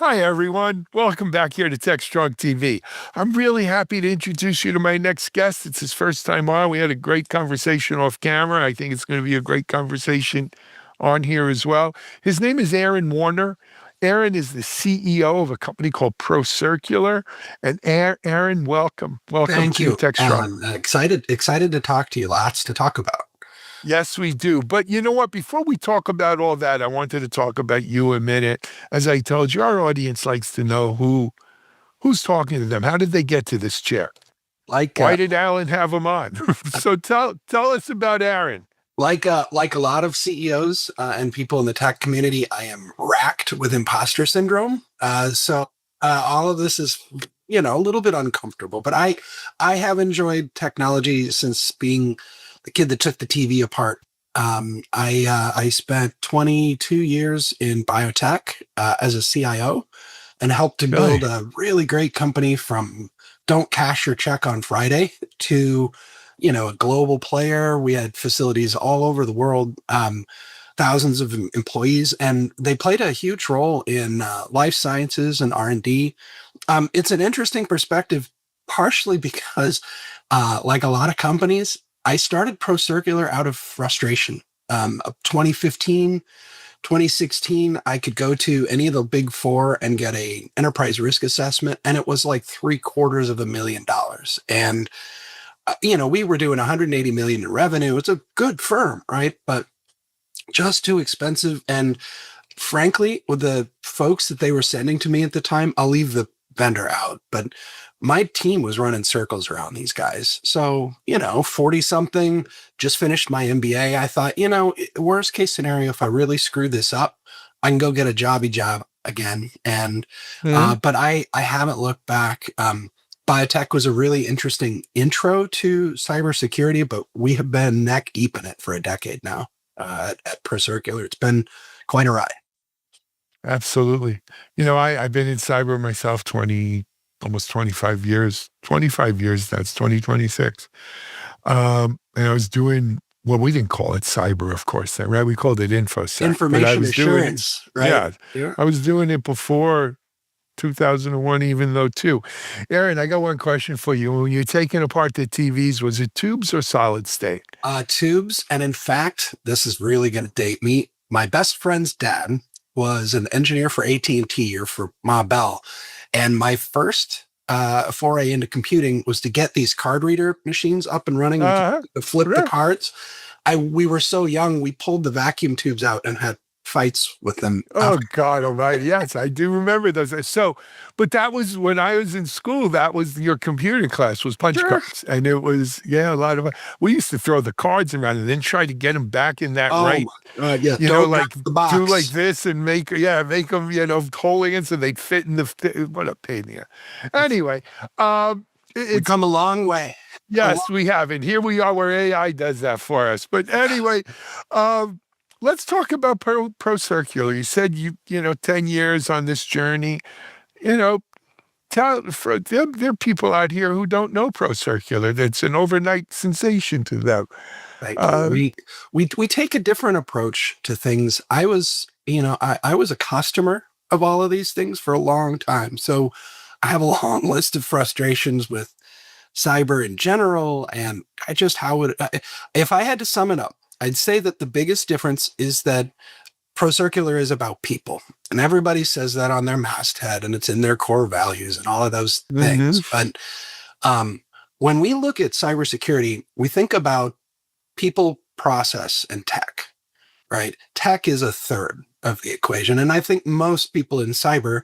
Hi, everyone. Welcome back here to Techstrong TV. I'm really happy to introduce you to my next guest. It's his first time on. We had a great conversation off camera. I think it's going to be a great conversation on here as well. His name is Aaron Warner. Aaron is the CEO of a company called ProCircular. And Aaron, welcome. Welcome Thank to you, Techstrong. Alan. Excited to talk to you. Lots to talk about. Yes, we do. But you know what? Before we talk about all that, I wanted to talk about you a minute. As I told you, our audience likes to know who's talking to them. How did they get to this chair? Like Why did Alan have him on? So tell us about Aaron. like a lot of CEOs and people in the tech community, I am racked with imposter syndrome. So all of this is a little bit uncomfortable. But I have enjoyed technology since being the kid that took the TV apart. I spent 22 years in biotech as a CIO and helped to build Really? a really great company from don't cash your check on Friday to, a global player. We had facilities all over the world, thousands of employees, and they played a huge role in life sciences and R&D. It's an interesting perspective, partially because, like a lot of companies, I started ProCircular out of frustration. 2015, 2016, I could go to any of the big four and get a enterprise risk assessment, and it was like $750,000. And we were doing 180 million in revenue. It's a good firm, right? But just too expensive. And frankly, with the folks that they were sending to me at the time, I'll leave the vendor out, but my team was running circles around these guys. So, 40 something, just finished my MBA. I thought, worst case scenario, if I really screw this up, I can go get a jobby job again. And, Hmm? but I haven't looked back. Biotech was a really interesting intro to cybersecurity, but we have been neck deep in it for a decade now at ProCircular. It's been quite a ride. Absolutely. I've been in cyber myself almost 25 years. 25 years, that's 2026. And I was doing, well, we didn't call it cyber, of course, then, right? We called it InfoSec. But I Information was doing it, assurance, right? yeah, Yeah. I was doing it before 2001, even though too. Aaron, I got one question for you. When you're taking apart the TVs, was it tubes or solid state? Tubes. And in fact, this is really going to date me. My best friend's dad was an engineer for AT&T or for Ma Bell. And my first foray into computing was to get these card reader machines up and running and Uh-huh. to flip the Yeah. cards. We were so young, we pulled the vacuum tubes out and had fights with them. Oh God Almighty! Yes, I do remember those. So, but that was when I was in school. That was your computer class was punch Sure. cards, and it was a lot of. We used to throw the cards around and then try to get them back in that Oh right. my God. Yeah. Don't knock Like the do like box. this and make them holding it so they'd fit in what a pain in the Anyway, We've it's come a long way. A yes, we have, and here we are where AI does that for us. But anyway, um, let's talk about ProCircular. You said 10 years on this journey. You know, there are people out here who don't know ProCircular. That's an overnight sensation to them. Thank you. Uh, We take a different approach to things. I was a customer of all of these things for a long time. So I have a long list of frustrations with cyber in general. And if I had to sum it up, I'd say that the biggest difference is that ProCircular is about people. And everybody says that on their masthead and it's in their core values and all of those mhm. things. But um, when we look at cybersecurity, we think about people, process, and tech, right? Tech is a third of the equation. And I think most people in cyber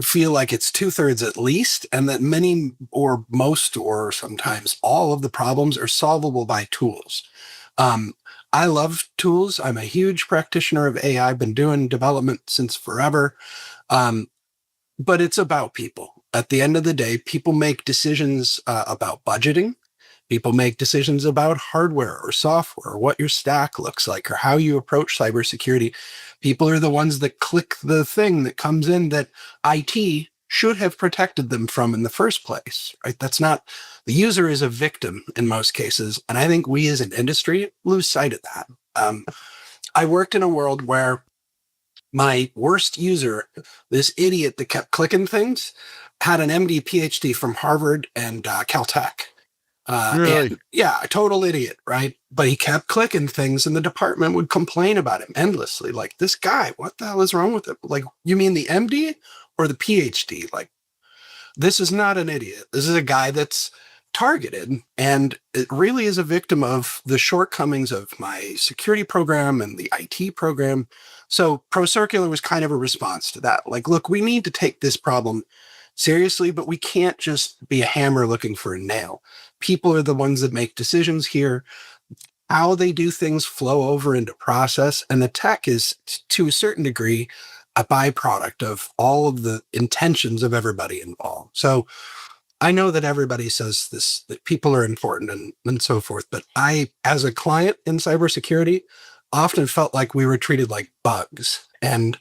feel like it's two-thirds at least, and that many or most or sometimes all of the problems are solvable by tools. Um, I love tools. I'm a huge practitioner of AI. I've been doing development since forever. Um, but it's about people. At the end of the day, people make decisions about budgeting. People make decisions about hardware or software, or what your stack looks like, or how you approach cybersecurity. People are the ones that click the thing that comes in that IT should have protected them from in the first place, right? That's not, the user is a victim in most cases. And I think we as an industry lose sight of that. I worked in a world where My worst user, this idiot that kept clicking things, had an MD PhD from Harvard and Caltech. Really? And yeah, a total idiot, right? But he kept clicking things and the department would complain about him endlessly. Like, this guy, what the hell is wrong with him? Like, you mean the MD or the PhD? Like, this is not an idiot. This is a guy that's targeted, and it really is a victim of the shortcomings of my security program and the IT program. So ProCircular was kind of a response to that. Like, look, we need to take this problem seriously, but we can't just be a hammer looking for a nail. People are the ones that make decisions here. How they do things flow over into process, and the tech is, to a certain degree, a byproduct of all of the intentions of everybody involved. So I know that everybody says this, that people are important and so forth, but I, as a client in cybersecurity, often felt like we were treated like bugs and,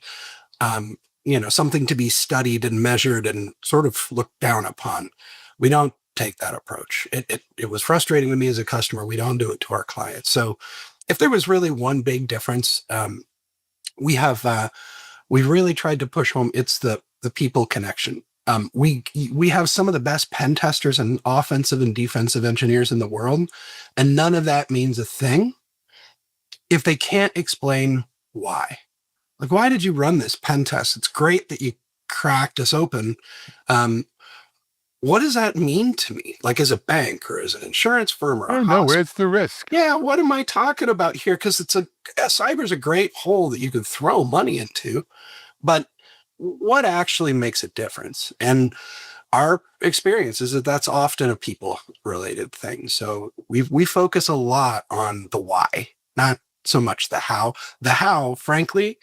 something to be studied and measured and sort of looked down upon. We don't take that approach. It was frustrating to me as a customer. We don't do it to our clients. So if there was really one big difference, we have, we've really tried to push home. It's the people connection. We have some of the best pen testers and offensive and defensive engineers in the world, and none of that means a thing if they can't explain why. Like, why did you run this pen test? It's great that you cracked us open. Um, what does that mean to me? Like, as a bank or as an insurance firm or a Oh no, hospital? where's the risk? Yeah, what am I talking about here? Because cyber's a great hole that you can throw money into, but what actually makes a difference? And our experience is that that's often a people related thing. So we focus a lot on the why, not so much the how. The how, frankly,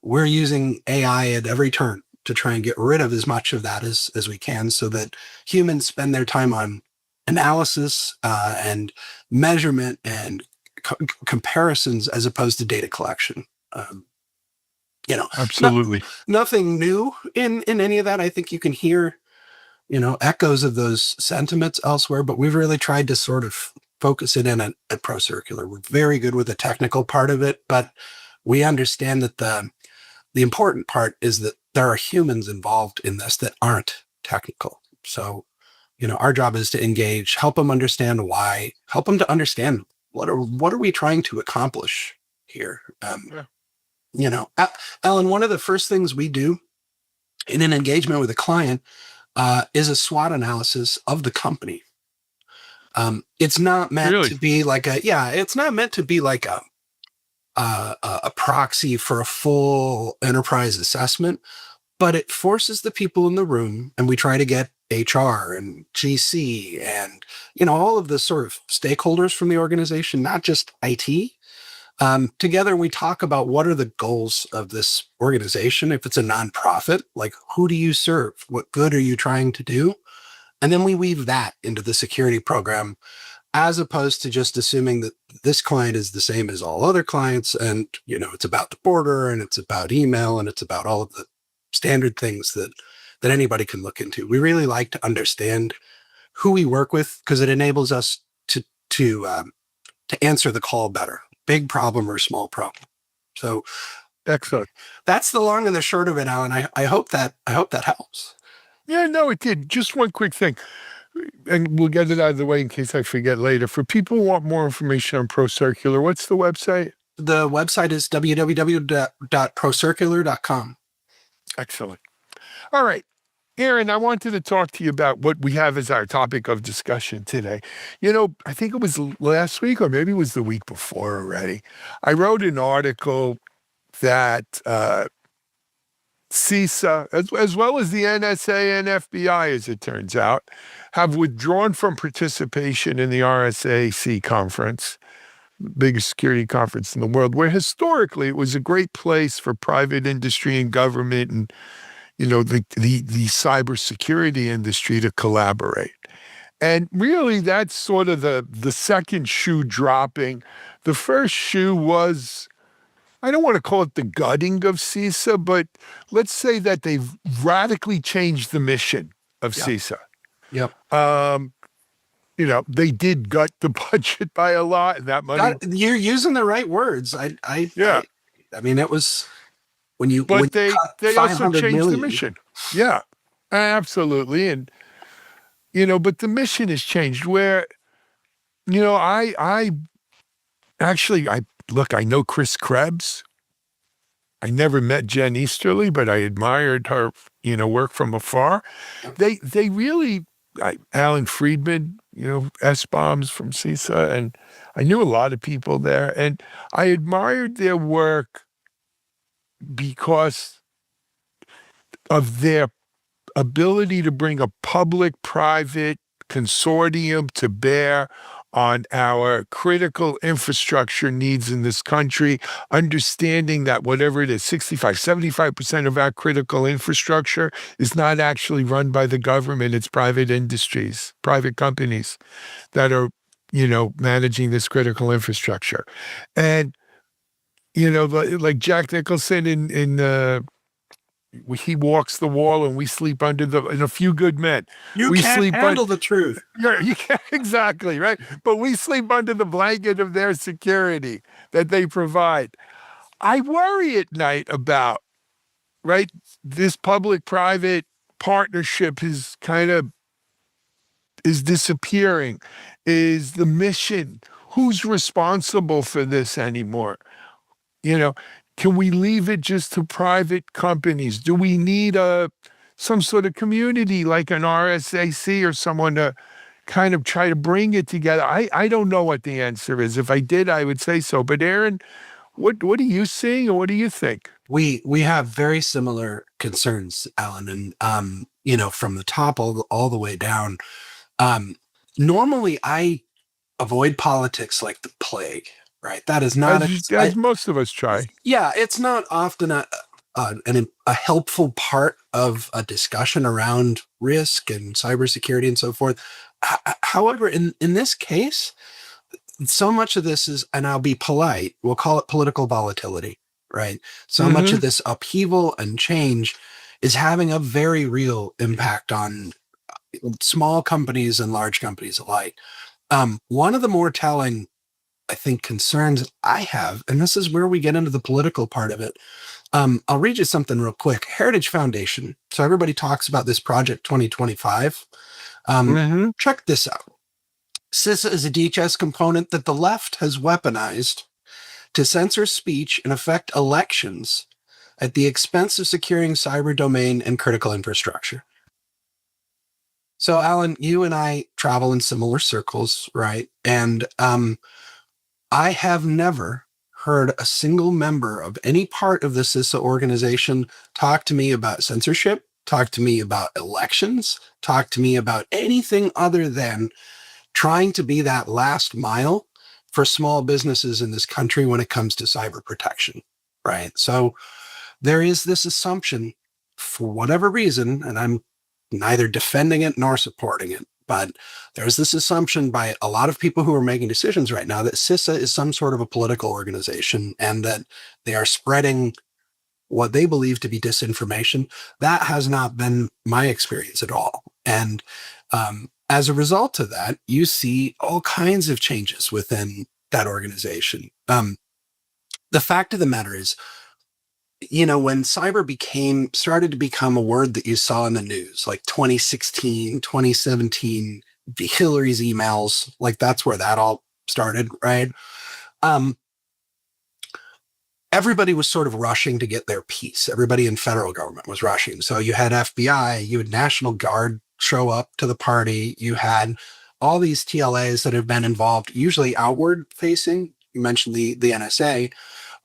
we're using AI at every turn to try and get rid of as much of that as we can, so that humans spend their time on analysis and measurement and comparisons as opposed to data collection. Um, no, Absolutely. nothing new in any of that. I think you can hear, echoes of those sentiments elsewhere, but we've really tried to sort of focus it in at ProCircular. We're very good with the technical part of it, but we understand that the important part is that there are humans involved in this that aren't technical. So, our job is to engage, help them understand why, help them to understand what are we trying to accomplish here. Yeah. Alan, one of the first things we do in an engagement with a client is a SWOT analysis of the company. It's not meant Really? to be like it's not meant to be like a proxy for a full enterprise assessment, but it forces the people in the room, and we try to get HR and GC and, all of the sort of stakeholders from the organization, not just IT. Together, we talk about what are the goals of this organization. If it's a nonprofit, like, who do you serve? What good are you trying to do? And then we weave that into the security program, as opposed to just assuming that this client is the same as all other clients. And, it's about the border and it's about email and it's about all of the standard things that anybody can look into. We really like to understand who we work with, because it enables us to answer the call better, big problem or small problem. So Excellent. that's the long and the short of it, Alan. I hope that helps. Yeah, no, it did. Just one quick thing, and we'll get it out of the way in case I forget later. For people who want more information on ProCircular, what's the website? The website is www.procircular.com. Excellent. All right. Aaron, I wanted to talk to you about what we have as our topic of discussion today. I think it was last week or maybe it was the week before already. I wrote an article that CISA, as well as the NSA and FBI, as it turns out, have withdrawn from participation in the RSAC conference, biggest security conference in the world, where historically it was a great place for private industry and government and the cybersecurity industry to collaborate. And really, that's sort of the second shoe dropping. The first shoe was, I don't want to call it the gutting of CISA, but let's say that they've radically changed the mission of Yep. CISA. Yep. They did gut the budget by a lot, and that money. You're using the right words. Yeah. I mean, it was when but you they cut they also 500 changed the million. mission. Yeah, absolutely. And but the mission has changed. Where I actually I look. I know Chris Krebs. I never met Jen Easterly, but I admired her, work from afar. They really, Alan Friedman, S-bombs from CISA, and I knew a lot of people there, and I admired their work because of their ability to bring a public-private consortium to bear on our critical infrastructure needs in this country, understanding that whatever it is, 75% of our critical infrastructure is not actually run by the government. It's private industries, private companies that are, managing this critical infrastructure. And, like Jack Nicholson he walks the wall and we sleep under in A Few Good Men. You We can't sleep handle the truth. yeah, you can't, exactly, right? But we sleep under the blanket of their security that they provide. I worry at night about, right, this public-private partnership is disappearing. Is the mission? Who's responsible for this anymore? You know, can we leave it just to private companies? Do we need some sort of community like an RSAC or someone to kind of try to bring it together? I don't know what the answer is. If I did, I would say so. But Aaron, what are you seeing, or what do you think? We have very similar concerns, Alan, and from the top all the way down. Um, Normally, I avoid politics like the plague. Right? That is not As most of us try. yeah, it's not often a helpful part of a discussion around risk and cybersecurity and so forth. However, in this case, so much of this is, and I'll be polite, we'll call it political volatility, right? So much Hmm. of this upheaval and change is having a very real impact on small companies and large companies alike. One of the more telling, I think, concerns I have, and this is where we get into the political part of it. I'll read you something real quick. Heritage Foundation. So everybody talks about this Project 2025. Hmm. Check this out. CISA is a DHS component that the left has weaponized to censor speech and affect elections at the expense of securing cyber domain and critical infrastructure. So, Alan, you and I travel in similar circles, right? And I have never heard a single member of any part of the CISA organization talk to me about censorship, talk to me about elections, talk to me about anything other than trying to be that last mile for small businesses in this country when it comes to cyber protection, right? So there is this assumption, for whatever reason, and I'm neither defending it nor supporting it, but there's this assumption by a lot of people who are making decisions right now that CISA is some sort of a political organization and that they are spreading what they believe to be disinformation. That has not been my experience at all. And as a result of that, you see all kinds of changes within that organization. The fact of the matter is, when cyber started to become a word that you saw in the news, like 2016, 2017, Hillary's emails, like that's where that all started, right? Um, Everybody was sort of rushing to get their piece. Everybody in federal government was rushing. So you had FBI, you had National Guard show up to the party. You had all these TLAs that have been involved, usually outward facing. You mentioned the NSA.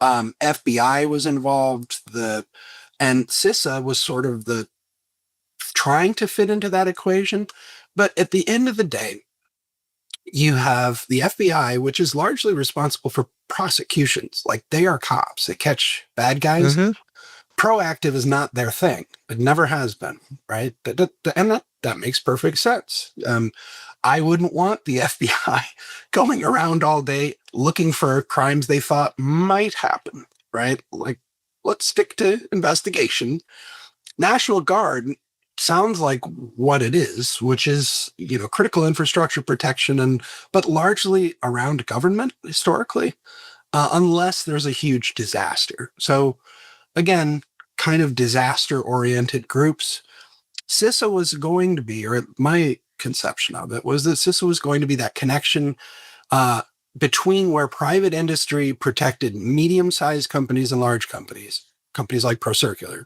FBI was involved. And CISA was sort of the trying to fit into that equation. But at the end of the day, you have the FBI, which is largely responsible for prosecutions. Like they are cops, they catch bad guys. Hmm. Proactive is not their thing. It never has been, right? And that makes perfect sense. I wouldn't want the FBI going around all day looking for crimes they thought might happen, right? Like, let's stick to investigation. National Guard sounds like what it is, which is, critical infrastructure protection but largely around government historically, unless there's a huge disaster. So again, kind of disaster-oriented groups, CISA was going to be, or my conception of it was that CISA was going to be that connection between where private industry protected medium-sized companies and large companies, companies like ProCircular,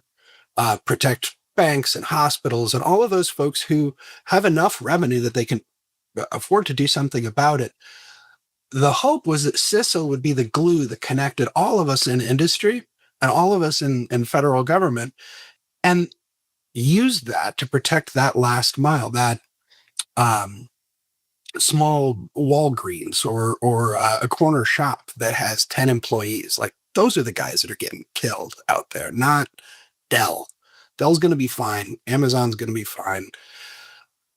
protect banks and hospitals and all of those folks who have enough revenue that they can afford to do something about it. The hope was that CISA would be the glue that connected all of us in industry and all of us in federal government, and use that to protect that last mile, that small Walgreens or a corner shop that has 10 employees. Like, those are the guys that are getting killed out there, not Dell. Dell's going to be fine. Amazon's going to be fine.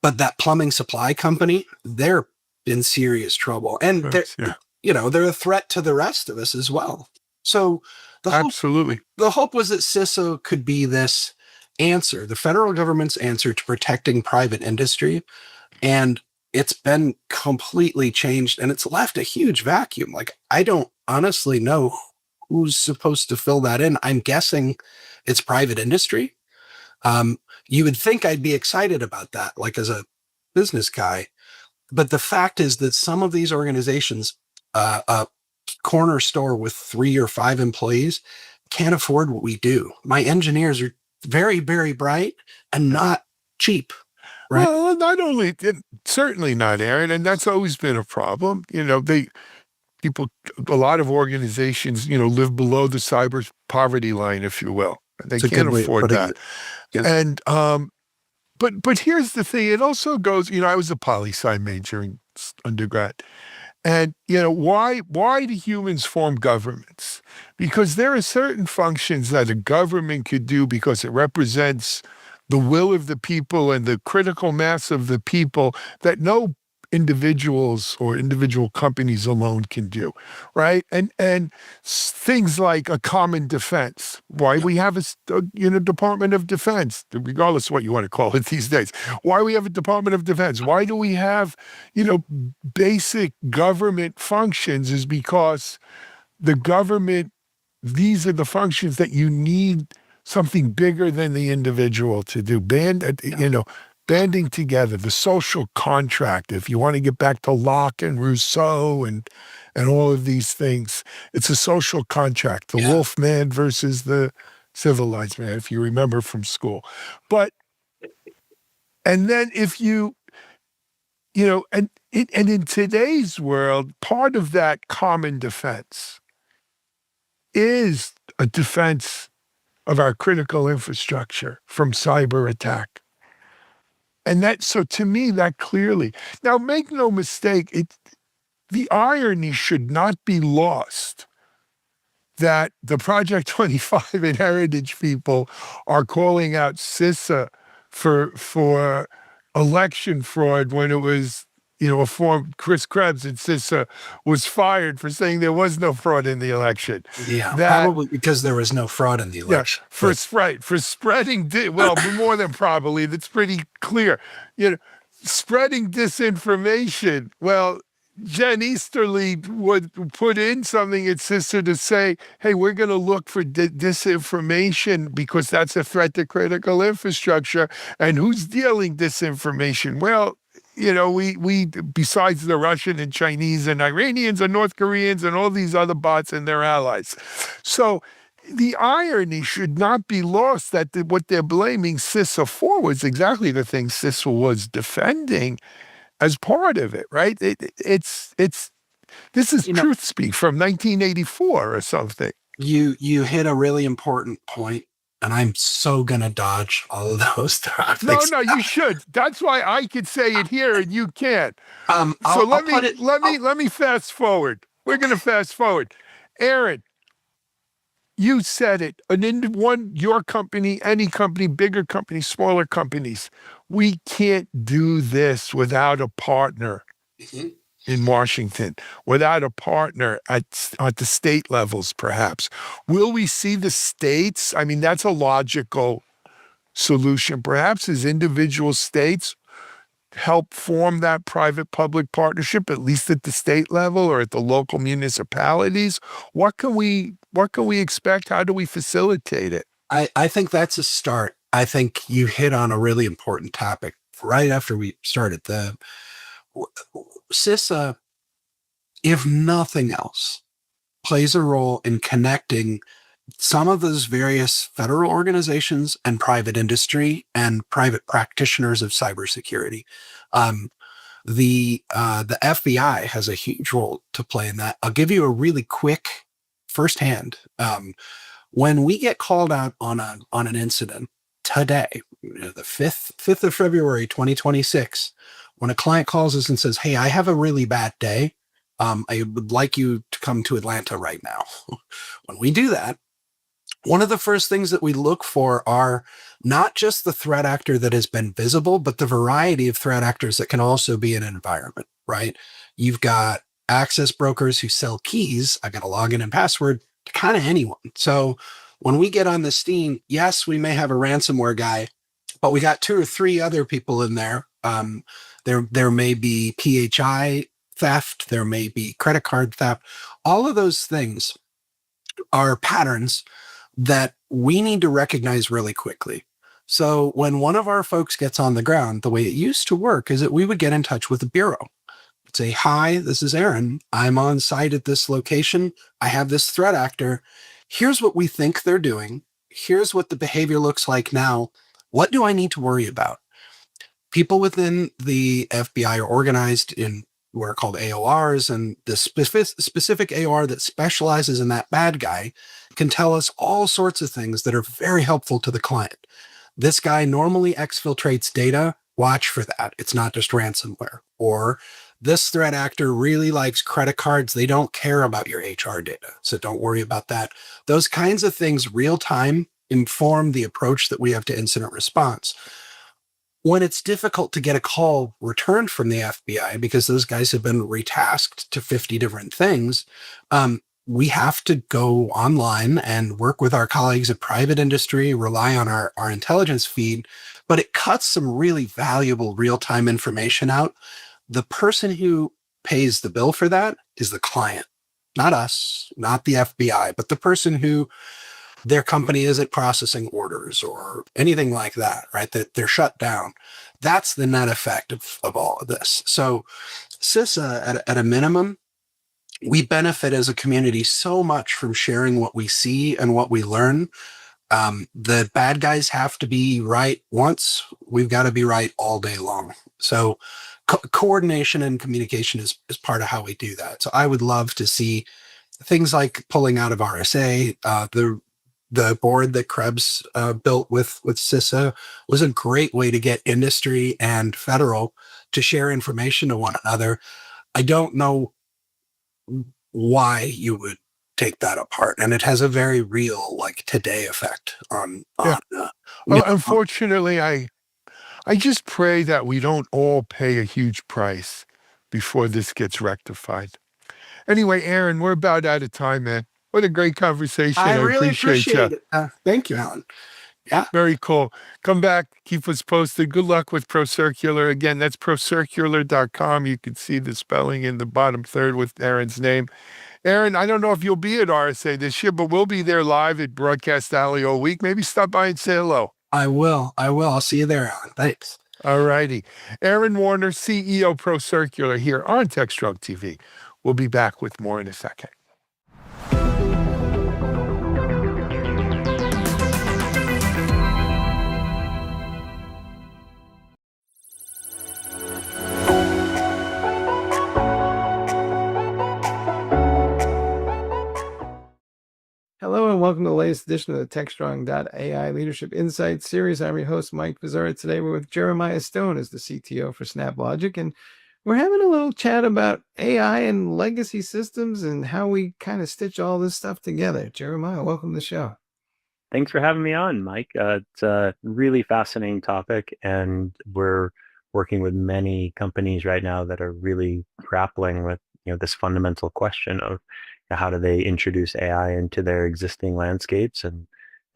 But that plumbing supply company, they're in serious trouble. And they're a threat to the rest of us as well. So Absolutely. The hope was that CISA could be this answer, the federal government's answer to protecting private industry. And it's been completely changed, and it's left a huge vacuum. Like, I don't honestly know who's supposed to fill that in. I'm guessing it's private industry. You would think I'd be excited about that, like as a business guy. But the fact is that some of these organizations, a corner store with 3 or 5 employees, can't afford what we do. My engineers are very, very bright and not cheap. Right? Well, not only, certainly not, Aaron, and that's always been a problem. A lot of organizations, live below the cyber poverty line, if you will. They can't afford that. Yes. And but here's the thing. It also goes, I was a poli-sci major in undergrad. And, why do humans form governments? Because there are certain functions that a government could do because it represents the will of the people and the critical mass of the people that no individuals or individual companies alone can do, right? And things like a common defense. Why we have a Department of Defense, regardless of what you want to call it these days. Why we have a Department of Defense? Why do we have, basic government functions? Is because the government, these are the functions that you need something bigger than the individual to do. Banding together, the social contract, if you want to get back to Locke and Rousseau and all of these things, it's a social contract, the wolf man versus the civilized man, if you remember from school. And then if and in today's world, part of that common defense is a defense of our critical infrastructure from cyber attack. And so to me, that clearly, now make no mistake, the irony should not be lost that the Project 25 and Heritage people are calling out CISA for election fraud when it was, a form, Chris Krebs at CISA was fired for saying there was no fraud in the election. Yeah, probably because there was no fraud in the election. For spreading, more than probably, that's pretty clear. Spreading disinformation. Well, Jen Easterly would put in something at CISA to say, hey, we're going to look for disinformation because that's a threat to critical infrastructure. And who's dealing disinformation? Well, we besides the Russian and Chinese and Iranians and North Koreans and all these other bots and their allies. So the irony should not be lost that what they're blaming CISA for was exactly the thing CISA was defending as part of it, right? This is truth speak from 1984 or something. You hit a really important point. And I'm so gonna dodge all of those topics. No, you should. That's why I could say it here and you can't. Let me fast forward. We're gonna fast forward. Aaron, you said it. Your company, any company, bigger companies, smaller companies, we can't do this without a partner. Mm-hmm. In Washington, without a partner at the state levels, perhaps. Will we see the states? I mean, that's a logical solution. Perhaps as individual states help form that private-public partnership, at least at the state level or at the local municipalities? What can we expect? How do we facilitate it? I think that's a start. I think you hit on a really important topic right after we started. The CISA, if nothing else, plays a role in connecting some of those various federal organizations and private industry and private practitioners of cybersecurity. Um, the FBI has a huge role to play in that. I'll give you a really quick firsthand. When we get called out on an incident today, the 5th of February 2026, when a client calls us and says, "Hey, I have a really bad day. I would like you to come to Atlanta right now." When we do that, one of the first things that we look for are not just the threat actor that has been visible, but the variety of threat actors that can also be in an environment, right? You've got access brokers who sell keys. I got a login and password to kind of anyone. So when we get on the scene, yes, we may have a ransomware guy, but we got 2 or 3 other people in there. There may be PHI theft, there may be credit card theft. All of those things are patterns that we need to recognize really quickly. So when one of our folks gets on the ground, the way it used to work is that we would get in touch with the bureau, say, "Hi, this is Aaron. I'm on site at this location. I have this threat actor. Here's what we think they're doing. Here's what the behavior looks like now. What do I need to worry about?" People within the FBI are organized in what are called AORs, and the specific AOR that specializes in that bad guy can tell us all sorts of things that are very helpful to the client. This guy normally exfiltrates data. Watch for that. It's not just ransomware. Or this threat actor really likes credit cards. They don't care about your HR data, so don't worry about that. Those kinds of things real time inform the approach that we have to incident response. When it's difficult to get a call returned from the FBI because those guys have been retasked to 50 different things, we have to go online and work with our colleagues at private industry, rely on our intelligence feed, but it cuts some really valuable real-time information out. The person who pays the bill for that is the client, not us, not the FBI, but the person who their company isn't processing orders or anything like that, right? That they're shut down. That's the net effect of all of this. So CISA, at a minimum, we benefit as a community so much from sharing what we see and what we learn. The bad guys have to be right once. We've got to be right all day long. So coordination and communication is part of how we do that. So I would love to see things like pulling out of RSA. The board that Krebs built with CISA was a great way to get industry and federal to share information to one another. I don't know why you would take that apart, and it has a very real, like, today effect on Yeah. Well, unfortunately, I just pray that we don't all pay a huge price before this gets rectified. Anyway, Aaron, we're about out of time, man. What a great conversation. I I really appreciate you. appreciate it. Thank you, Alan. Yeah, Very cool. Come back, keep us posted. Good luck with ProCircular. Again, that's procircular.com. You can see the spelling in the bottom third with Aaron's name. Aaron, I don't know if you'll be at RSA this year, but we'll be there live at Broadcast Alley all week. Maybe stop by and say hello. I will. I'll see you there, Alan. Thanks. All righty. Aaron Warner, CEO ProCircular here on Techstrong TV. We'll be back with more in a second. Hello and welcome to the latest edition of the Techstrong.ai Leadership Insights series. I'm your host, Mike Vizera. Today we're with Jeremiah Stone as the CTO for SnapLogic, and we're having a little chat about AI and legacy systems and how we kind of stitch all this stuff together. Jeremiah, welcome to the show. Thanks for having me on, Mike. It's a really fascinating topic, and we're working with many companies right now that are really grappling with this fundamental question of how do they introduce AI into their existing landscapes and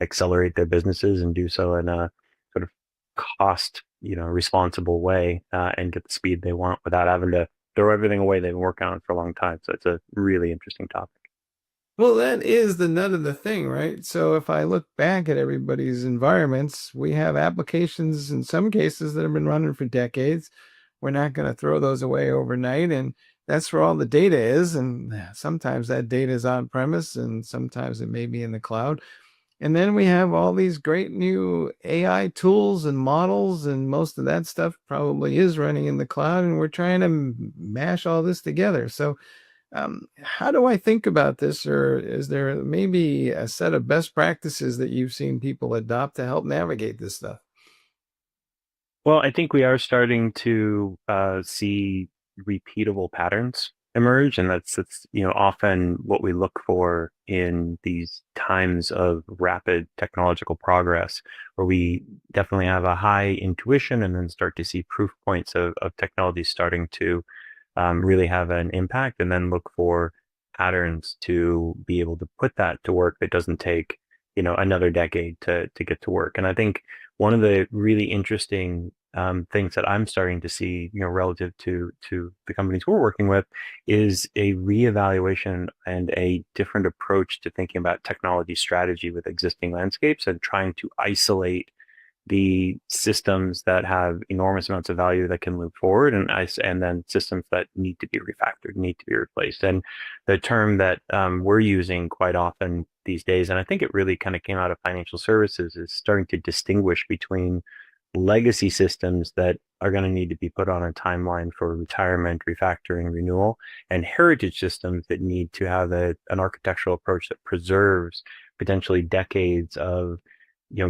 accelerate their businesses and do so in a sort of cost responsible way and get the speed they want without having to throw everything away they've been working on for a long time. So it's a really interesting topic. Well, that is the nut of the thing, right? So if I look back at everybody's environments, we have applications in some cases that have been running for decades. We're not going to throw those away overnight. And that's where all the data is. And sometimes that data is on premise and sometimes it may be in the cloud. And then we have all these great new AI tools and models, and most of that stuff probably is running in the cloud. And we're trying to mash all this together. So how do I think about this? Or is there maybe a set of best practices that you've seen people adopt to help navigate this stuff? Well, I think we are starting to see repeatable patterns emerge, and that's often what we look for in these times of rapid technological progress, where we definitely have a high intuition and then start to see proof points of technology starting to really have an impact, and then look for patterns to be able to put that to work that doesn't take another decade to get to work. And I think one of the really interesting things that I'm starting to see, relative to the companies we're working with, is a reevaluation and a different approach to thinking about technology strategy with existing landscapes and trying to isolate the systems that have enormous amounts of value that can move forward, and then systems that need to be refactored, need to be replaced. And the term that we're using quite often these days, and I think it really kind of came out of financial services, is starting to distinguish between legacy systems that are going to need to be put on a timeline for retirement, refactoring, renewal, and heritage systems that need to have an architectural approach that preserves potentially decades of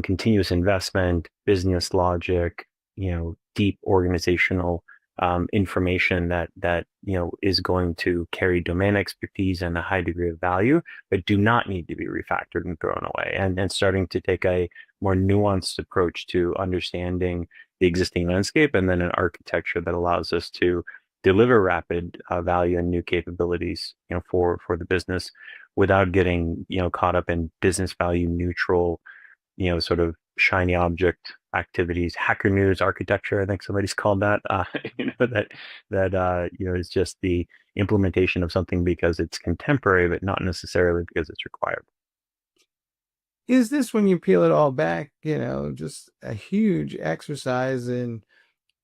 continuous investment, business logic, deep organizational information that is going to carry domain expertise and a high degree of value, but do not need to be refactored and thrown away. And starting to take a more nuanced approach to understanding the existing landscape, and then an architecture that allows us to deliver rapid value and new capabilities, for the business, without getting caught up in business value neutral, sort of shiny object activities, hacker news architecture, I think somebody's called that, that is just the implementation of something because it's contemporary, but not necessarily because it's required. Is this, when you peel it all back, just a huge exercise in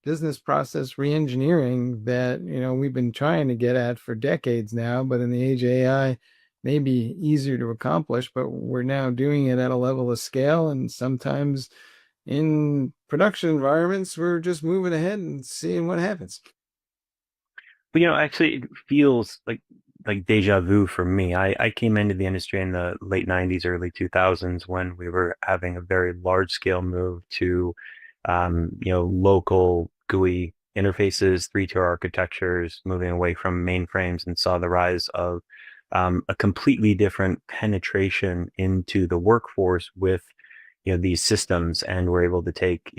business process reengineering that, we've been trying to get at for decades now, but in the age of AI, may be easier to accomplish, but we're now doing it at a level of scale. And sometimes in production environments, we're just moving ahead and seeing what happens. But actually, it feels like deja vu for me. I came into the industry in the late 90s, early 2000s, when we were having a very large scale move to local GUI interfaces, 3-tier architectures, moving away from mainframes, and saw the rise of a completely different penetration into the workforce with these systems. And we're able to take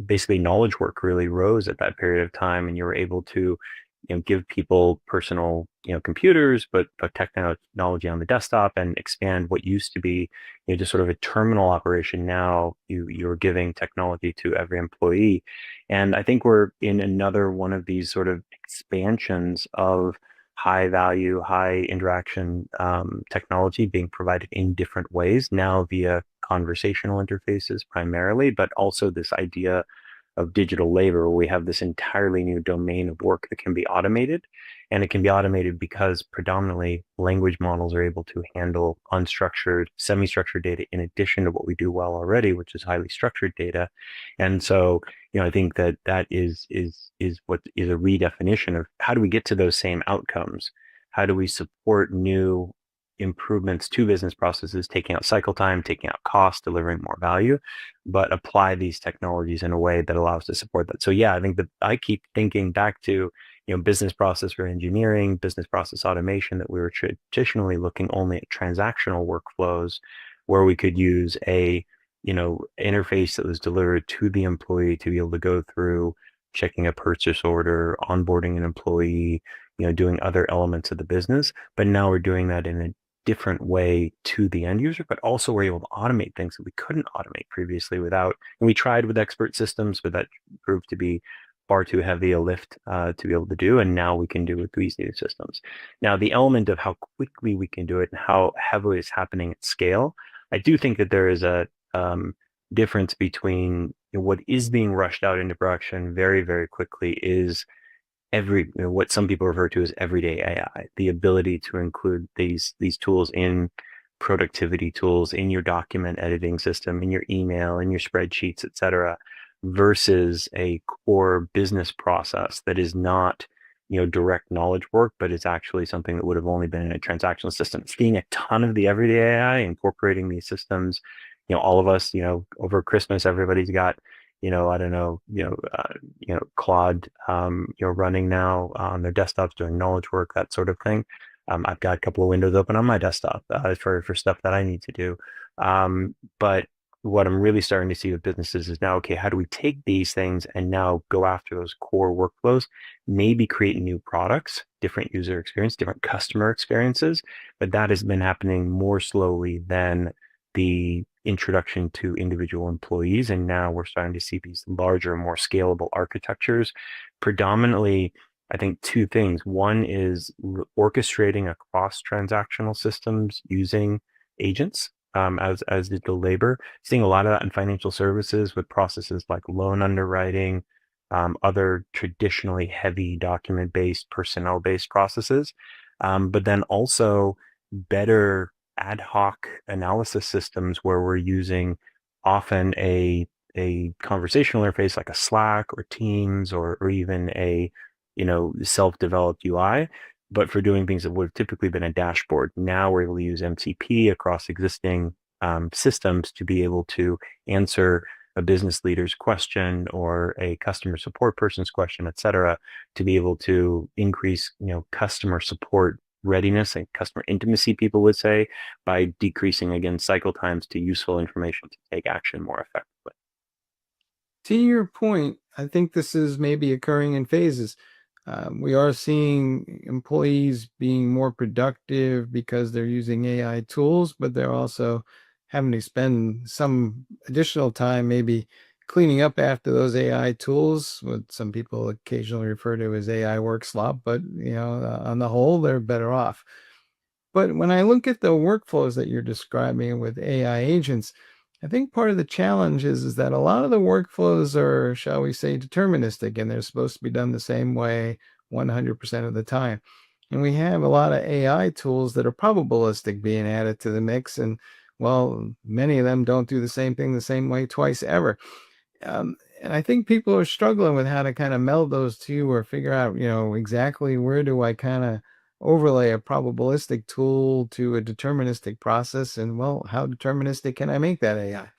basically knowledge work really rose at that period of time, and you were able to give people personal computers, but technology on the desktop, and expand what used to be just sort of a terminal operation. Now you're giving technology to every employee. And I think we're in another one of these sort of expansions of high value, high interaction technology being provided in different ways, now via conversational interfaces primarily, but also this idea of digital labor, where we have this entirely new domain of work that can be automated. And it can be automated because predominantly language models are able to handle unstructured, semi-structured data, in addition to what we do well already, which is highly structured data. And so, I think that is what is a redefinition of how do we get to those same outcomes? How do we support new improvements to business processes, taking out cycle time, taking out cost, delivering more value, but apply these technologies in a way that allows to support that. So yeah, I think that I keep thinking back to, business process for engineering, business process automation, that we were traditionally looking only at transactional workflows, where we could use a, interface that was delivered to the employee to be able to go through checking a purchase order, onboarding an employee, doing other elements of the business. But now we're doing that in a different way to the end user, but also we're able to automate things that we couldn't automate previously without. And we tried with expert systems, but that proved to be far too heavy a lift to be able to do. And now we can do with these new systems. Now, the element of how quickly we can do it and how heavily it's happening at scale, I do think that there is a difference between what is being rushed out into production very, very quickly is what some people refer to as everyday AI, the ability to include these tools in productivity tools, in your document editing system, in your email, in your spreadsheets, et cetera, versus a core business process that is not direct knowledge work, but it's actually something that would have only been in a transactional system. Seeing a ton of the everyday AI, incorporating these systems, all of us, over Christmas, everybody's got I don't know, Claude, running now on their desktops, doing knowledge work, that sort of thing. I've got a couple of windows open on my desktop for stuff that I need to do. But what I'm really starting to see with businesses is now, okay, how do we take these things and now go after those core workflows, maybe create new products, different user experience, different customer experiences, but that has been happening more slowly than the introduction to individual employees. And now we're starting to see these larger, more scalable architectures. Predominantly, I think two things. One is orchestrating across transactional systems using agents as digital labor. Seeing a lot of that in financial services with processes like loan underwriting, other traditionally heavy document-based, personnel-based processes, but then also better ad hoc analysis systems where we're using often a conversational interface like a Slack or Teams or even a self-developed UI, but for doing things that would have typically been a dashboard. Now we're able to use MCP across existing systems to be able to answer a business leader's question or a customer support person's question, et cetera, to be able to increase customer support readiness and customer intimacy, people would say, by decreasing, again, cycle times to useful information to take action more effectively. To your point, I think this is maybe occurring in phases. We are seeing employees being more productive because they're using AI tools, but they're also having to spend some additional time maybe cleaning up after those AI tools, what some people occasionally refer to as AI work slop, but on the whole, they're better off. But when I look at the workflows that you're describing with AI agents, I think part of the challenge is that a lot of the workflows are, shall we say, deterministic, and they're supposed to be done the same way 100% of the time. And we have a lot of AI tools that are probabilistic being added to the mix, and well, many of them don't do the same thing the same way twice ever. And I think people are struggling with how to kind of meld those two or figure out, exactly where do I kind of overlay a probabilistic tool to a deterministic process, and well, how deterministic can I make that AI?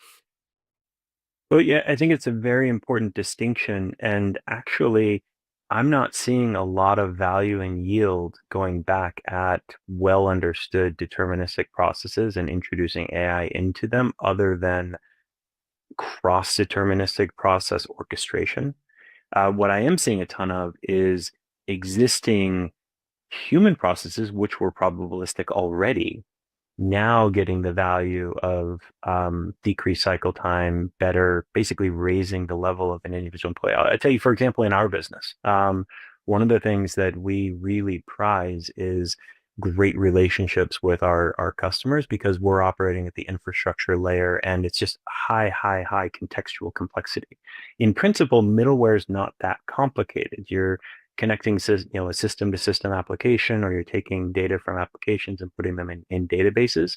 Well, yeah, I think it's a very important distinction. And actually, I'm not seeing a lot of value and yield going back at well understood deterministic processes and introducing AI into them other than cross-deterministic process orchestration. What I am seeing a ton of is existing human processes, which were probabilistic already, now getting the value of decreased cycle time, better, basically raising the level of an individual employee. I'll tell you, for example, in our business, one of the things that we really prize is great relationships with our customers because we're operating at the infrastructure layer and it's just high contextual complexity. In principle, middleware is not that complicated. You're connecting a system to system application, or you're taking data from applications and putting them in databases.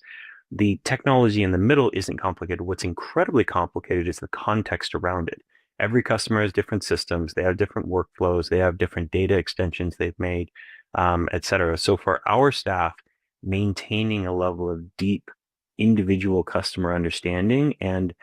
The technology in the middle isn't complicated. What's incredibly complicated is the context around it. Every customer has different systems. They have different workflows. They have different data extensions they've made, et cetera. So for our staff, maintaining a level of deep individual customer understanding and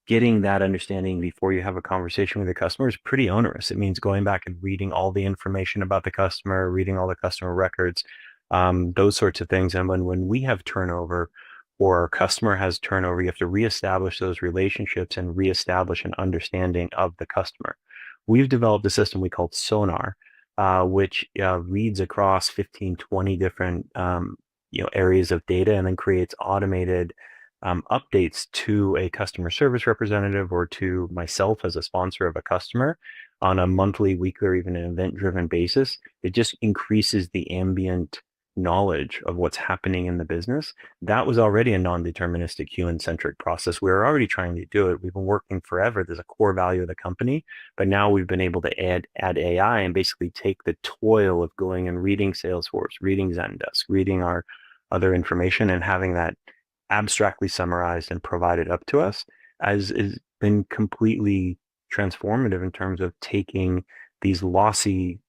getting that understanding before you have a conversation with the customer is pretty onerous. It means going back and reading all the information about the customer, reading all the customer records, those sorts of things. And when we have turnover or our customer has turnover, you have to reestablish those relationships and reestablish an understanding of the customer. We've developed a system we call Sonar, which reads across 15, 20 different areas of data, and then creates automated updates to a customer service representative or to myself as a sponsor of a customer on a monthly, weekly, or even an event-driven basis. It just increases the ambient knowledge of what's happening in the business. That was already a non-deterministic human-centric process. We were already trying to do it. We've been working forever. There's a core value of the company, but now we've been able to add AI and basically take the toil of going and reading Salesforce, reading Zendesk, reading our other information, and having that abstractly summarized and provided up to us as has been completely transformative in terms of taking these lossy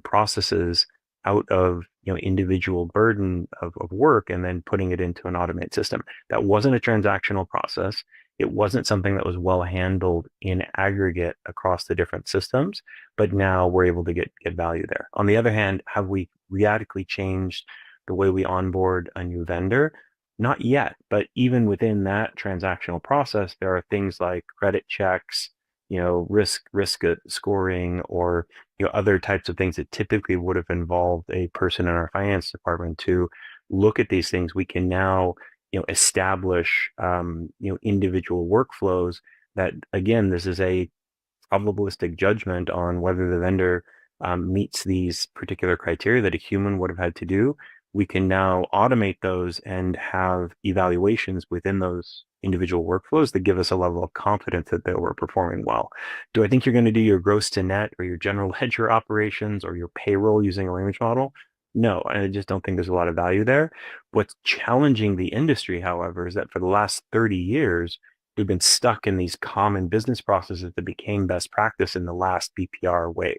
processes out of individual burden of work and then putting it into an automated system. That wasn't a transactional process. It wasn't something that was well handled in aggregate across the different systems, but now we're able to get value there. On the other hand, have we radically changed the way we onboard a new vendor? Not yet, but even within that transactional process, there are things like credit checks, risk scoring, or other types of things that typically would have involved a person in our finance department to look at these things. We can now establish individual workflows that, again, this is a probabilistic judgment on whether the vendor meets these particular criteria that a human would have had to do. We can now automate those and have evaluations within those individual workflows that give us a level of confidence that they were performing well. Do I think you're going to do your gross to net or your general ledger operations or your payroll using a language model? No, I just don't think there's a lot of value there. What's challenging the industry, however, is that for the last 30 years, we've been stuck in these common business processes that became best practice in the last BPR wave.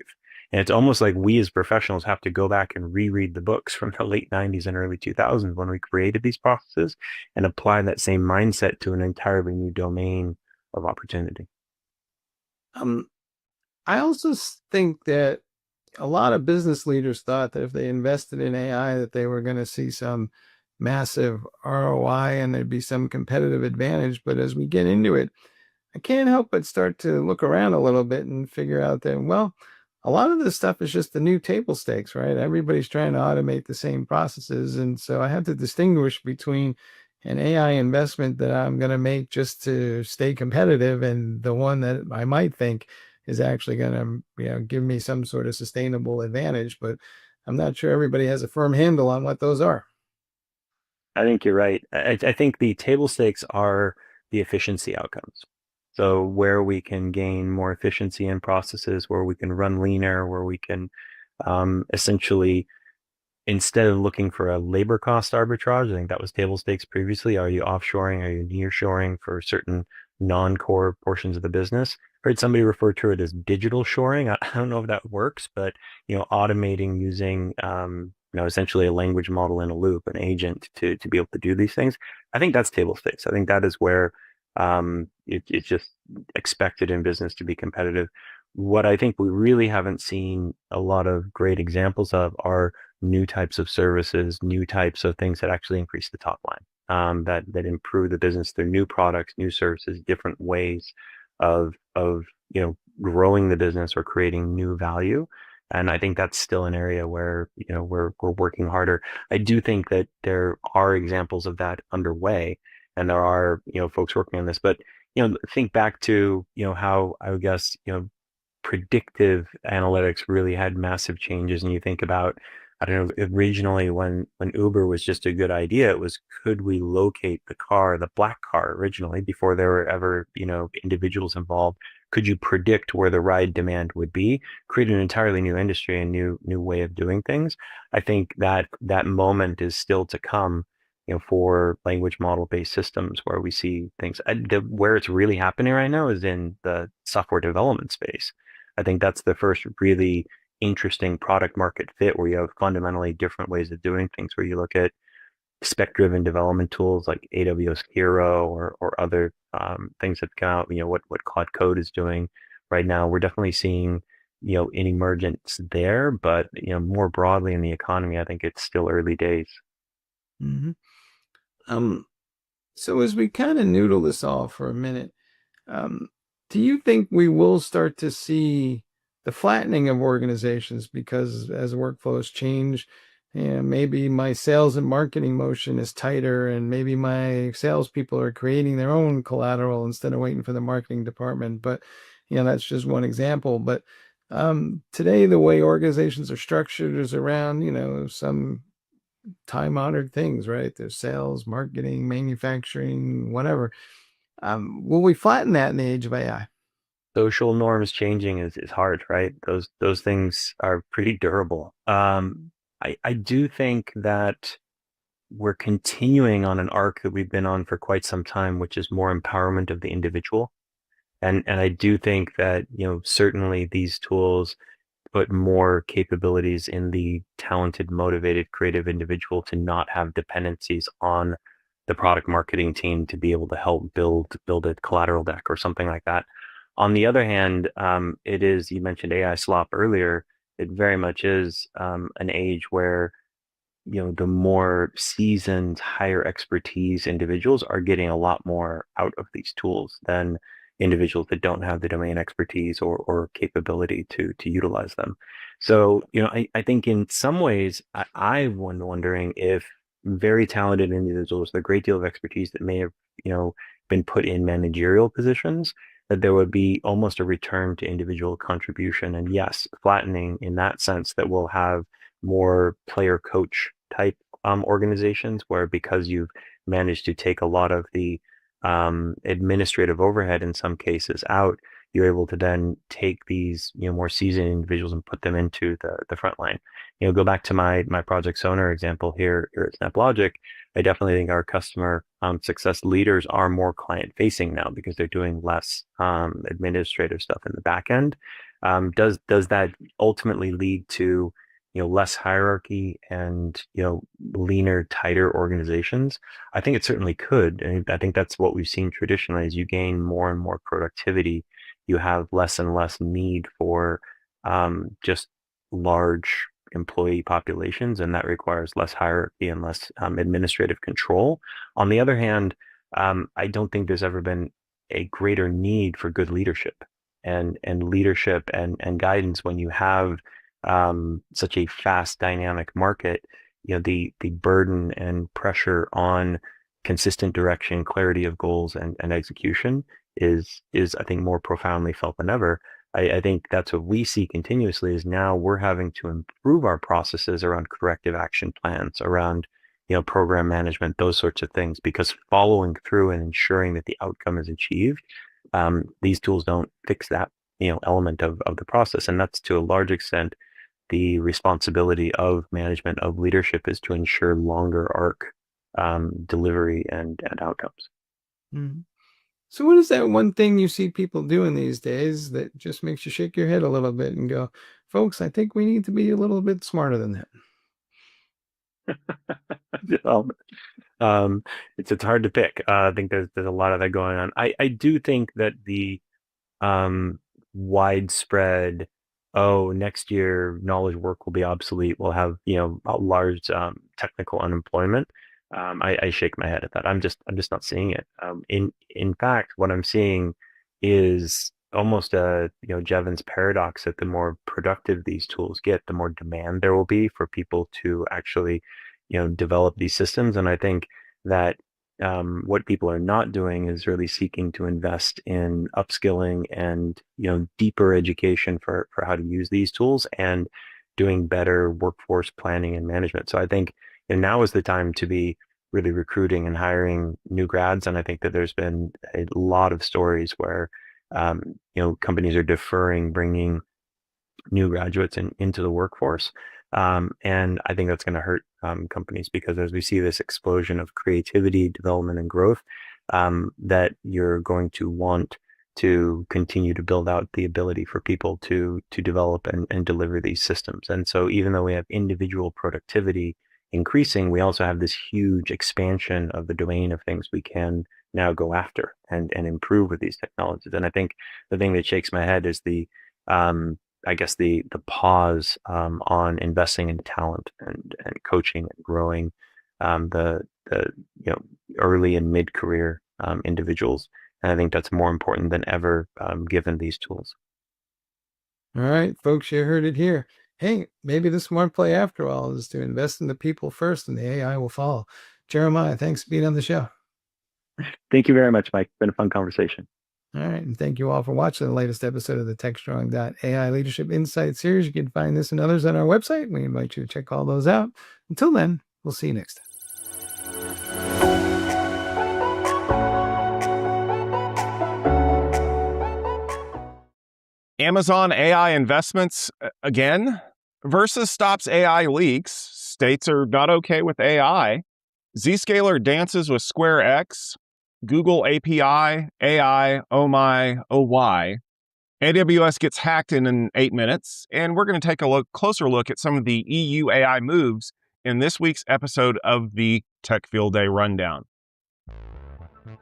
And it's almost like we as professionals have to go back and reread the books from the late 90s and early 2000s when we created these processes and apply that same mindset to an entirely new domain of opportunity. I also think that a lot of business leaders thought that if they invested in AI, that they were going to see some massive ROI and there'd be some competitive advantage. But as we get into it, I can't help but start to look around a little bit and figure out that, well, a lot of this stuff is just the new table stakes, right? Everybody's trying to automate the same processes. And so I have to distinguish between an AI investment that I'm going to make just to stay competitive and the one that I might think is actually going to give me some sort of sustainable advantage. But I'm not sure everybody has a firm handle on what those are. I think you're right. I think the table stakes are the efficiency outcomes. So where we can gain more efficiency in processes, where we can run leaner, where we can essentially, instead of looking for a labor cost arbitrage, I think that was table stakes previously. Are you offshoring? Are you nearshoring for certain non-core portions of the business? I heard somebody refer to it as digital shoring. I don't know if that works, but automating using essentially a language model in a loop, an agent to be able to do these things. I think that's table stakes. I think that is where it's just expected in business to be competitive. What I think we really haven't seen a lot of great examples of are new types of services, new types of things that actually increase the top line, that improve the business through new products, new services, different ways of growing the business or creating new value. And I think that's still an area where we're working harder. I do think that there are examples of that underway, and there are folks working on this. But think back to how I would guess predictive analytics really had massive changes, and you think about, I don't know, originally when Uber was just a good idea, it was, could we locate the car, the black car originally, before there were ever individuals involved? Could you predict where the ride demand would be? Create an entirely new industry, a new way of doing things. I think that moment is still to come, for language model based systems where we see things. Where it's really happening right now is in the software development space. I think that's the first really interesting product market fit where you have fundamentally different ways of doing things, where you look at spec-driven development tools like AWS Hero or other things that come out, what Cloud Code is doing right now. We're definitely seeing, an emergence there, but, more broadly in the economy, I think it's still early days. Mm-hmm. So as we kind of noodle this all for a minute, do you think we will start to see the flattening of organizations because as workflows change maybe my sales and marketing motion is tighter, and maybe my salespeople are creating their own collateral instead of waiting for the marketing department. But that's just one example. But today, the way organizations are structured is around some time-honored things, right? There's sales, marketing, manufacturing, whatever. Will we flatten that in the age of AI? Social norms changing is hard, right? Those things are pretty durable. I do think that we're continuing on an arc that we've been on for quite some time, which is more empowerment of the individual. And I do think that, certainly these tools put more capabilities in the talented, motivated, creative individual to not have dependencies on the product marketing team to be able to help build a collateral deck or something like that. On the other hand, it is, you mentioned AI slop earlier, it very much is an age where the more seasoned, higher expertise individuals are getting a lot more out of these tools than individuals that don't have the domain expertise or capability to utilize them. So, I think in some ways, I'm wondering if very talented individuals with a great deal of expertise that may have, been put in managerial positions, that there would be almost a return to individual contribution. And yes, flattening in that sense, that we'll have more player coach type organizations where, because you've managed to take a lot of the administrative overhead in some cases out, you're able to then take these more seasoned individuals and put them into the front line. Go back to my project owner example here at SnapLogic. I definitely think our customer success leaders are more client facing now because they're doing less administrative stuff in the back end. Does that ultimately lead to less hierarchy and leaner, tighter organizations? I think it certainly could, and I think that's what we've seen traditionally. As you gain more and more productivity, you have less and less need for just large employee populations, and that requires less hierarchy and less administrative control. On the other hand, I don't think there's ever been a greater need for good leadership and leadership and guidance when you have such a fast, dynamic market. The burden and pressure on consistent direction, clarity of goals, and execution is I think more profoundly felt than ever. I think that's what we see continuously, is now we're having to improve our processes around corrective action plans, around program management, those sorts of things, because following through and ensuring that the outcome is achieved, these tools don't fix that element of the process. And that's, to a large extent, the responsibility of management, of leadership, is to ensure longer arc delivery and outcomes. Mm-hmm. So what is that one thing you see people doing these days that just makes you shake your head a little bit and go, folks, I think we need to be a little bit smarter than that? It's hard to pick. I think there's a lot of that going on. I do think that the widespread, next year knowledge work will be obsolete, we'll have a large technical unemployment. I shake my head at that. I'm just not seeing it. In fact, what I'm seeing is almost a Jevons paradox, that the more productive these tools get, the more demand there will be for people to actually develop these systems. And I think that what people are not doing is really seeking to invest in upskilling and deeper education for how to use these tools, and doing better workforce planning and management. So I think now is the time to be really recruiting and hiring new grads. And I think that there's been a lot of stories where companies are deferring bringing new graduates into the workforce. And I think that's going to hurt companies, because as we see this explosion of creativity, development, and growth, that you're going to want to continue to build out the ability for people to develop and deliver these systems. And so even though we have individual productivity increasing, we also have this huge expansion of the domain of things we can now go after and improve with these technologies. And I think the thing that shakes my head is the pause on investing in talent and coaching and growing the early and mid career individuals. And I think that's more important than ever, given these tools. All right, folks, you heard it here. hey, maybe the smart play after all is to invest in the people first and the AI will follow. Jeremiah, thanks for being on the show. Thank you very much, Mike. It's been a fun conversation. All right. And thank you all for watching the latest episode of the Techstrong.ai Leadership Insight series. You can find this and others on our website. We invite you to check all those out. Until then, we'll see you next time. Amazon AI investments again. Versus stops AI leaks. States are not okay with AI. Zscaler dances with Square X. Google API, AI, oh my, oh why. AWS gets hacked in 8 minutes. And we're going to take a closer look at some of the EU AI moves in this week's episode of the Tech Field Day Rundown.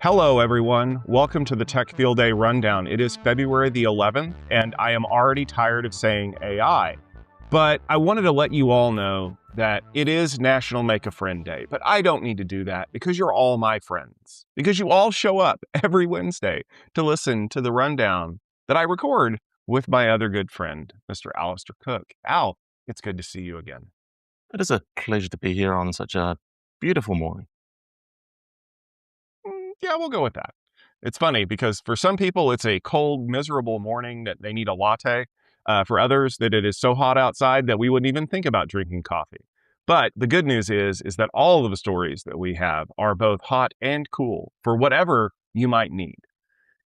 Hello, everyone. Welcome to the Tech Field Day Rundown. It is February the 11th, and I am already tired of saying AI. But I wanted to let you all know that it is National Make a Friend Day, but I don't need to do that because you're all my friends. Because you all show up every Wednesday to listen to the rundown that I record with my other good friend, Mr. Alistair Cook. Al, it's good to see you again. It is a pleasure to be here on such a beautiful morning. Yeah, we'll go with that. It's funny because for some people, it's a cold, miserable morning that they need a latte. For others, that it is so hot outside that we wouldn't even think about drinking coffee. But the good news is that all of the stories that we have are both hot and cool for whatever you might need.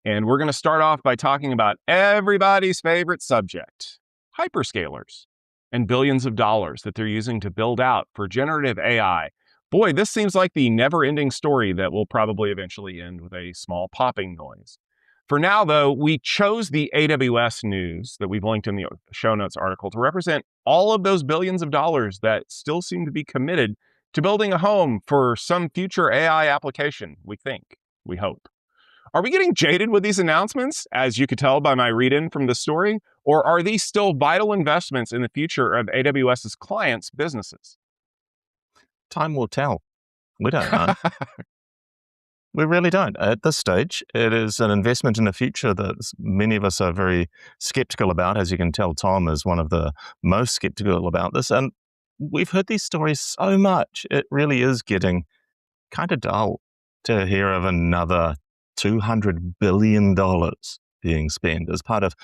And we're going to start off by talking about everybody's favorite subject, hyperscalers, and billions of dollars that they're using to build out for generative AI. Boy, this seems like the never-ending story that will probably eventually end with a small popping noise. For now, though, we chose the AWS news that we've linked in the show notes article to represent all of those billions of dollars that still seem to be committed to building a home for some future AI application, we think, we hope. Are we getting jaded with these announcements, as you could tell by my read-in from the story, or are these still vital investments in the future of AWS's clients' businesses? Time will tell. We don't know. We really don't. At this stage, it is an investment in the future that many of us are very skeptical about. As you can tell, Tom is one of the most skeptical about this. And we've heard these stories so much. It really is getting kind of dull to hear of another $200 billion being spent as part of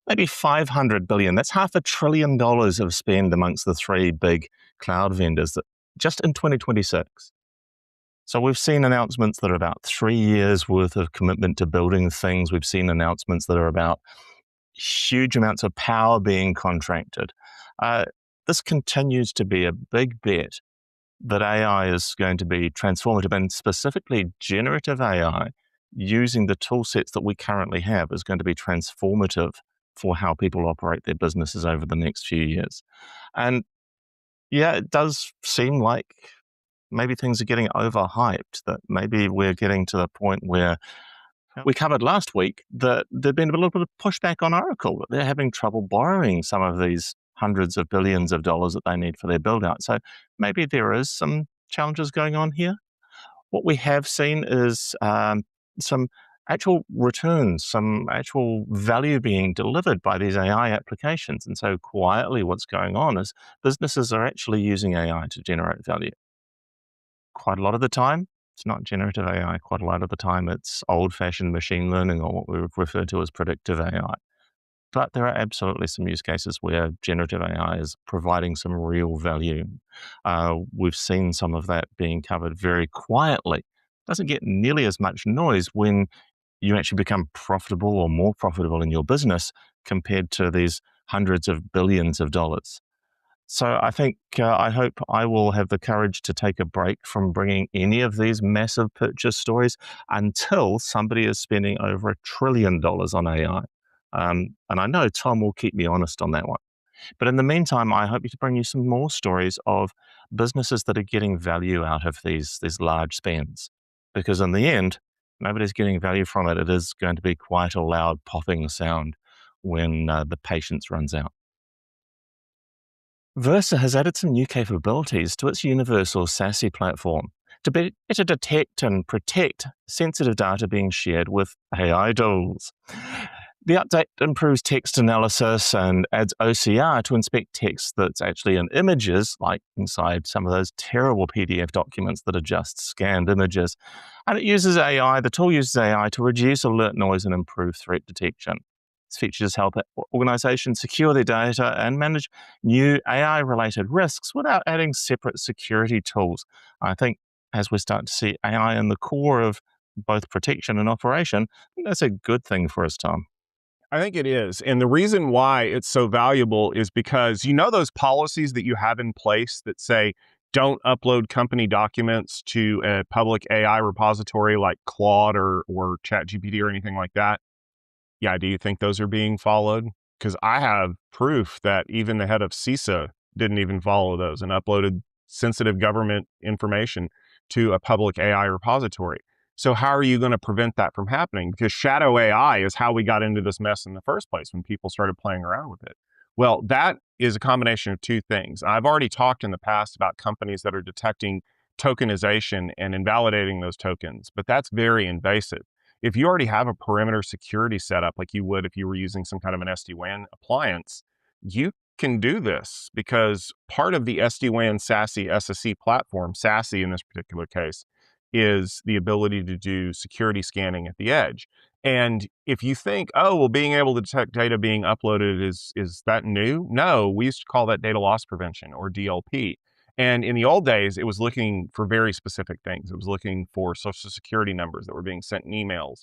maybe $500 billion. That's $500 billion of spend amongst the three big cloud vendors that just in 2026. So we've seen announcements that are about 3 years worth of commitment to building things. We've seen announcements that are about huge amounts of power being contracted. This continues to be a big bet that AI is going to be transformative, and specifically generative AI using the tool sets that we currently have is going to be transformative for how people operate their businesses over the next few years. And yeah, it does seem like maybe things are getting overhyped, that maybe we're getting to the point where we covered last week that there'd been a little bit of pushback on Oracle, that they're having trouble borrowing some of these hundreds of billions of dollars that they need for their build out. So maybe there is some challenges going on here. What we have seen is some actual returns, some actual value being delivered by these AI applications. And so quietly what's going on is businesses are actually using AI to generate value. Quite a lot of the time, it's not generative AI. Quite a lot of the time, it's old-fashioned machine learning, or what we refer to as predictive AI. But there are absolutely some use cases where generative AI is providing some real value. We've seen some of that being covered very quietly. It doesn't get nearly as much noise when you actually become profitable or more profitable in your business compared to these hundreds of billions of dollars. So I think, I hope I will have the courage to take a break from bringing any of these massive purchase stories until somebody is spending over $1 trillion on AI. And I know Tom will keep me honest on that one. But in the meantime, I hope to bring you some more stories of businesses that are getting value out of these large spends. Because in the end, nobody's getting value from it. It is going to be quite a loud popping sound when the patience runs out. Versa has added some new capabilities to its universal SASE platform to better detect and protect sensitive data being shared with AI tools. The update improves text analysis and adds OCR to inspect text that's actually in images, like inside some of those terrible PDF documents that are just scanned images. And it uses AI, the tool uses AI to reduce alert noise and improve threat detection. These features help organizations secure their data and manage new AI-related risks without adding separate security tools. I think as we start to see AI in the core of both protection and operation, I think that's a good thing for us, Tom. I think it is. And the reason why it's so valuable is because those policies that you have in place that say don't upload company documents to a public AI repository like Claude or ChatGPT or anything like that. Yeah, do you think those are being followed? Because I have proof that even the head of CISA didn't even follow those and uploaded sensitive government information to a public AI repository. So how are you going to prevent that from happening? Because shadow AI is how we got into this mess in the first place when people started playing around with it. Well, that is a combination of two things. I've already talked in the past about companies that are detecting tokenization and invalidating those tokens, but that's very invasive. If you already have a perimeter security setup like you would if you were using some kind of an SD-WAN appliance, you can do this because part of the SD-WAN SASE SSE platform, SASE in this particular case, is the ability to do security scanning at the edge. And if you think, oh, well, being able to detect data being uploaded is that new? No, we used to call that data loss prevention or DLP. And in the old days, it was looking for very specific things. It was looking for social security numbers that were being sent in emails.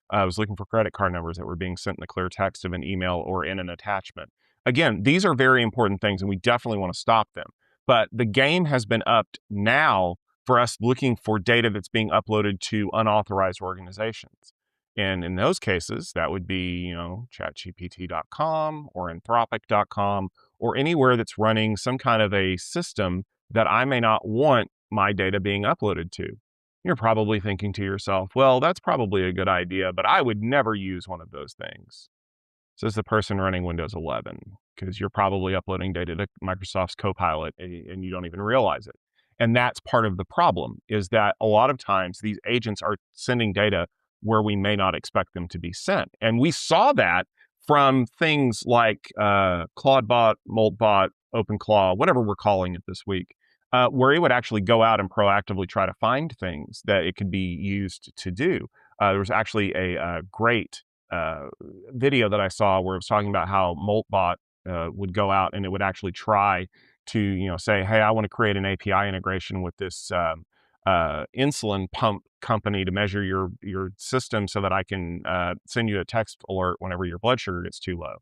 I was looking for credit card numbers that were being sent in the clear text of an email or in an attachment. Again, these are very important things, and we definitely want to stop them. But the game has been upped now for us looking for data that's being uploaded to unauthorized organizations. And in those cases, that would be, chatgpt.com or anthropic.com or anywhere that's running some kind of a system that I may not want my data being uploaded to. You're probably thinking to yourself, well, that's probably a good idea, but I would never use one of those things. Says the person running Windows 11, because you're probably uploading data to Microsoft's Copilot and you don't even realize it. And that's part of the problem, is that a lot of times these agents are sending data where we may not expect them to be sent. And we saw that from things like Claudebot, Moltbot, OpenClaw, whatever we're calling it this week, where it would actually go out and proactively try to find things that it could be used to do. There was actually a great video that I saw where it was talking about how Moltbot would go out and it would actually try to, say, hey, I want to create an API integration with this insulin pump company to measure your system so that I can send you a text alert whenever your blood sugar gets too low.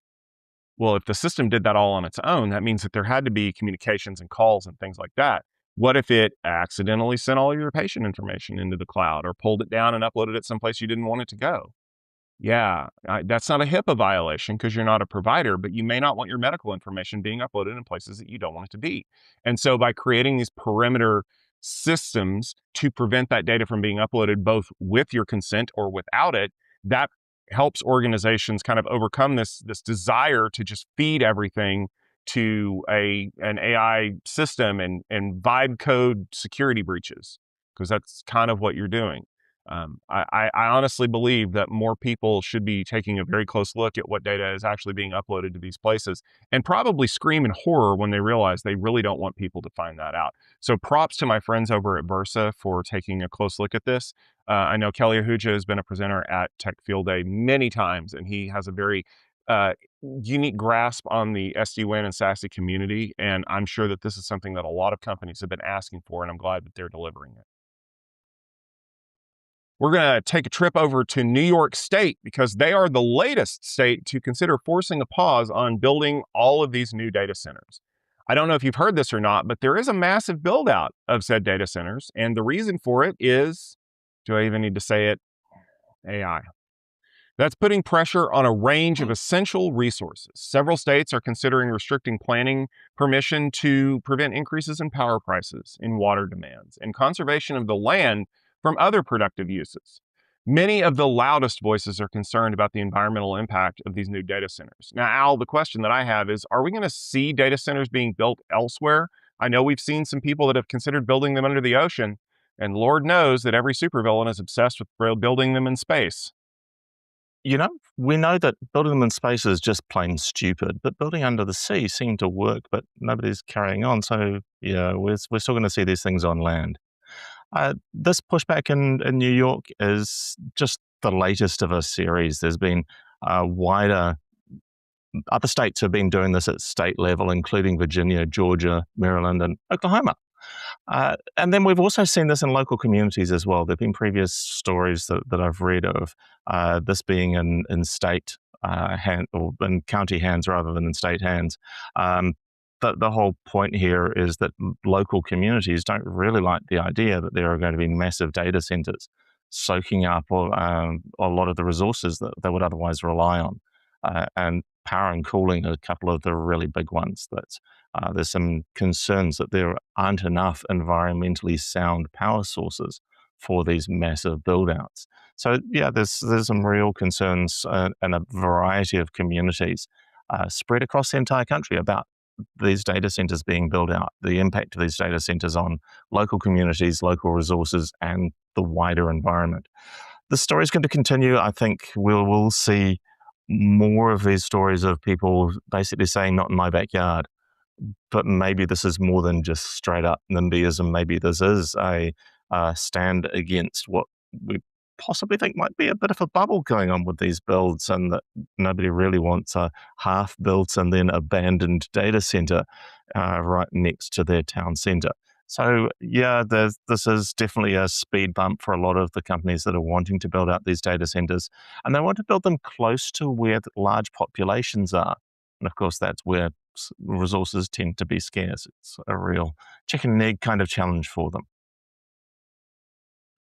Well, if the system did that all on its own, that means that there had to be communications and calls and things like that. What if it accidentally sent all your patient information into the cloud or pulled it down and uploaded it someplace you didn't want it to go? Yeah, that's not a HIPAA violation because you're not a provider, but you may not want your medical information being uploaded in places that you don't want it to be. And so by creating these perimeter systems to prevent that data from being uploaded both with your consent or without it, that helps organizations kind of overcome this desire to just feed everything to an AI system and vibe code security breaches, because that's kind of what you're doing. I honestly believe that more people should be taking a very close look at what data is actually being uploaded to these places and probably scream in horror when they realize they really don't want people to find that out. So props to my friends over at Versa for taking a close look at this. I know Kelly Ahuja has been a presenter at Tech Field Day many times, and he has a very unique grasp on the SD-WAN and SASE community. And I'm sure that this is something that a lot of companies have been asking for, and I'm glad that they're delivering it. We're going to take a trip over to New York State because they are the latest state to consider forcing a pause on building all of these new data centers. I don't know if you've heard this or not, but there is a massive build out of said data centers. And the reason for it is, do I even need to say it? AI. That's putting pressure on a range of essential resources. Several states are considering restricting planning permission to prevent increases in power prices, in water demands, and conservation of the land from other productive uses. Many of the loudest voices are concerned about the environmental impact of these new data centers. Now, Al, the question that I have is, are we going to see data centers being built elsewhere? I know we've seen some people that have considered building them under the ocean, and Lord knows that every supervillain is obsessed with building them in space. we know that building them in space is just plain stupid, but building under the sea seemed to work, but nobody's carrying on. So, yeah, we're still going to see these things on land. This pushback in New York is just the latest of a series. There's been wider, other states have been doing this at state level, including Virginia, Georgia, Maryland, and Oklahoma. And then we've also seen this in local communities as well. There have been previous stories that I've read of this being in state hand or in county hands rather than in state hands. The whole point here is that local communities don't really like the idea that there are going to be massive data centers soaking up a lot of the resources that they would otherwise rely on. And power and cooling are a couple of the really big ones. There's some concerns that there aren't enough environmentally sound power sources for these massive build-outs. So yeah, there's some real concerns in a variety of communities spread across the entire country about these data centers being built out, the impact of these data centers on local communities, local resources, and the wider environment. The story is going to continue. I think we'll see more of these stories of people basically saying, not in my backyard. But maybe this is more than just straight up NIMBYism. Maybe this is a stand against what we possibly think might be a bit of a bubble going on with these builds, and that nobody really wants a half-built and then abandoned data center right next to their town center. So yeah, this is definitely a speed bump for a lot of the companies that are wanting to build out these data centers, and they want to build them close to where large populations are. And of course, that's where resources tend to be scarce. It's a real chicken and egg kind of challenge for them.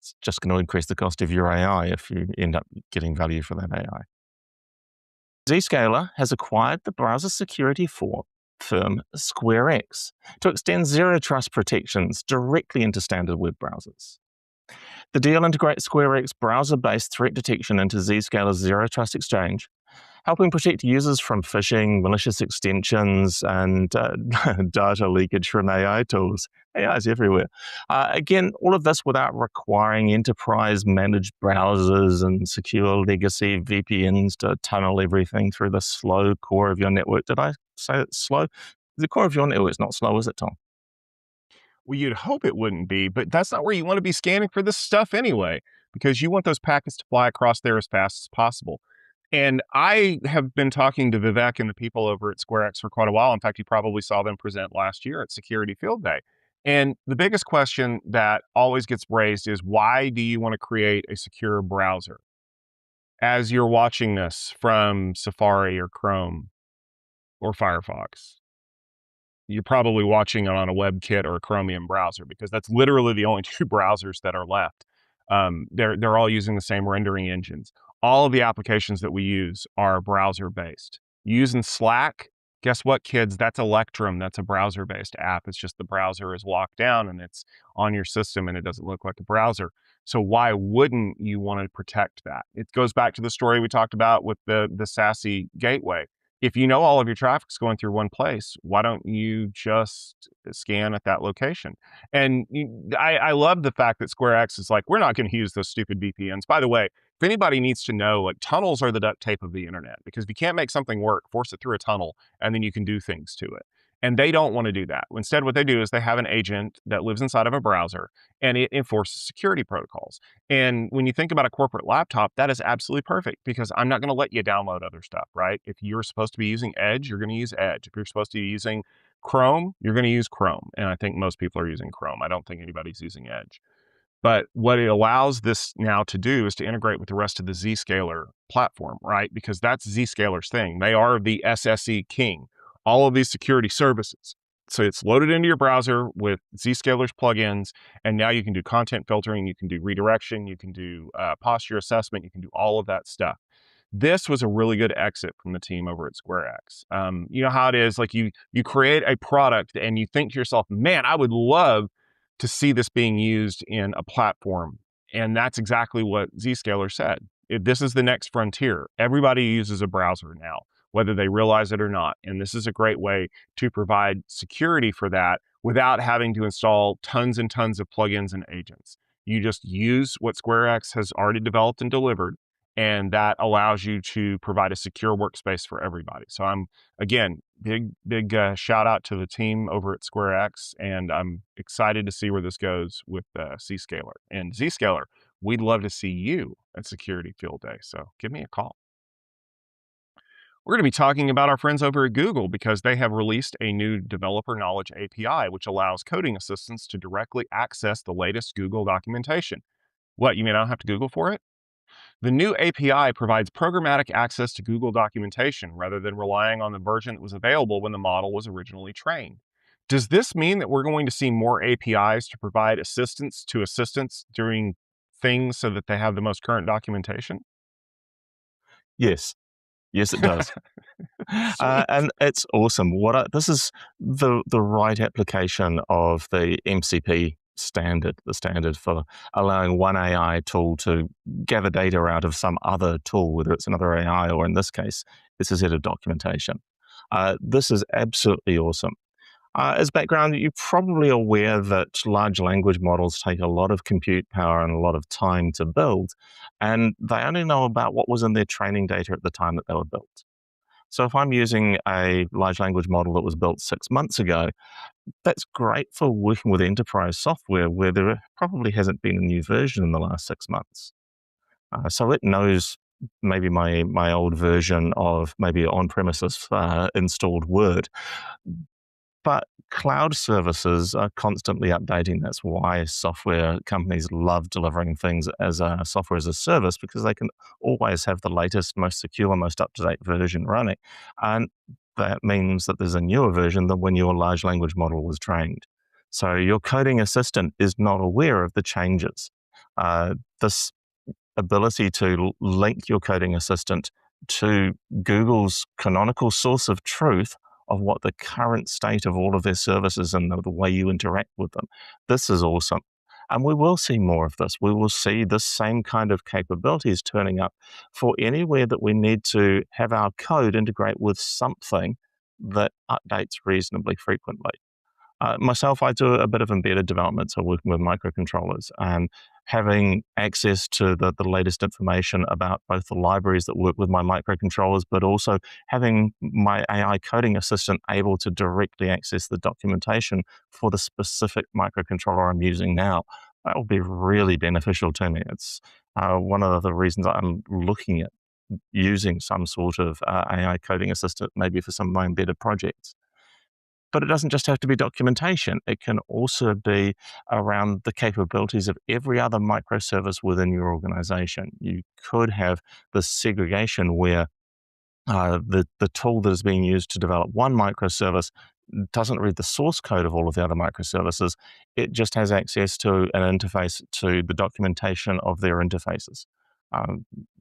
It's just going to increase the cost of your AI if you end up getting value for that AI. Zscaler has acquired the browser security firm SquareX to extend zero trust protections directly into standard web browsers. The deal integrates SquareX browser-based threat detection into Zscaler's zero trust exchange, helping protect users from phishing, malicious extensions, and data leakage from AI tools. AI is everywhere. Again, all of this without requiring enterprise-managed browsers and secure legacy VPNs to tunnel everything through the slow core of your network. Did I say it's slow? The core of your network is not slow, is it, Tom? Well, you'd hope it wouldn't be, but that's not where you want to be scanning for this stuff anyway, because you want those packets to fly across there as fast as possible. And I have been talking to Vivek and the people over at SquareX for quite a while. In fact, you probably saw them present last year at Security Field Day. And the biggest question that always gets raised is, why do you want to create a secure browser? As you're watching this from Safari or Chrome or Firefox, you're probably watching it on a WebKit or a Chromium browser, because that's literally the only two browsers that are left. They're all using the same rendering engines. All of the applications that we use are browser-based. Using Slack, guess what, kids? That's Electrum. That's a browser-based app. It's just the browser is locked down and it's on your system and it doesn't look like a browser. So why wouldn't you want to protect that? It goes back to the story we talked about with the SASE gateway. If you know all of your traffic's going through one place, why don't you just scan at that location? And I love the fact that SquareX is like, we're not going to use those stupid VPNs. By the way, if anybody needs to know, like, tunnels are the duct tape of the internet, because if you can't make something work, force it through a tunnel, and then you can do things to it. And they don't want to do that. Instead, what they do is they have an agent that lives inside of a browser, and it enforces security protocols. And when you think about a corporate laptop, that is absolutely perfect, because I'm not going to let you download other stuff, right? If you're supposed to be using Edge, you're going to use Edge. If you're supposed to be using Chrome, you're going to use Chrome. And I think most people are using Chrome. I don't think anybody's using Edge. But what it allows this now to do is to integrate with the rest of the Zscaler platform, right? Because that's Zscaler's thing. They are the SSE king, all of these security services. So it's loaded into your browser with Zscaler's plugins, and now you can do content filtering, you can do redirection, you can do posture assessment, you can do all of that stuff. This was a really good exit from the team over at SquareX. You know how it is, like you create a product and you think to yourself, man, I would love to see this being used in a platform. And that's exactly what Zscaler said. This is the next frontier. Everybody uses a browser now, whether they realize it or not. And this is a great way to provide security for that without having to install tons and tons of plugins and agents. You just use what SquareX has already developed and delivered, And that allows you to provide a secure workspace for everybody. So I'm, again, big shout out to the team over at SquareX, and I'm excited to see where this goes with Zscaler. And Zscaler, we'd love to see you at Security Field Day, so give me a call. We're going to be talking about our friends over at Google because they have released a new Developer Knowledge API, which allows coding assistants to directly access the latest Google documentation. What, you may not have to Google for it? The new API provides programmatic access to Google documentation rather than relying on the version that was available when the model was originally trained. Does this mean that we're going to see more APIs to provide assistance to assistants doing things so that they have the most current documentation? Yes. Yes, it does. Sweet. And it's awesome. This is the right application of the MCP standard, the standard for allowing one AI tool to gather data out of some other tool, whether it's another AI or in this case, it's a set of documentation. This is absolutely awesome. As background, you're probably aware that large language models take a lot of compute power and a lot of time to build, and they only know about what was in their training data at the time that they were built. So if I'm using a large language model that was built 6 months ago, that's great for working with enterprise software where there probably hasn't been a new version in the last 6 months. So it knows maybe my old version of maybe on-premises installed Word. But cloud services are constantly updating. That's why software companies love delivering things as a software as a service, because they can always have the latest, most secure, most up-to-date version running. And that means that there's a newer version than when your large language model was trained. So your coding assistant is not aware of the changes. This ability to link your coding assistant to Google's canonical source of truth of what the current state of all of their services and the way you interact with them. This is awesome. And we will see more of this. We will see the same kind of capabilities turning up for anywhere that we need to have our code integrate with something that updates reasonably frequently. Myself, I do a bit of embedded development, so working with microcontrollers and having access to the latest information about both the libraries that work with my microcontrollers, but also having my AI coding assistant able to directly access the documentation for the specific microcontroller I'm using now. That will be really beneficial to me. It's one of the reasons I'm looking at using some sort of AI coding assistant, maybe for some of my embedded projects. But it doesn't just have to be documentation. It can also be around the capabilities of every other microservice within your organization. You could have this segregation where the tool that is being used to develop one microservice doesn't read the source code of all of the other microservices. It just has access to an interface to the documentation of their interfaces.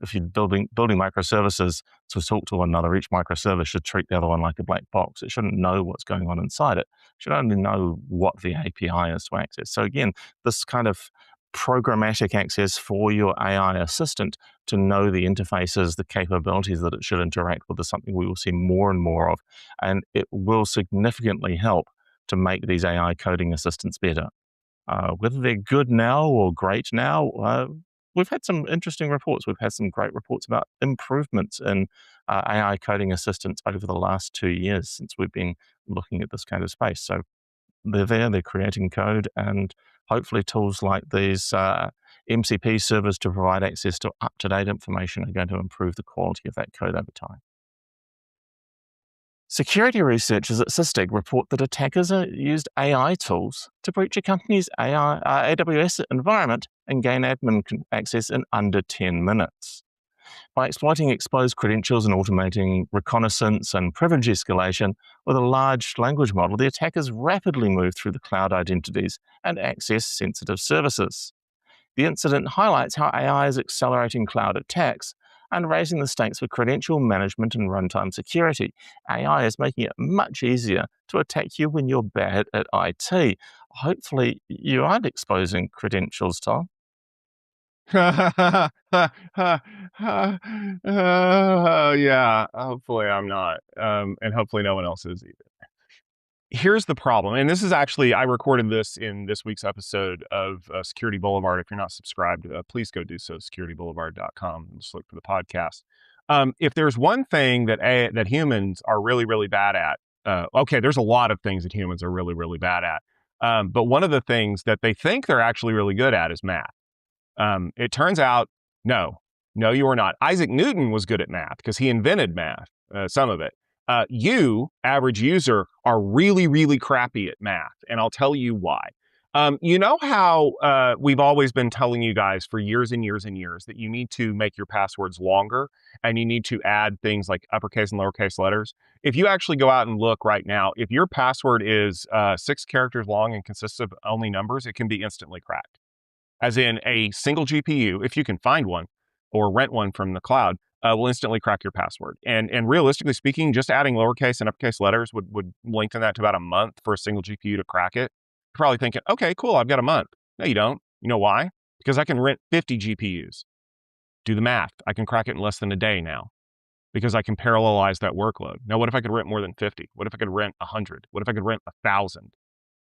If you're building microservices to talk to one another, each microservice should treat the other one like a black box. It shouldn't know what's going on inside it. It should only know what the API is to access. So again, this kind of programmatic access for your AI assistant to know the interfaces, the capabilities that it should interact with is something we will see more and more of. And it will significantly help to make these AI coding assistants better. Whether they're good now or great now, we've had some interesting reports. We've had some great reports about improvements in AI coding assistants over the last 2 years since we've been looking at this kind of space. So they're there, they're creating code, and hopefully tools like these MCP servers to provide access to up-to-date information are going to improve the quality of that code over time. Security researchers at SysTig report that attackers used AI tools to breach a company's AWS environment and gain admin access in under 10 minutes. By exploiting exposed credentials and automating reconnaissance and privilege escalation with a large language model, the attackers rapidly moved through the cloud identities and accessed sensitive services. The incident highlights how AI is accelerating cloud attacks and raising the stakes for credential management and runtime security. AI is making it much easier to attack you when you're bad at IT. Hopefully, you aren't exposing credentials, Tom. Yeah, hopefully I'm not. And hopefully no one else is either. Here's the problem, and this is actually, I recorded this in this week's episode of Security Boulevard. If you're not subscribed, please go do so, securityboulevard.com, and just look for the podcast. If there's one thing that humans are really, really bad at, okay, there's a lot of things that humans are really, really bad at, but one of the things that they think they're actually really good at is math. It turns out, no, you are not. Isaac Newton was good at math because he invented math, some of it. You, average user, are really, really crappy at math, and I'll tell you why. You know how we've always been telling you guys for years and years and years that you need to make your passwords longer and you need to add things like uppercase and lowercase letters? If you actually go out and look right now, if your password is 6 characters long and consists of only numbers, it can be instantly cracked. As in, a single GPU, if you can find one or rent one from the cloud, will instantly crack your password. And realistically speaking, just adding lowercase and uppercase letters would lengthen that to about a month for a single GPU to crack it. You're probably thinking, okay, cool, I've got a month. No, you don't. You know why? Because I can rent 50 GPUs. Do the math. I can crack it in less than a day now because I can parallelize that workload. Now, what if I could rent more than 50? What if I could rent 100? What if I could rent 1,000?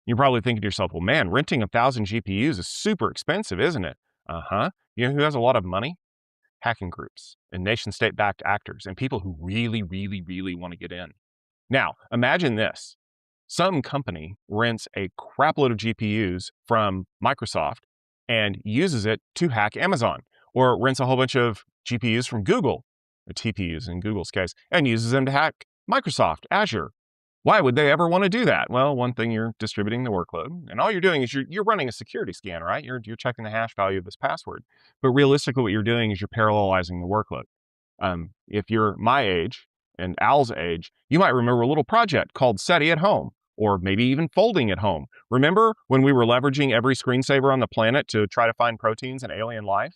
You're probably thinking to yourself, well, man, renting 1,000 GPUs is super expensive, isn't it? Uh-huh. You know who has a lot of money? Hacking groups and nation-state backed actors and people who really, really, really want to get in. Now, imagine this. Some company rents a crapload of GPUs from Microsoft and uses it to hack Amazon, or rents a whole bunch of GPUs from Google, or TPUs in Google's case, and uses them to hack Microsoft Azure. Why would they ever want to do that? Well, one thing, you're distributing the workload, and all you're doing is you're running a security scan, right? You're checking the hash value of this password. But realistically, what you're doing is you're parallelizing the workload. If you're my age and Al's age, you might remember a little project called SETI at Home, or maybe even Folding at Home. Remember when we were leveraging every screensaver on the planet to try to find proteins in alien life?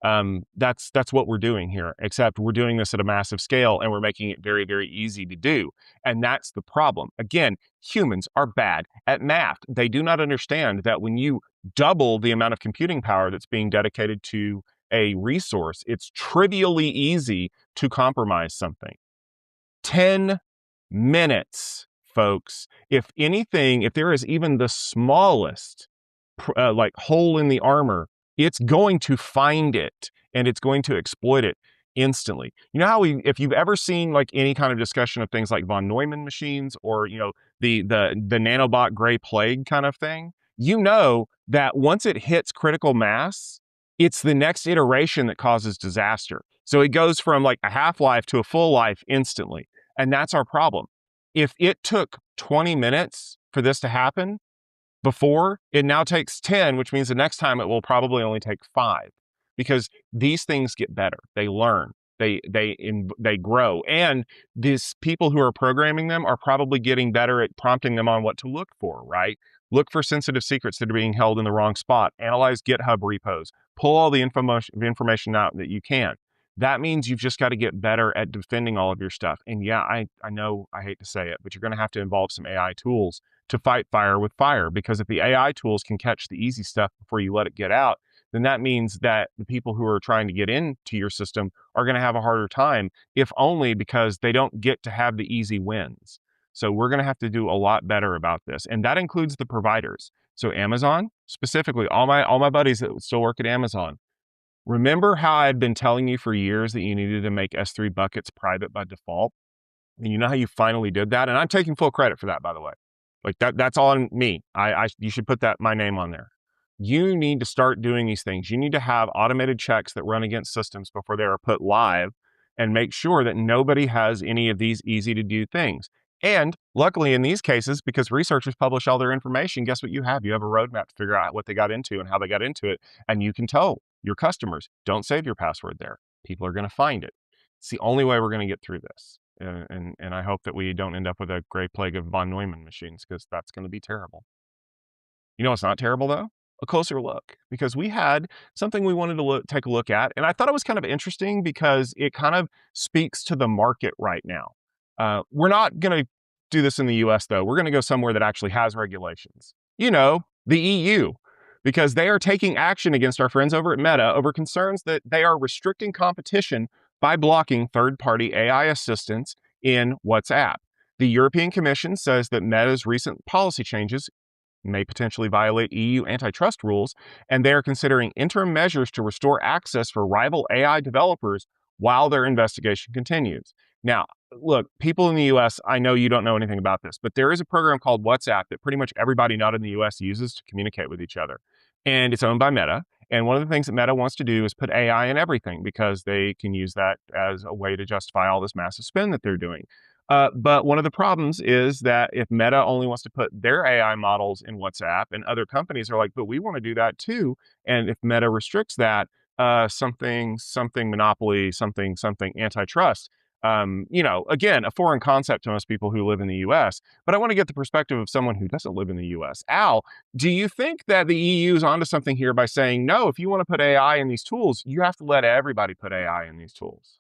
That's what we're doing here, except we're doing this at a massive scale and we're making it very, very easy to do. And that's the problem. Again, humans are bad at math. They do not understand that when you double the amount of computing power that's being dedicated to a resource, it's trivially easy to compromise something. 10 minutes, folks. If anything, if there is even the smallest like hole in the armor, it's going to find it and it's going to exploit it instantly. You know how if you've ever seen like any kind of discussion of things like von Neumann machines, or the nanobot gray plague kind of thing, you know that once it hits critical mass, it's the next iteration that causes disaster. So it goes from like a half-life to a full life instantly. And that's our problem. If it took 20 minutes for this to happen, before, it now takes 10, which means the next time it will probably only take 5, because these things get better. They learn, they grow, and these people who are programming them are probably getting better at prompting them on what to look for, right? Look for sensitive secrets that are being held in the wrong spot. Analyze GitHub repos. Pull all the information out that you can. That means you've just got to get better at defending all of your stuff. And yeah, I know I hate to say it, but you're going to have to involve some AI tools to fight fire with fire, because if the AI tools can catch the easy stuff before you let it get out, then that means that the people who are trying to get into your system are going to have a harder time, if only because they don't get to have the easy wins. So we're going to have to do a lot better about this. And that includes the providers. So Amazon, specifically, all my buddies that still work at Amazon, remember how I've been telling you for years that you needed to make S3 buckets private by default? And you know how you finally did that? And I'm taking full credit for that, by the way. Like that's all on me. You should put my name on there. You need to start doing these things. You need to have automated checks that run against systems before they are put live, and make sure that nobody has any of these easy to do things. And luckily in these cases, because researchers publish all their information, guess what you have? You have a roadmap to figure out what they got into and how they got into it. And you can tell your customers, don't save your password there. People are going to find it. It's the only way we're going to get through this. And I hope that we don't end up with a gray plague of von Neumann machines, because that's going to be terrible. You know what's not terrible, though? A closer look, because we had something we wanted to take a look at. And I thought it was kind of interesting because it kind of speaks to the market right now. We're not going to do this in the US, though. We're going to go somewhere that actually has regulations. You know, the EU, because they are taking action against our friends over at Meta over concerns that they are restricting competition by blocking third-party AI assistants in WhatsApp. The European Commission says that Meta's recent policy changes may potentially violate EU antitrust rules, and they are considering interim measures to restore access for rival AI developers while their investigation continues. Now, look, people in the US, I know you don't know anything about this, but there is a program called WhatsApp that pretty much everybody not in the US uses to communicate with each other. And it's owned by Meta. And one of the things that Meta wants to do is put AI in everything because they can use that as a way to justify all this massive spend that they're doing. But one of the problems is that if Meta only wants to put their AI models in WhatsApp and other companies are like, but we want to do that too. And if Meta restricts that, something monopoly, something antitrust, again, a foreign concept to most people who live in the US, but I want to get the perspective of someone who doesn't live in the US. Al, do you think that the EU is onto something here by saying, no, if you want to put AI in these tools, you have to let everybody put AI in these tools?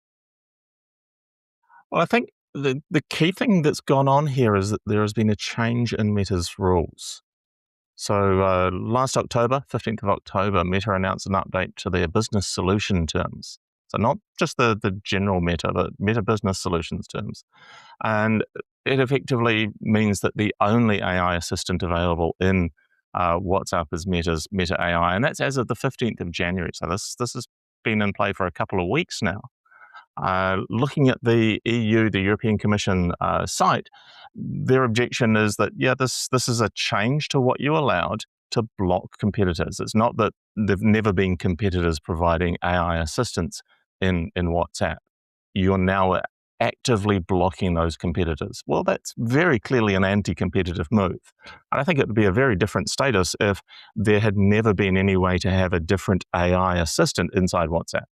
Well, I think the key thing that's gone on here is that there has been a change in Meta's rules. So last October, 15th of October, Meta announced an update to their business solution terms. So not just the general Meta, but Meta Business Solutions terms. And it effectively means that the only AI assistant available in WhatsApp is Meta's Meta AI. And that's as of the 15th of January. So this has been in play for a couple of weeks now. Looking at the EU, the European Commission site, their objection is that, this is a change to what you allowed to block competitors. It's not that there've never been competitors providing AI assistance in WhatsApp. You're now actively blocking those competitors. Well, that's very clearly an anti-competitive move. And I think it would be a very different status if there had never been any way to have a different AI assistant inside WhatsApp.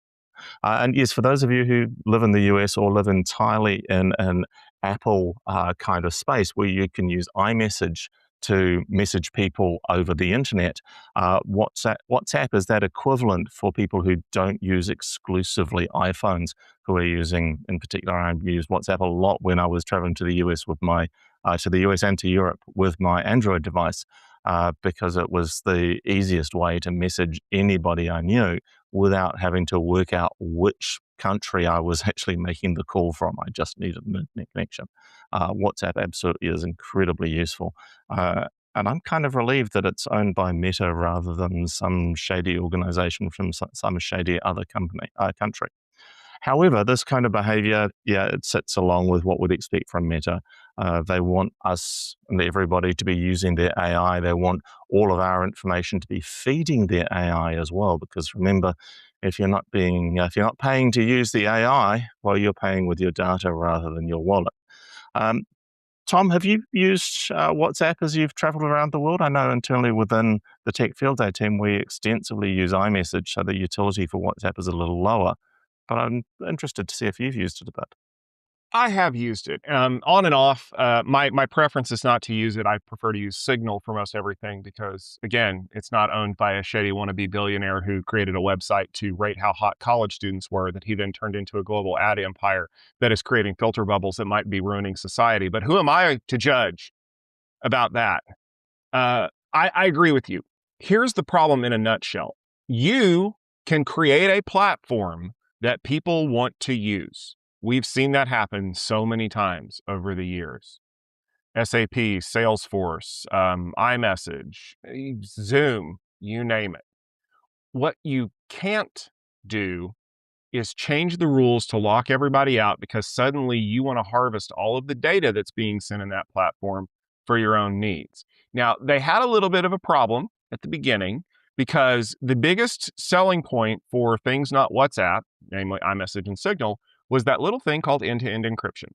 And yes, for those of you who live in the US or live entirely in an Apple kind of space where you can use iMessage to message people over the internet, WhatsApp is that equivalent for people who don't use exclusively iPhones, who are using, in particular, I used WhatsApp a lot when I was traveling to the US with my, to the US and to Europe with my Android device, because it was the easiest way to message anybody I knew without having to work out which country I was actually making the call from. I just needed an internet connection. WhatsApp absolutely is incredibly useful. And I'm kind of relieved that it's owned by Meta rather than some shady organization from some shady other country. However, this kind of behavior, it sits along with what we'd expect from Meta. They want us and everybody to be using their AI. They want all of our information to be feeding their AI as well. Because remember, if you're not paying to use the AI, well, you're paying with your data rather than your wallet. Tom, have you used WhatsApp as you've traveled around the world? I know internally within the Tech Field Day team, we extensively use iMessage, so the utility for WhatsApp is a little lower. But I'm interested to see if you've used it a bit. I have used it on and off. My preference is not to use it. I prefer to use Signal for most everything because, again, it's not owned by a shady wannabe billionaire who created a website to rate how hot college students were that he then turned into a global ad empire that is creating filter bubbles that might be ruining society. But who am I to judge about that? I agree with you. Here's the problem in a nutshell. You can create a platform that people want to use. We've seen that happen so many times over the years. SAP, Salesforce, iMessage, Zoom, you name it. What you can't do is change the rules to lock everybody out because suddenly you want to harvest all of the data that's being sent in that platform for your own needs. Now, they had a little bit of a problem at the beginning because the biggest selling point for things not WhatsApp, namely iMessage and Signal, was that little thing called end-to-end encryption.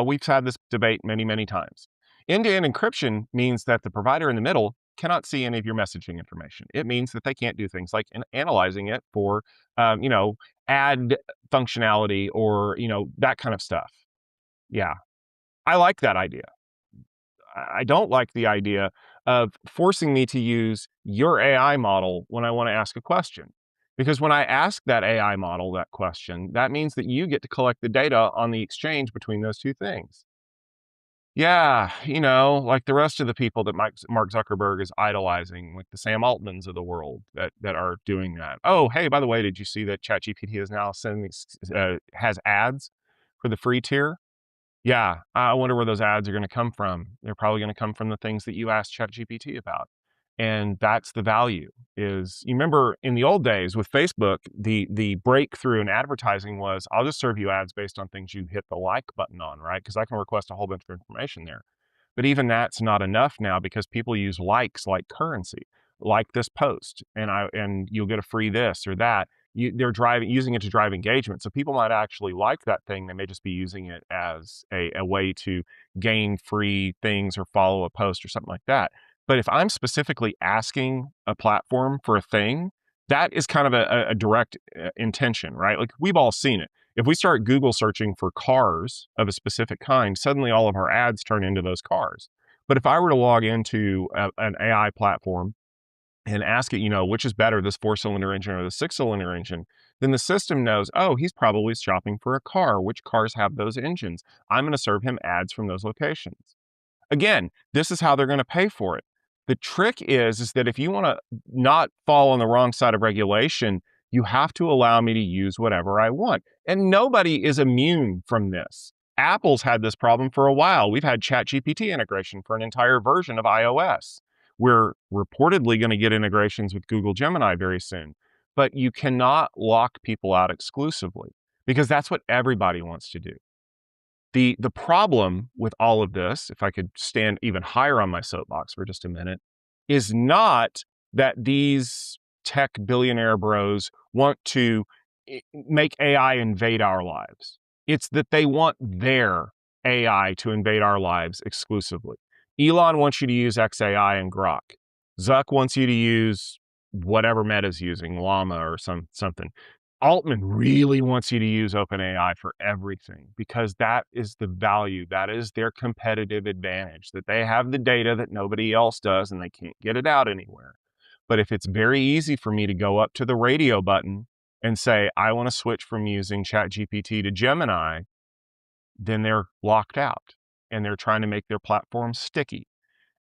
We've had this debate many, many times. End-to-end encryption means that the provider in the middle cannot see any of your messaging information. It means that they can't do things like analyzing it for, ad functionality or, that kind of stuff. Yeah, I like that idea. I don't like the idea of forcing me to use your AI model when I want to ask a question. Because when I ask that AI model that question, that means that you get to collect the data on the exchange between those two things. Yeah, like the rest of the people that Mark Zuckerberg is idolizing, like the Sam Altmans of the world that are doing that. Oh, hey, by the way, did you see that ChatGPT is now has ads for the free tier? Yeah, I wonder where those ads are going to come from. They're probably going to come from the things that you asked ChatGPT about. And that's the value is you remember in the old days with Facebook, the breakthrough in advertising was I'll just serve you ads based on things you hit the like button on, right? Because I can request a whole bunch of information there. But even that's not enough now because people use likes like currency, like this post, and you'll get a free this or that. They're using it to drive engagement. So people might actually like that thing. They may just be using it as a way to gain free things or follow a post or something like that. But if I'm specifically asking a platform for a thing, that is kind of a direct intention, right? Like we've all seen it. If we start Google searching for cars of a specific kind, suddenly all of our ads turn into those cars. But if I were to log into an AI platform and ask it, which is better, this 4-cylinder engine or the 6-cylinder engine, then the system knows, oh, he's probably shopping for a car. Which cars have those engines? I'm going to serve him ads from those locations. Again, this is how they're going to pay for it. The trick is that if you want to not fall on the wrong side of regulation, you have to allow me to use whatever I want. And nobody is immune from this. Apple's had this problem for a while. We've had ChatGPT integration for an entire version of iOS. We're reportedly going to get integrations with Google Gemini very soon. But you cannot lock people out exclusively because that's what everybody wants to do. The problem with all of this, if I could stand even higher on my soapbox for just a minute, is not that these tech billionaire bros want to make AI invade our lives. It's that they want their AI to invade our lives exclusively. Elon wants you to use XAI and Grok. Zuck wants you to use whatever Meta's using, Llama or something. Altman really wants you to use OpenAI for everything because that is the value. That is their competitive advantage, that they have the data that nobody else does and they can't get it out anywhere. But if it's very easy for me to go up to the radio button and say, I want to switch from using ChatGPT to Gemini, then they're locked out and they're trying to make their platform sticky.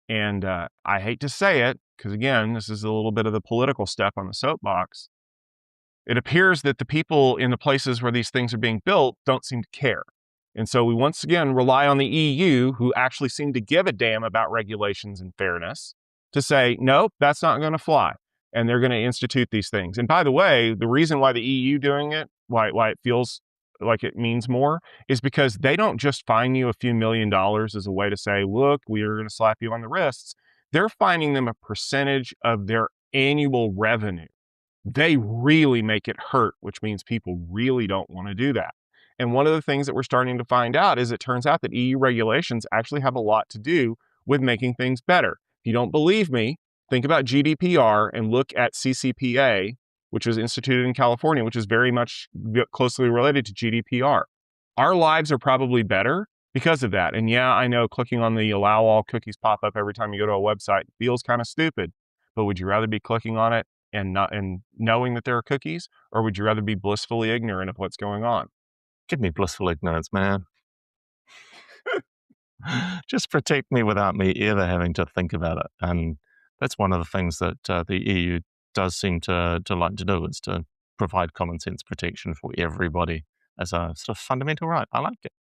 And I hate to say it, because again, this is a little bit of the political step on the soapbox. It appears that the people in the places where these things are being built don't seem to care. And so we once again rely on the EU, who actually seem to give a damn about regulations and fairness, to say, nope, that's not going to fly. And they're going to institute these things. And by the way, the reason why the EU doing it, why it feels like it means more, is because they don't just fine you a few $1 million as a way to say, look, we are going to slap you on the wrists. They're fining them a percentage of their annual revenue. They really make it hurt, which means people really don't want to do that. And one of the things that we're starting to find out is it turns out that EU regulations actually have a lot to do with making things better. If you don't believe me, think about GDPR and look at CCPA, which was instituted in California, which is very much closely related to GDPR. Our lives are probably better because of that. And yeah, I know clicking on the allow all cookies pop up every time you go to a website feels kind of stupid, but would you rather be clicking on it and knowing that there are cookies, or would you rather be blissfully ignorant of what's going on? Give me blissful ignorance, man. Just protect me without me ever having to think about it. And that's one of the things that the EU does seem to like to do, is to provide common sense protection for everybody as a sort of fundamental right. I like it.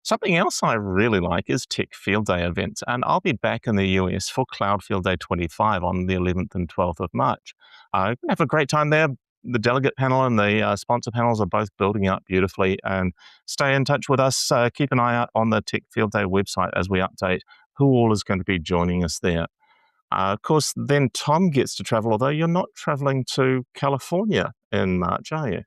Something else I really like is Tech Field Day events, and I'll be back in the US for Cloud Field Day 25 on the 11th and 12th of March. Have a great time there. The delegate panel and the sponsor panels are both building up beautifully, and stay in touch with us. Keep an eye out on the Tech Field Day website as we update who all is going to be joining us there. Of course, then Tom gets to travel, although you're not traveling to California in March, are you?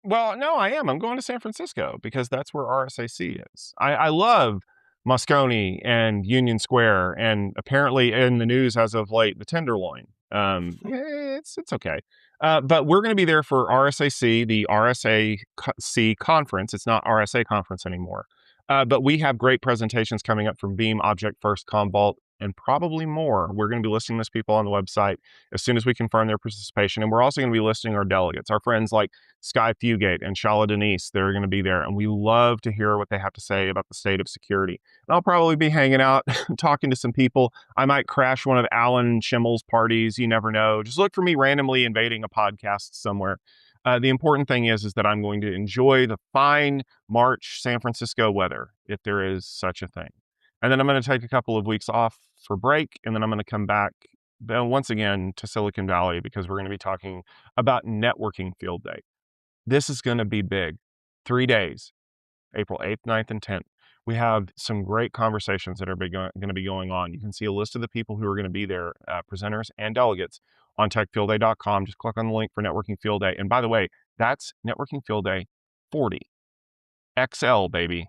Well, no, I am. I'm going to San Francisco because that's where RSAC is. I love Moscone and Union Square, and apparently in the news as of late, the Tenderloin. It's okay. But we're going to be there for RSAC, the RSAC conference. It's not RSA conference anymore. But we have great presentations coming up from Beam, Object First, Commvault, and probably more. We're going to be listing those people on the website as soon as we confirm their participation. And we're also going to be listing our delegates, our friends like Sky Fugate and Shala Denise. They're going to be there. And we love to hear what they have to say about the state of security. And I'll probably be hanging out, talking to some people. I might crash one of Alan Schimmel's parties. You never know. Just look for me randomly invading a podcast somewhere. The important thing is that I'm going to enjoy the fine March San Francisco weather, if there is such a thing. And then I'm going to take a couple of weeks off for break, and then I'm going to come back once again to Silicon Valley because we're going to be talking about networking field day. This is going to be big. 3 days, April 8th, 9th, and 10th. We have some great conversations that are going to be going on. You can see a list of the people who are going to be there, presenters and delegates, on techfieldday.com. Just click on the link for Networking Field Day. And by the way, that's Networking Field Day 40. XL, baby.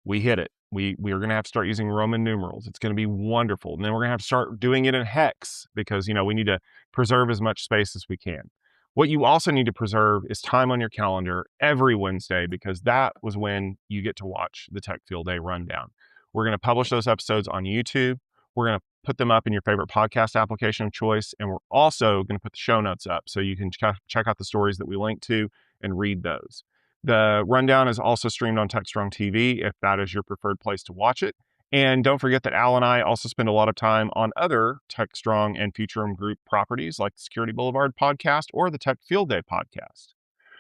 We hit it. We are going to have to start using Roman numerals. It's going to be wonderful. And then we're going to have to start doing it in hex because, we need to preserve as much space as we can. What you also need to preserve is time on your calendar every Wednesday because that was when you get to watch the Tech Field Day rundown. We're going to publish those episodes on YouTube. We're going to put them up in your favorite podcast application of choice. And we're also going to put the show notes up so you can check out the stories that we link to and read those. The rundown is also streamed on Techstrong TV if that is your preferred place to watch it. And don't forget that Al and I also spend a lot of time on other Techstrong and Futurum Group properties like the Security Boulevard podcast or the Tech Field Day podcast.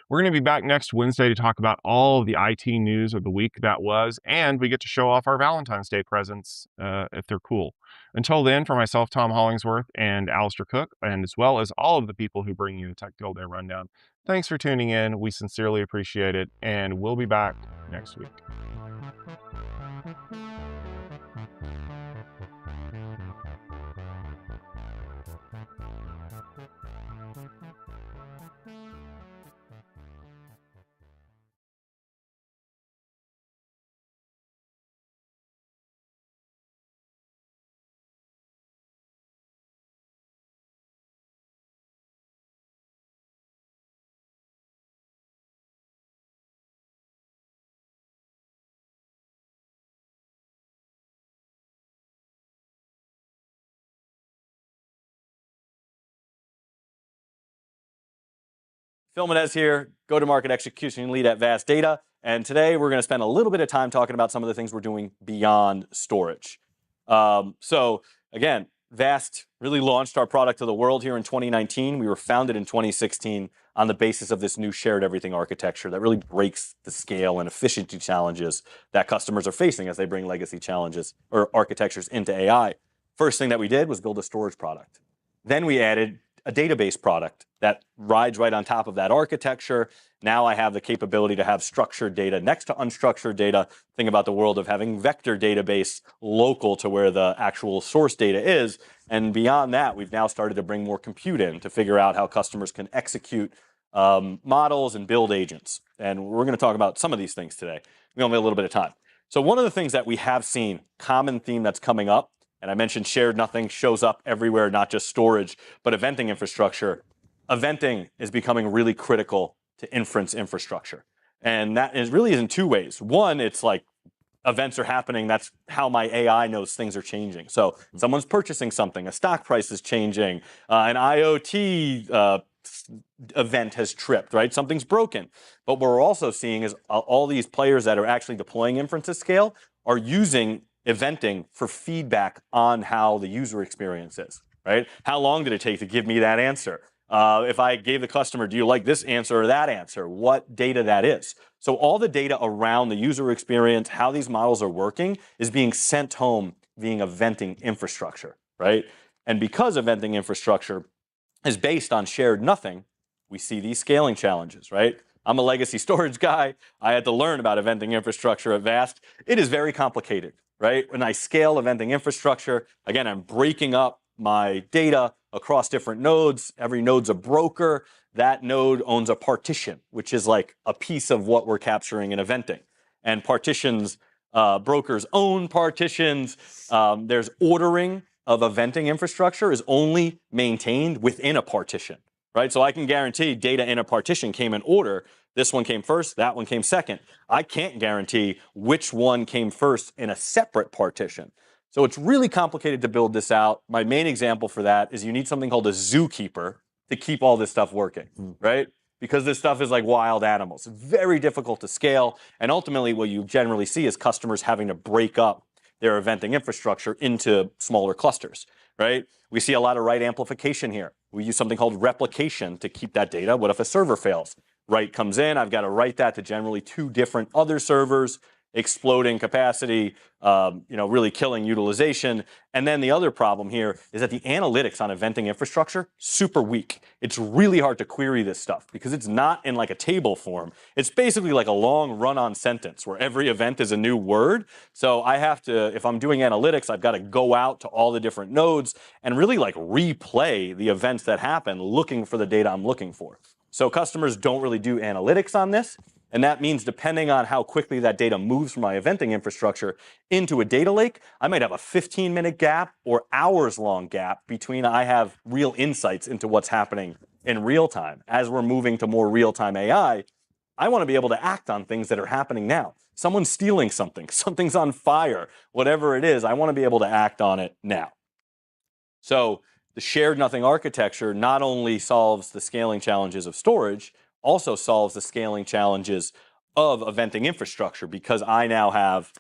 We're going to be back next Wednesday to talk about all of the IT news of the week that was, and we get to show off our Valentine's Day presents if they're cool. Until then, for myself, Tom Hollingsworth, and Alistair Cook, and as well as all of the people who bring you the Tech Field Day rundown, thanks for tuning in. We sincerely appreciate it, and we'll be back next week. Phil Menez here, go-to-market execution lead at Vast Data. And today we're going to spend a little bit of time talking about some of the things we're doing beyond storage. So again, Vast really launched our product to the world here in 2019. We were founded in 2016 on the basis of this new shared everything architecture that really breaks the scale and efficiency challenges that customers are facing as they bring legacy challenges or architectures into AI. First thing that we did was build a storage product. Then we added a database product that rides right on top of that architecture. Now I have the capability to have structured data next to unstructured data. Think about the world of having vector database local to where the actual source data is. And beyond that, we've now started to bring more compute in to figure out how customers can execute models and build agents. And we're going to talk about some of these things today. We only have a little bit of time. So one of the things that we have seen, common theme that's coming up, and I mentioned shared nothing shows up everywhere, not just storage, but eventing infrastructure. Eventing is becoming really critical to inference infrastructure. And that really is in two ways. One, it's like events are happening. That's how my AI knows things are changing. So someone's purchasing something, a stock price is changing, an IoT event has tripped, right? Something's broken. But what we're also seeing is all these players that are actually deploying inference at scale are using eventing for feedback on how the user experience is, right? How long did it take to give me that answer? If I gave the customer, do you like this answer or that answer? What data that is. So all the data around the user experience, how these models are working, is being sent home via eventing infrastructure, right? And because eventing infrastructure is based on shared nothing, we see these scaling challenges, right? I'm a legacy storage guy. I had to learn about eventing infrastructure at Vast. It is very complicated, right? When I scale eventing infrastructure, again, I'm breaking up my data across different nodes. Every node's a broker. That node owns a partition, which is like a piece of what we're capturing in eventing. And partitions, brokers own partitions. There's ordering of eventing infrastructure is only maintained within a partition, right? So I can guarantee data in a partition came in order. This one came first, that one came second. I can't guarantee which one came first in a separate partition. So it's really complicated to build this out. My main example for that is you need something called a zookeeper to keep all this stuff working, right? Because this stuff is like wild animals. Very difficult to scale. And ultimately, what you generally see is customers having to break up their eventing infrastructure into smaller clusters, right? We see a lot of write amplification here. We use something called replication to keep that data. What if a server fails? write comes in. I've got to write that to generally 2 different other servers, exploding capacity, really killing utilization. And then the other problem here is that the analytics on eventing infrastructure, super weak. It's really hard to query this stuff because it's not in like a table form. It's basically like a long run-on sentence where every event is a new word. So I have to, if I'm doing analytics, I've got to go out to all the different nodes and really like replay the events that happen looking for the data I'm looking for. So customers don't really do analytics on this. And that means depending on how quickly that data moves from my eventing infrastructure into a data lake, I might have a 15-minute gap or hours-long gap between I have real insights into what's happening in real time. As we're moving to more real-time AI, I want to be able to act on things that are happening now. Someone's stealing something, something's on fire, whatever it is, I want to be able to act on it now. So the shared nothing architecture not only solves the scaling challenges of storage, also solves the scaling challenges of eventing infrastructure because I now have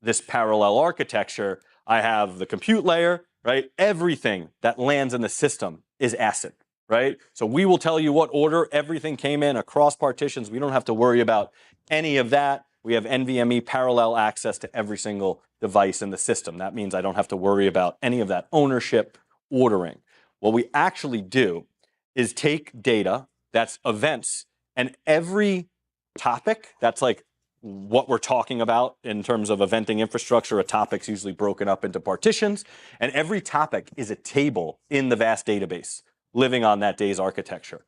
this parallel architecture. I have the compute layer, right? Everything that lands in the system is ACID, right? So we will tell you what order everything came in across partitions. We don't have to worry about any of that. We have NVMe parallel access to every single device in the system. That means I don't have to worry about any of that ownership ordering. What we actually do is take data that's events, and every topic, that's like what we're talking about in terms of eventing infrastructure. A topic's usually broken up into partitions, and every topic is a table in the vast database living on that day's architecture.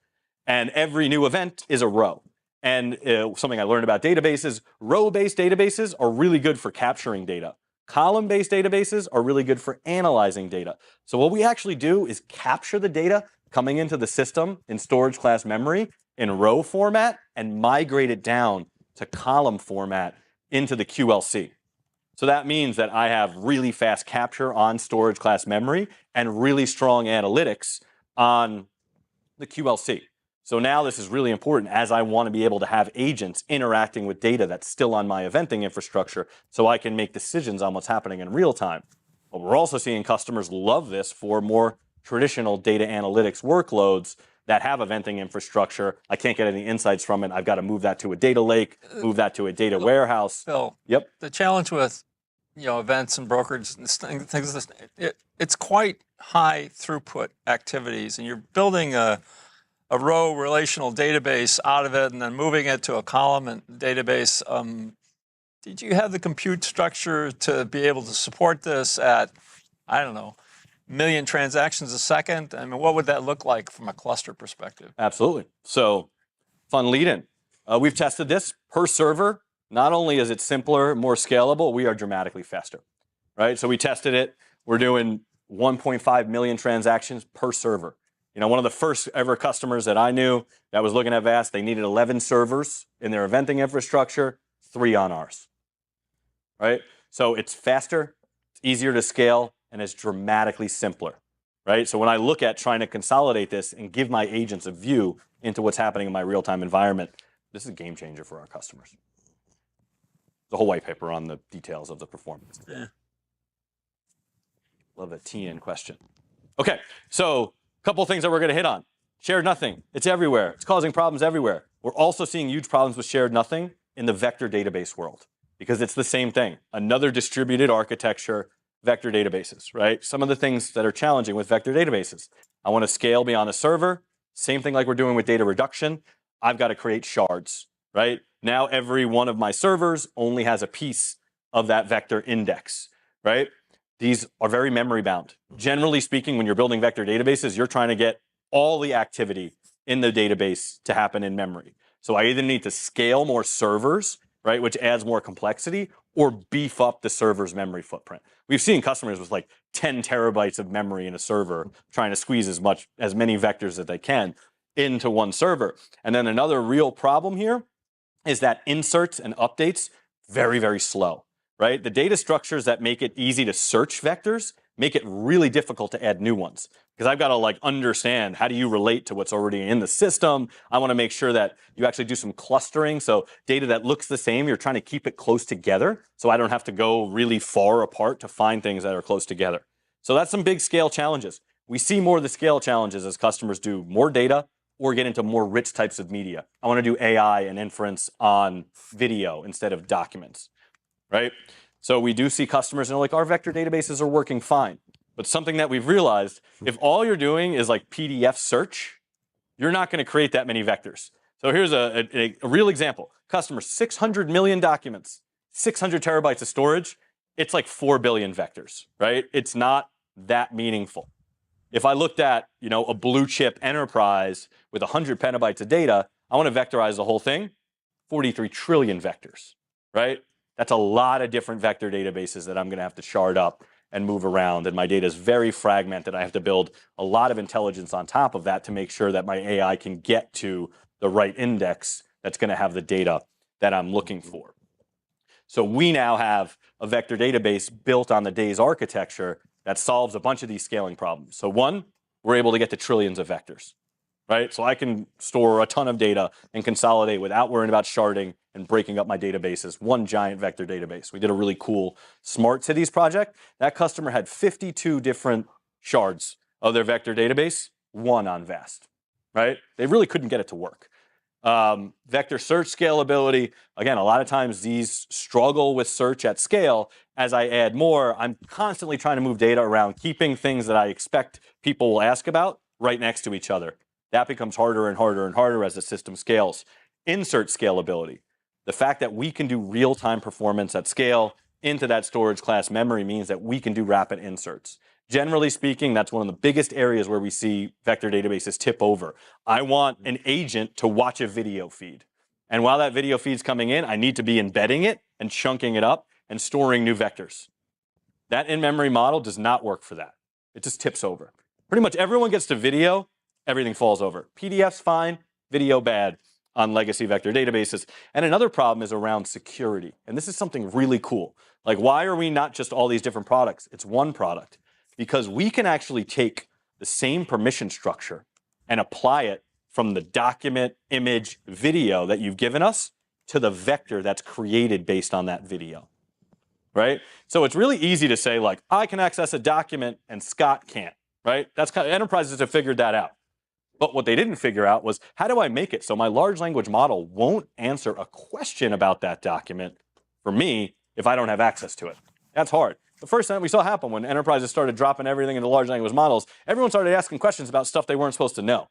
And every new event is a row. And something I learned about databases, row-based databases are really good for capturing data. Column-based databases are really good for analyzing data. So what we actually do is capture the data coming into the system in storage class memory in row format and migrate it down to column format into the QLC. So that means that I have really fast capture on storage class memory and really strong analytics on the QLC. So now this is really important as I want to be able to have agents interacting with data that's still on my eventing infrastructure so I can make decisions on what's happening in real time. But we're also seeing customers love this for more traditional data analytics workloads that have eventing infrastructure. I can't get any insights from it. I've got to move that to a data lake, move that to a data warehouse. Phil, yep. The challenge with events and brokerage and things, it's quite high throughput activities, and you're building a row relational database out of it and then moving it to a column and database. Did you have the compute structure to be able to support this at, I don't know, million transactions a second? I mean, what would that look like from a cluster perspective? Absolutely. So, fun lead in. We've tested this per server. Not only is it simpler, more scalable, we are dramatically faster, right? So we tested it. We're doing 1.5 million transactions per server. One of the first ever customers that I knew that was looking at VAST, they needed 11 servers in their eventing infrastructure, 3 on ours, right? So it's faster, it's easier to scale, and it's dramatically simpler, right? So when I look at trying to consolidate this and give my agents a view into what's happening in my real-time environment, this is a game changer for our customers. The whole white paper on the details of the performance. Yeah. Love that TN question. Okay, so a couple of things that we're going to hit on. Shared nothing. It's everywhere. It's causing problems everywhere. We're also seeing huge problems with shared nothing in the vector database world because it's the same thing. Another distributed architecture, vector databases, right? Some of the things that are challenging with vector databases. I want to scale beyond a server. Same thing like we're doing with data reduction. I've got to create shards, right? Now every one of my servers only has a piece of that vector index, right? These are very memory bound. Generally speaking, when you're building vector databases, you're trying to get all the activity in the database to happen in memory. So I either need to scale more servers, right, which adds more complexity, or beef up the server's memory footprint. We've seen customers with like 10 terabytes of memory in a server trying to squeeze as many vectors that they can into one server. And then another real problem here is that inserts and updates very, very slow, right? The data structures that make it easy to search vectors make it really difficult to add new ones because I've got to like understand how do you relate to what's already in the system. I want to make sure that you actually do some clustering. So data that looks the same, you're trying to keep it close together so I don't have to go really far apart to find things that are close together. So that's some big scale challenges. We see more of the scale challenges as customers do more data, or get into more rich types of media. I want to do AI and inference on video instead of documents, right? So we do see customers and they're like, our vector databases are working fine. But something that we've realized, if all you're doing is like PDF search, you're not going to create that many vectors. So here's a real example. Customer, 600 million documents, 600 terabytes of storage. It's like 4 billion vectors, right? It's not that meaningful. If I looked at, a blue chip enterprise with 100 petabytes of data, I want to vectorize the whole thing, 43 trillion vectors, right? That's a lot of different vector databases that I'm going to have to shard up and move around. And my data is very fragmented. I have to build a lot of intelligence on top of that to make sure that my AI can get to the right index that's going to have the data that I'm looking for. So we now have a vector database built on the DAYS architecture that solves a bunch of these scaling problems. So one, we're able to get to trillions of vectors, right? So I can store a ton of data and consolidate without worrying about sharding and breaking up my databases, one giant vector database. We did a really cool smart cities project. That customer had 52 different shards of their vector database, one on VAST, right? They really couldn't get it to work. Vector search scalability, again, a lot of times these struggle with search at scale. As I add more, I'm constantly trying to move data around, keeping things that I expect people will ask about right next to each other. That becomes harder and harder and harder as the system scales. Insert scalability. The fact that we can do real-time performance at scale into that storage class memory means that we can do rapid inserts. Generally speaking, that's one of the biggest areas where we see vector databases tip over. I want an agent to watch a video feed. And while that video feed's coming in, I need to be embedding it and chunking it up and storing new vectors. That in-memory model does not work for that. It just tips over. Pretty much everyone gets to video, everything falls over. PDF's fine, video bad on legacy vector databases. And another problem is around security. And this is something really cool. Like, why are we not just all these different products? It's one product. Because we can actually take the same permission structure and apply it from the document, image, video that you've given us to the vector that's created based on that video, right? So it's really easy to say, like, I can access a document and Scott can't, right? That's kind of, enterprises have figured that out. But what they didn't figure out was, how do I make it so my large language model won't answer a question about that document for me if I don't have access to it? That's hard. The first time we saw happen when enterprises started dropping everything into large language models, everyone started asking questions about stuff they weren't supposed to know,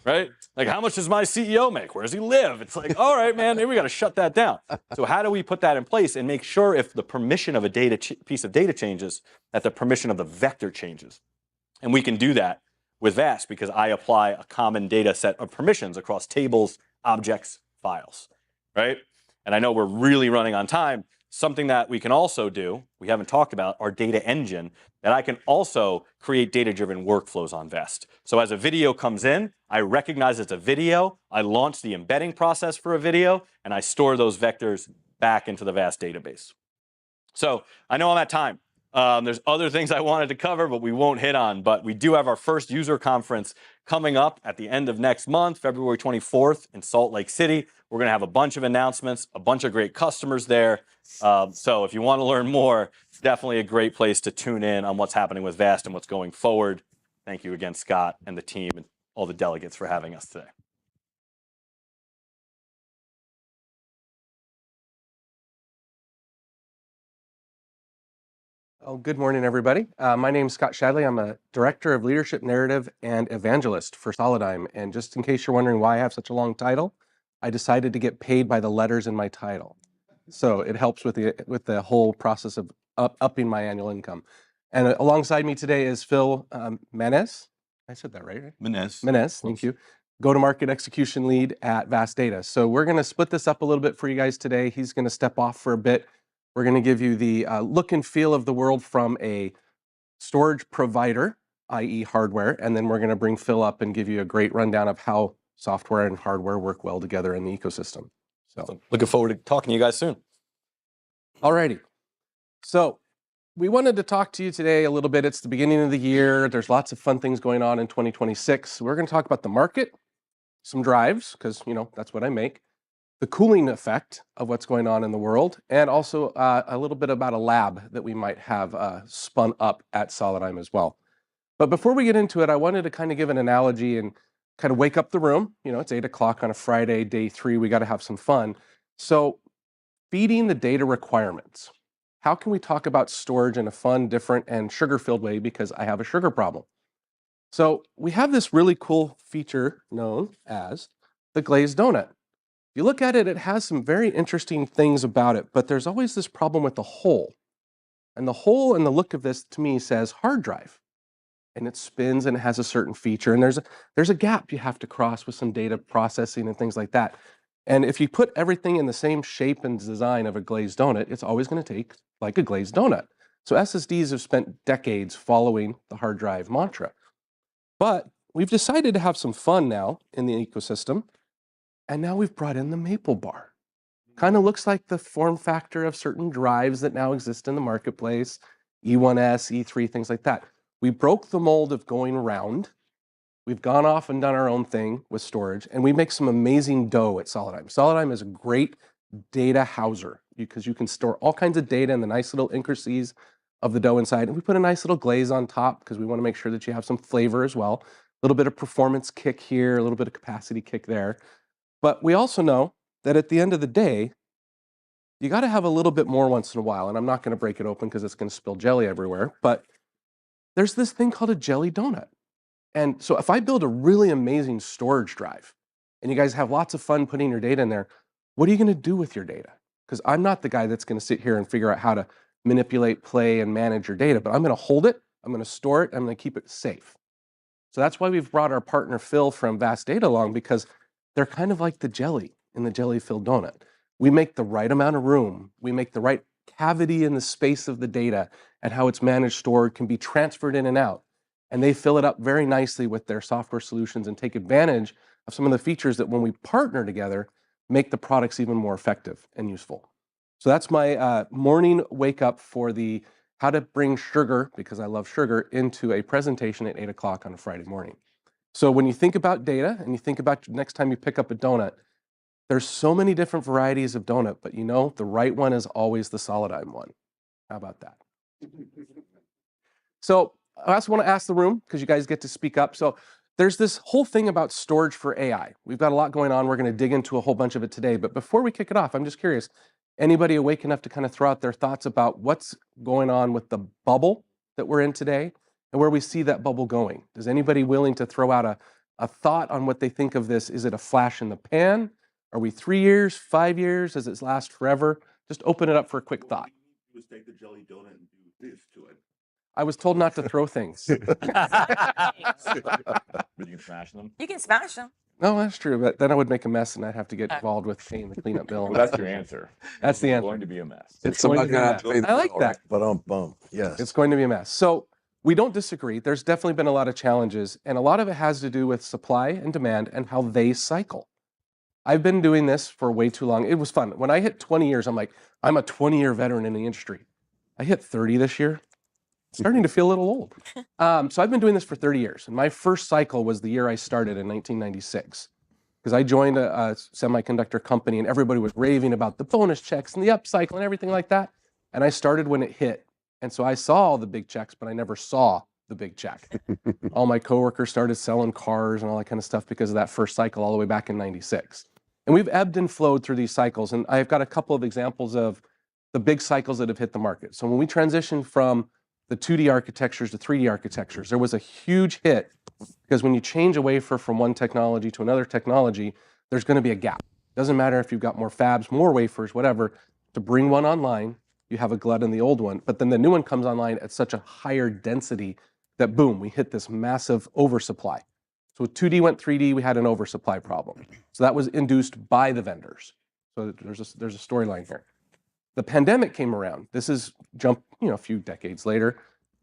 right? Like, how much does my CEO make? Where does he live? It's like, all right, man, maybe we got to shut that down. So how do we put that in place and make sure if the permission of a piece of data changes, that the permission of the vector changes? And we can do that with VAST because I apply a common data set of permissions across tables, objects, files, right? And I know we're really running on time. Something that we can also do, we haven't talked about, our data engine, that I can also create data-driven workflows on VAST. So as a video comes in, I recognize it's a video, I launch the embedding process for a video, and I store those vectors back into the VAST database. So I know I'm at time. There's other things I wanted to cover, but we won't hit on. But we do have our first user conference coming up at the end of next month, February 24th in Salt Lake City. We're going to have a bunch of announcements, a bunch of great customers there. So if you want to learn more, it's definitely a great place to tune in on what's happening with VAST and what's going forward. Thank you again, Scott, and the team and all the delegates for having us today. Oh, good morning, everybody. My name is Scott Shadley. I'm a Director of Leadership Narrative and Evangelist for Solidigm. And just in case you're wondering why I have such a long title, I decided to get paid by the letters in my title. So it helps with the whole process of upping my annual income. And alongside me today is Phil Menez. I said that right? Menez, thank you. Go-to-market execution lead at Vast Data. So we're going to split this up a little bit for you guys today. He's going to step off for a bit. We're going to give you the look and feel of the world from a storage provider, i.e. hardware, and then we're going to bring Phil up and give you a great rundown of how software and hardware work well together in the ecosystem. So looking forward to talking to you guys soon. Alrighty. So we wanted to talk to you today a little bit. It's the beginning of the year. There's lots of fun things going on in 2026. We're going to talk about the market, some drives, because, you know, that's what I make, the cooling effect of what's going on in the world, and also a little bit about a lab that we might have spun up at Solidigm as well. But before we get into it, I wanted to kind of give an analogy and kind of wake up the room. It's 8 o'clock on a Friday, day 3. We got to have some fun. So feeding the data requirements. How can we talk about storage in a fun, different, and sugar-filled way because I have a sugar problem? So we have this really cool feature known as the glazed donut. If you look at it, it has some very interesting things about it, but there's always this problem with the hole. And the hole and the look of this, to me, says hard drive. And it spins and it has a certain feature. And there's a gap you have to cross with some data processing and things like that. And if you put everything in the same shape and design of a glazed donut, it's always going to take like a glazed donut. So SSDs have spent decades following the hard drive mantra. But we've decided to have some fun now in the ecosystem. And now we've brought in the Maple Bar. Kind of looks like the form factor of certain drives that now exist in the marketplace, E1S, E3, things like that. We broke the mold of going round. We've gone off and done our own thing with storage, and we make some amazing dough at Solidigm. Solidigm is a great data houser because you can store all kinds of data in the nice little intricacies of the dough inside. And we put a nice little glaze on top because we want to make sure that you have some flavor as well. A little bit of performance kick here, a little bit of capacity kick there. But we also know that at the end of the day, you got to have a little bit more once in a while. And I'm not going to break it open because it's going to spill jelly everywhere. But there's this thing called a jelly donut. And so if I build a really amazing storage drive and you guys have lots of fun putting your data in there, what are you going to do with your data? Because I'm not the guy that's going to sit here and figure out how to manipulate, play, and manage your data, but I'm going to hold it, I'm going to store it, I'm going to keep it safe. So that's why we've brought our partner Phil from Vast Data along, because they're kind of like the jelly in the jelly-filled donut. We make the right amount of room, we make the right cavity in the space of the data, and how it's managed, stored, can be transferred in and out. And they fill it up very nicely with their software solutions and take advantage of some of the features that when we partner together, make the products even more effective and useful. So that's my morning wake up for the how to bring sugar, because I love sugar, into a presentation at 8 o'clock on a Friday morning. So when you think about data and you think about next time you pick up a donut, there's so many different varieties of donut, but the right one is always the Solidigm one. How about that? So I also want to ask the room, because you guys get to speak up. So there's this whole thing about storage for AI. We've got a lot going on. We're going to dig into a whole bunch of it today. But before we kick it off, I'm just curious, anybody awake enough to kind of throw out their thoughts about what's going on with the bubble that we're in today and where we see that bubble going? Is anybody willing to throw out a thought on what they think of this? Is it a flash in the pan? Are we 3 years, 5 years? Does it last forever? Just open it up for a quick thought. Just take the jelly donut and do this to it. I was told not to throw things. But you can smash them. You can smash them. No, that's true, but then I would make a mess and I'd have to get involved with paying the cleanup bill. Well, that's your answer. That's the It's answer. going to be a mess. It's going to be a mess. I like that. But yes. It's going to be a mess. So we don't disagree. There's definitely been a lot of challenges, and a lot of it has to do with supply and demand and how they cycle. I've been doing this for way too long. It was fun. When I hit 20 years, I'm like, I'm a 20-year veteran in the industry. I hit 30 this year. Starting to feel a little old. So I've been doing this for 30 years. And my first cycle was the year I started in 1996. Because I joined a semiconductor company and everybody was raving about the bonus checks and the upcycle and everything like that. And I started when it hit. And so I saw all the big checks, but I never saw the big check. All my coworkers started selling cars and all that kind of stuff because of that first cycle all the way back in 96. And we've ebbed and flowed through these cycles. And I've got a couple of examples of the big cycles that have hit the market. So when we transitioned from the 2D architectures to 3D architectures, there was a huge hit because when you change a wafer from one technology to another technology, there's going to be a gap. Doesn't matter if you've got more fabs, more wafers, whatever. To bring one online, you have a glut in the old one, but then the new one comes online at such a higher density that boom, we hit this massive oversupply. So 2D went 3D, we had an oversupply problem. So that was induced by the vendors. So there's a storyline here. The pandemic came around. This is a few decades later,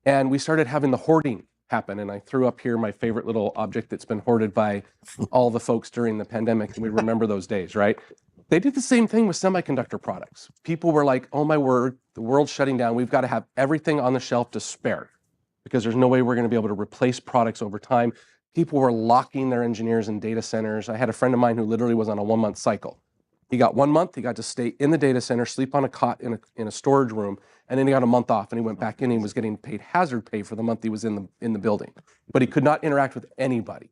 and we started having the hoarding happen. And I threw up here my favorite little object that's been hoarded by all the folks during the pandemic, and we remember those days, right? They did the same thing with semiconductor products. People were like, oh my word, the world's shutting down. We've got to have everything on the shelf to spare because there's no way we're going to be able to replace products over time. People were locking their engineers in data centers. I had a friend of mine who literally was on a 1-month cycle. He got 1 month, he got to stay in the data center, sleep on a cot in a storage room, and then he got a month off and he went back in and he was getting paid hazard pay for the month he was in the building. But he could not interact with anybody.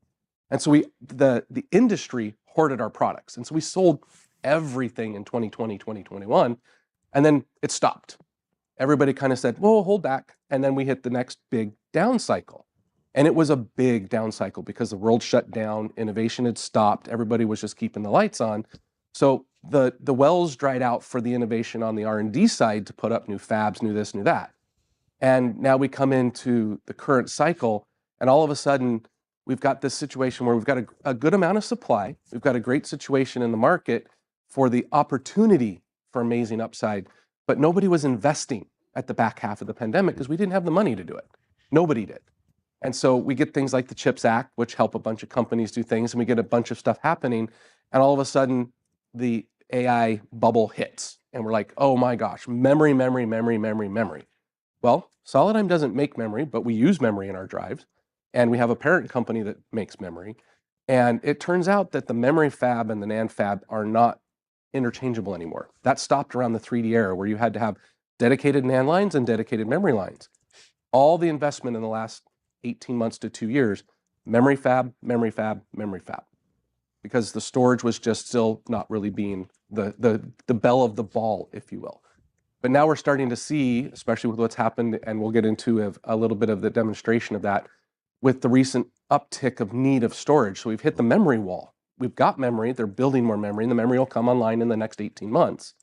And so the industry hoarded our products. And so we sold everything in 2020, 2021, and then it stopped. Everybody kind of said, well, hold back. And then we hit the next big down cycle. And it was a big down cycle because the world shut down, innovation had stopped, everybody was just keeping the lights on. So the wells dried out for the innovation on the R&D side to put up new fabs, new this, new that. And now we come into the current cycle, and all of a sudden, we've got this situation where we've got a good amount of supply. We've got a great situation in the market for the opportunity for amazing upside, but nobody was investing at the back half of the pandemic because we didn't have the money to do it. Nobody did. And so we get things like the CHIPS Act, which help a bunch of companies do things, and we get a bunch of stuff happening, and all of a sudden, the AI bubble hits, and we're like, oh my gosh, memory, memory, memory, memory, memory. Well, Solidigm doesn't make memory, but we use memory in our drives, and we have a parent company that makes memory. And it turns out that the memory fab and the NAND fab are not interchangeable anymore. That stopped around the 3D era, where you had to have dedicated NAND lines and dedicated memory lines. All the investment in the last 18 months to 2 years, memory fab, memory fab, memory fab, because the storage was just still not really being the belle of the ball, if you will. But now we're starting to see, especially with what's happened, and we'll get into a little bit of the demonstration of that, with the recent uptick of need of storage. So we've hit the memory wall. We've got memory, they're building more memory, and the memory will come online in the next 18 months.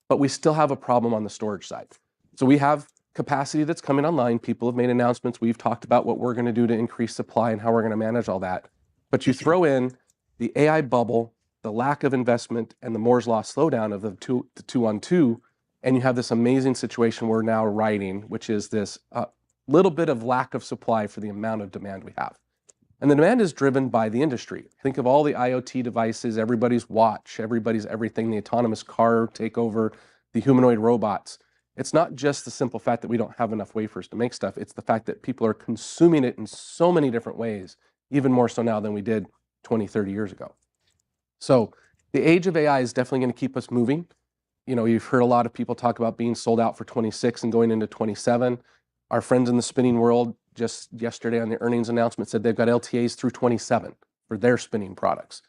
But we still have a problem on the storage side. So we have capacity that's coming online. People have made announcements. We've talked about what we're going to do to increase supply and how we're going to manage all that. But you throw in the AI bubble, the lack of investment, and the Moore's Law slowdown of the two on two, and you have this amazing situation we're now riding, which is this little bit of lack of supply for the amount of demand we have. And the demand is driven by the industry. Think of all the IoT devices, everybody's watch, everybody's everything, the autonomous car takeover, the humanoid robots. It's not just the simple fact that we don't have enough wafers to make stuff. It's the fact that people are consuming it in so many different ways, even more so now than we did 20, 30 years ago. So the age of AI is definitely going to keep us moving. You know, you've heard a lot of people talk about being sold out for 26 and going into 27. Our friends in the spinning world just yesterday on the earnings announcement said they've got LTAs through 27 for their spinning products.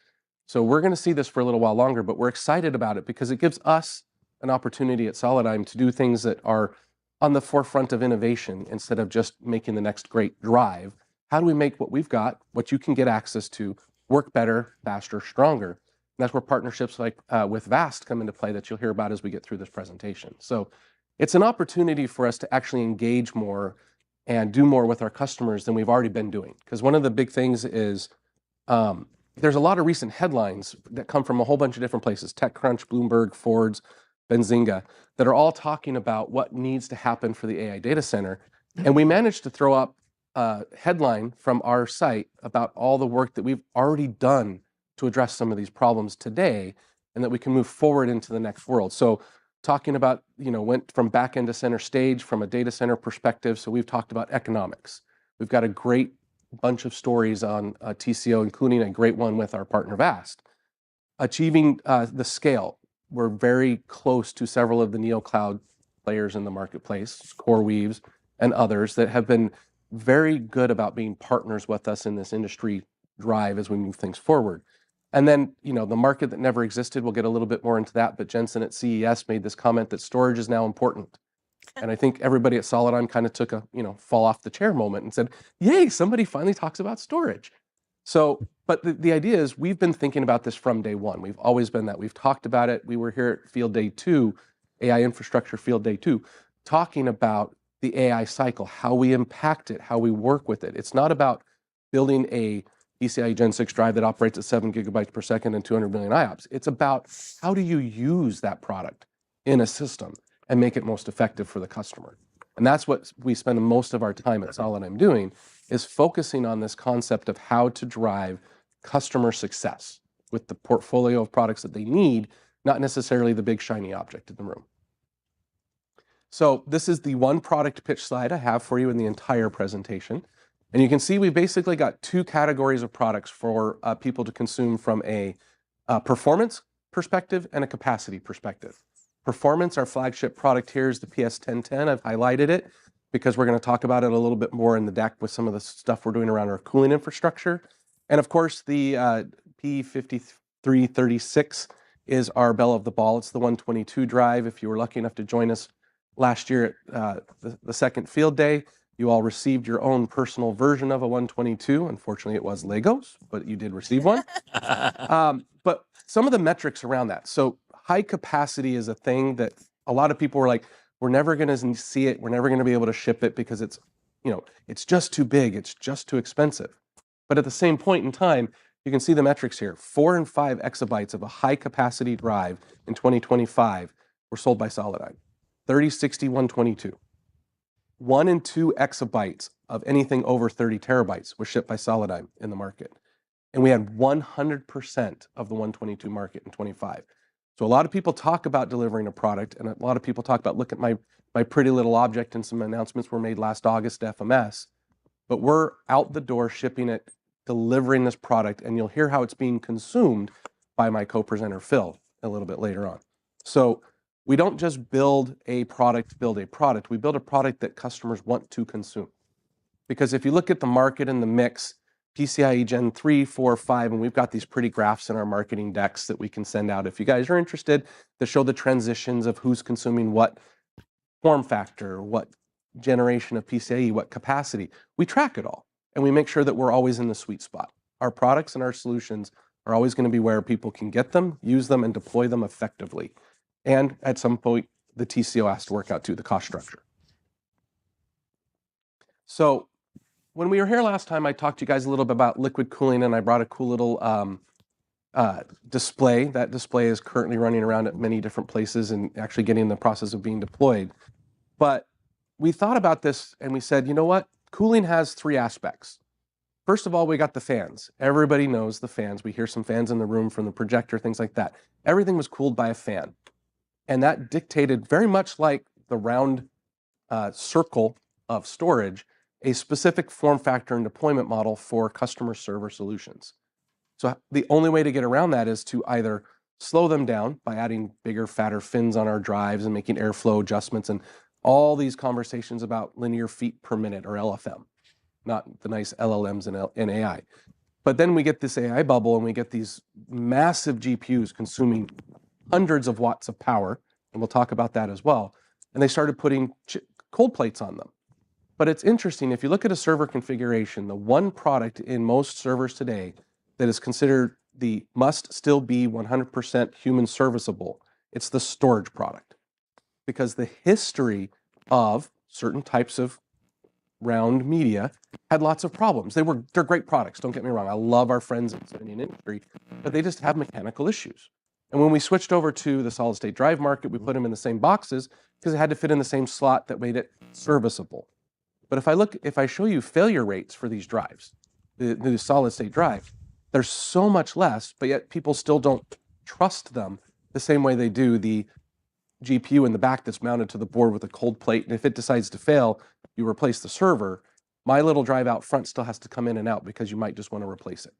So we're going to see this for a little while longer, but we're excited about it because it gives us an opportunity at Solidigm to do things that are on the forefront of innovation instead of just making the next great drive. How do we make what we've got, what you can get access to, work better, faster, stronger? And that's where partnerships like with VAST come into play that you'll hear about as we get through this presentation. So it's an opportunity for us to actually engage more and do more with our customers than we've already been doing. Because one of the big things is there's a lot of recent headlines that come from a whole bunch of different places, TechCrunch, Bloomberg, Forbes, Benzinga, that are all talking about what needs to happen for the AI data center. And we managed to throw up a headline from our site about all the work that we've already done to address some of these problems today, and that we can move forward into the next world. So talking about, went from back end to center stage from a data center perspective. So we've talked about economics. We've got a great bunch of stories on TCO, including a great one with our partner VAST. Achieving the scale. We're very close to several of the neocloud players in the marketplace, CoreWeaves and others that have been very good about being partners with us in this industry drive as we move things forward. And then, the market that never existed, we'll get a little bit more into that, but Jensen at CES made this comment that storage is now important. And I think everybody at Solidigm kind of took a, fall off the chair moment and said, yay, somebody finally talks about storage. So, but the idea is we've been thinking about this from day one. We've always been that. We've talked about it. We were here at Field Day 2, AI Infrastructure Field Day 2, talking about the AI cycle, how we impact it, how we work with it. It's not about building a PCIe Gen 6 drive that operates at 7 gigabytes per second and 200 million IOPS. It's about how do you use that product in a system and make it most effective for the customer. And that's what we spend most of our time at Solidigm doing, is focusing on this concept of how to drive customer success with the portfolio of products that they need, not necessarily the big shiny object in the room. So this is the one product pitch slide I have for you in the entire presentation. And you can see we've basically got two categories of products for people to consume from a performance perspective and a capacity perspective. Performance, our flagship product here is the PS1010. I've highlighted it because we're going to talk about it a little bit more in the deck with some of the stuff we're doing around our cooling infrastructure. And of course, the P5336 is our belle of the ball. It's the 122 drive. If you were lucky enough to join us last year at the second field day, you all received your own personal version of a 122. Unfortunately, it was Legos, but you did receive one. But some of the metrics around that. So high capacity is a thing that a lot of people were like, we're never going to see it. We're never going to be able to ship it because it's, it's just too big. It's just too expensive. But at the same point in time, you can see the metrics here. 4 and 5 exabytes of a high capacity drive in 2025 were sold by Solidigm. 3060 122. 1 and 2 exabytes of anything over 30 terabytes was shipped by Solidigm in the market. And we had 100% of the 122 market in 25. So a lot of people talk about delivering a product, and a lot of people talk about, look at my pretty little object, and some announcements were made last August to FMS. But we're out the door shipping it, delivering this product, and you'll hear how it's being consumed by my co-presenter Phil a little bit later on. So we don't just build a product to build a product. We build a product that customers want to consume. Because if you look at the market and the mix, PCIe Gen 3, 4, 5, and we've got these pretty graphs in our marketing decks that we can send out if you guys are interested to show the transitions of who's consuming what form factor, what generation of PCIe, what capacity. We track it all, and we make sure that we're always in the sweet spot. Our products and our solutions are always going to be where people can get them, use them, and deploy them effectively. And at some point, the TCO has to work out too, the cost structure. So when we were here last time, I talked to you guys a little bit about liquid cooling, and I brought a cool little display. That display is currently running around at many different places and actually getting in the process of being deployed. But we thought about this and we said, you know what? Cooling has 3 aspects. First of all, we got the fans. Everybody knows the fans. We hear some fans in the room from the projector, things like that. Everything was cooled by a fan. And that dictated, very much like the round circle of storage, a specific form factor and deployment model for customer server solutions. So the only way to get around that is to either slow them down by adding bigger, fatter fins on our drives and making airflow adjustments and all these conversations about linear feet per minute, or LFM, not the nice LLMs and AI. But then we get this AI bubble and we get these massive GPUs consuming hundreds of watts of power, and we'll talk about that as well. And they started putting cold plates on them. But it's interesting, if you look at a server configuration, the one product in most servers today that is considered the must still be 100% human serviceable, it's the storage product. Because the history of certain types of round media had lots of problems. They're great products, don't get me wrong. I love our friends in the spinning industry, but they just have mechanical issues. And when we switched over to the solid state drive market, we put them in the same boxes because it had to fit in the same slot that made it serviceable. But if I show you failure rates for these drives, the solid state drive, there's so much less, but yet people still don't trust them the same way they do the GPU in the back that's mounted to the board with a cold plate. And if it decides to fail, you replace the server. My little drive out front still has to come in and out because you might just want to replace it.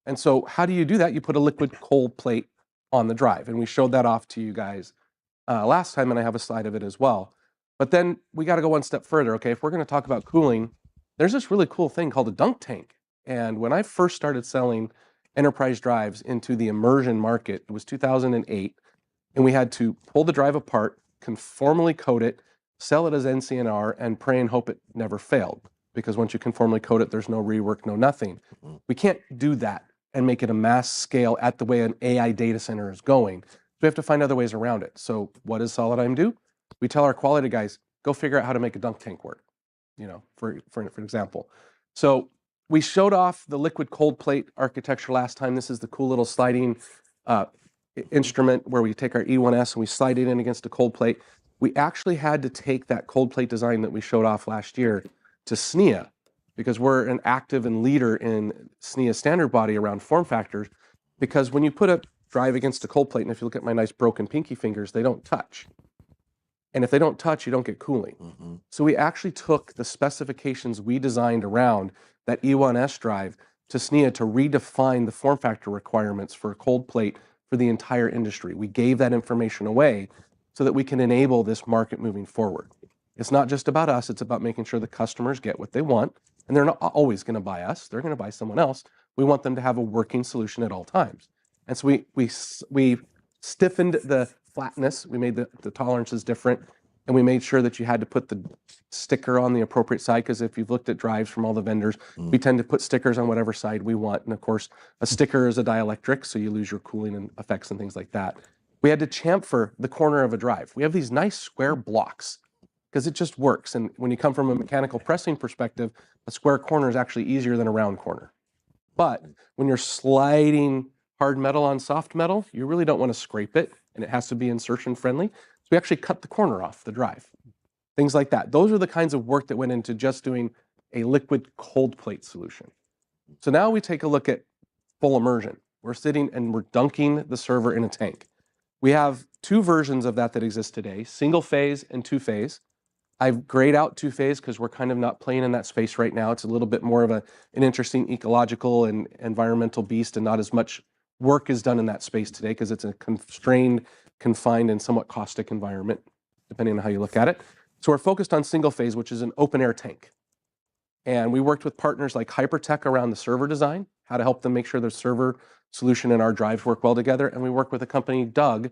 And so how do you do that? You put a liquid cold plate on the drive. And we showed that off to you guys last time, and I have a slide of it as well. But then we got to go one step further. Okay, if we're going to talk about cooling, there's this really cool thing called a dunk tank. And when I first started selling enterprise drives into the immersion market, it was 2008, and we had to pull the drive apart, conformally code it, sell it as NCNR, and pray and hope it never failed. Because once you conformally code it, there's no rework, no nothing. We can't do that and make it a mass scale at the way an AI data center is going. So we have to find other ways around it. So what does Solidigm do? We tell our quality guys, go figure out how to make a dunk tank work, for example. So we showed off the liquid cold plate architecture last time. This is the cool little sliding instrument where we take our E1S and we slide it in against a cold plate. We actually had to take that cold plate design that we showed off last year to SNIA, because we're an active and leader in SNIA standard body around form factors, because when you put a drive against a cold plate, and if you look at my nice broken pinky fingers, they don't touch. And if they don't touch, you don't get cooling. So we actually took the specifications we designed around that E1S drive to SNIA to redefine the form factor requirements for a cold plate for the entire industry. We gave that information away so that we can enable this market moving forward. It's not just about us, it's about making sure the customers get what they want. And they're not always going to buy us, they're going to buy someone else. We want them to have a working solution at all times. And so we stiffened the flatness. We made the tolerances different, and we made sure that you had to put the sticker on the appropriate side, because if you've looked at drives from all the vendors, we tend to put stickers on whatever side we want. And of course, a sticker is a dielectric, so you lose your cooling and effects and things like that. We had to chamfer the corner of a drive. We have these nice square blocks because it just works. And when you come from a mechanical pressing perspective, a square corner is actually easier than a round corner. But when you're sliding hard metal on soft metal, you really don't want to scrape it, and it has to be insertion friendly. So we actually cut the corner off the drive. Things like that. Those are the kinds of work that went into just doing a liquid cold plate solution. So now we take a look at full immersion. We're sitting and we're dunking the server in a tank. We have two versions of that exist today, single phase and two phase. I've grayed out two phase because we're kind of not playing in that space right now. It's a little bit more of an interesting ecological and environmental beast, and not as much work is done in that space today because it's a constrained, confined, and somewhat caustic environment, depending on how you look at it. So we're focused on single phase, which is an open air tank. And we worked with partners like Hypertech around the server design, how to help them make sure their server solution and our drives work well together. And we work with a company, Doug,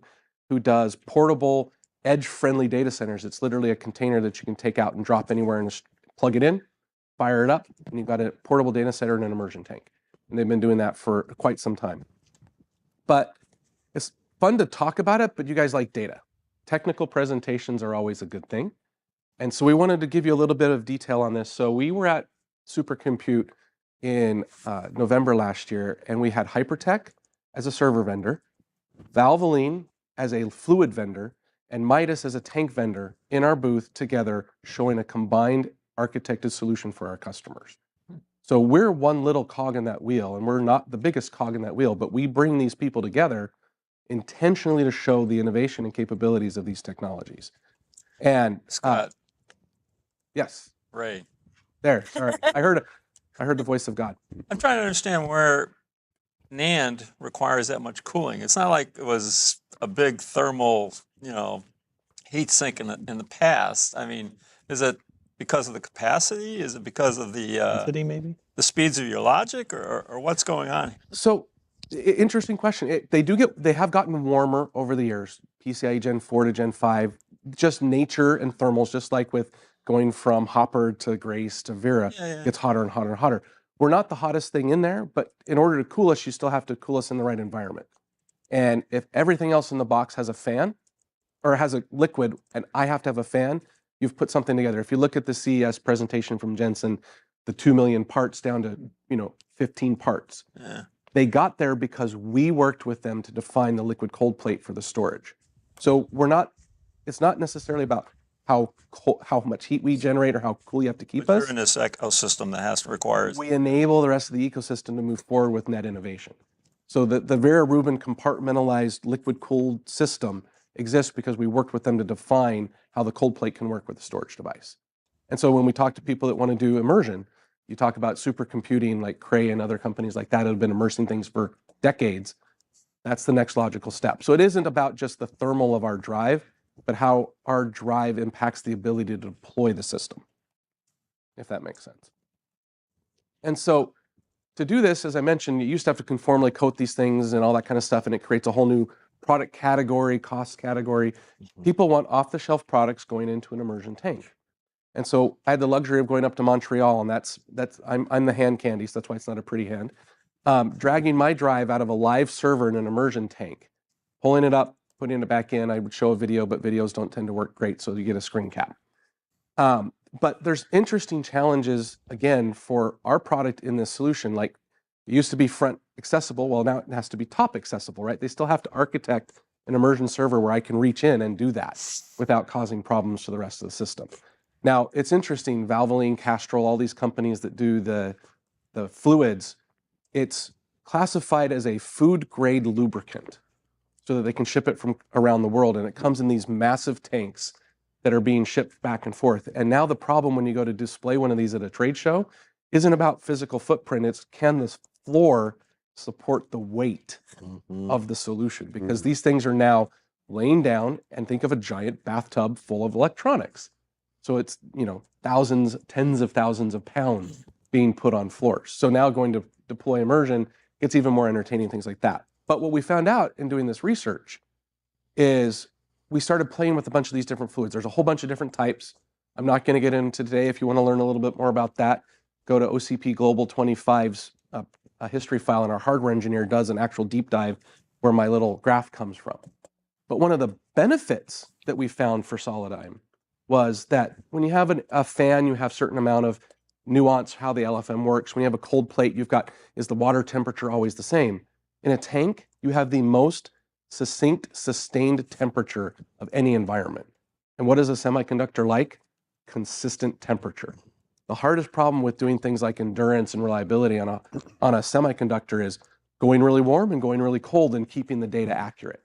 who does portable, edge-friendly data centers. It's literally a container that you can take out and drop anywhere and just plug it in, fire it up, and you've got a portable data center and an immersion tank. And they've been doing that for quite some time. But it's fun to talk about it, but you guys like data. Technical presentations are always a good thing. And so we wanted to give you a little bit of detail on this. So we were at Supercompute in November last year, and we had Hypertech as a server vendor, Valvoline as a fluid vendor, and Midas as a tank vendor in our booth together, showing a combined architected solution for our customers. So we're one little cog in that wheel, and we're not the biggest cog in that wheel, but we bring these people together intentionally to show the innovation and capabilities of these technologies. And Scott. Yes. Ray. There. Sorry. I heard the voice of God. I'm trying to understand where NAND requires that much cooling. It's not like it was a big thermal, heat sink in the past. I mean, is it because of the capacity? Is it because of Density, maybe? the speeds of your logic, or what's going on? So, interesting question. They have gotten warmer over the years. PCIe Gen 4 to Gen 5, just nature and thermals, just like with going from Hopper to Grace to Vera, gets hotter and hotter and hotter. We're not the hottest thing in there, but in order to cool us, you still have to cool us in the right environment. And if everything else in the box has a fan, or has a liquid, and I have to have a fan, you've put something together. If you look at the CES presentation from Jensen, the 2 million parts down to 15 parts. Yeah. They got there because we worked with them to define the liquid cold plate for the storage. So it's not necessarily about how much heat we generate or how cool you have to keep us. You're in this ecosystem that requires. We enable the rest of the ecosystem to move forward with net innovation. So the Vera Rubin compartmentalized liquid cooled system exists because we worked with them to define how the cold plate can work with the storage device. And so when we talk to people that want to do immersion, you talk about supercomputing like Cray and other companies like that have been immersing things for decades. That's the next logical step. So it isn't about just the thermal of our drive, but how our drive impacts the ability to deploy the system, if that makes sense. And so to do this, as I mentioned, you used to have to conformally coat these things and all that kind of stuff, and it creates a whole new product category, cost category. People want off-the-shelf products going into an immersion tank. And so I had the luxury of going up to Montreal, and I'm the hand candy, so that's why it's not a pretty hand. Dragging my drive out of a live server in an immersion tank, pulling it up, putting it back in. I would show a video, but videos don't tend to work great, so you get a screen cap. But there's interesting challenges, again, for our product in this solution. Like, it used to be front accessible. Well, now it has to be top accessible, right? They still have to architect an immersion server where I can reach in and do that without causing problems to the rest of the system. Now, it's interesting, Valvoline, Castrol, all these companies that do the fluids, it's classified as a food-grade lubricant so that they can ship it from around the world. And it comes in these massive tanks that are being shipped back and forth. And now the problem when you go to display one of these at a trade show isn't about physical footprint. It's can this floor support the weight of the solution? Because these things are now laying down, and think of a giant bathtub full of electronics. So it's, thousands, tens of thousands of pounds being put on floors. So now going to deploy immersion, it's even more entertaining, things like that. But what we found out in doing this research is we started playing with a bunch of these different fluids. There's a whole bunch of different types. I'm not going to get into today. If you want to learn a little bit more about that, go to OCP Global 25's a history file, and our hardware engineer does an actual deep dive where my little graph comes from. But one of the benefits that we found for Solidigm was that when you have a fan, you have certain amount of nuance how the LFM works. When you have a cold plate, you've got, is the water temperature always the same? In a tank, you have the most succinct, sustained temperature of any environment. And what is a semiconductor like? Consistent temperature. The hardest problem with doing things like endurance and reliability on a semiconductor is going really warm and going really cold and keeping the data accurate.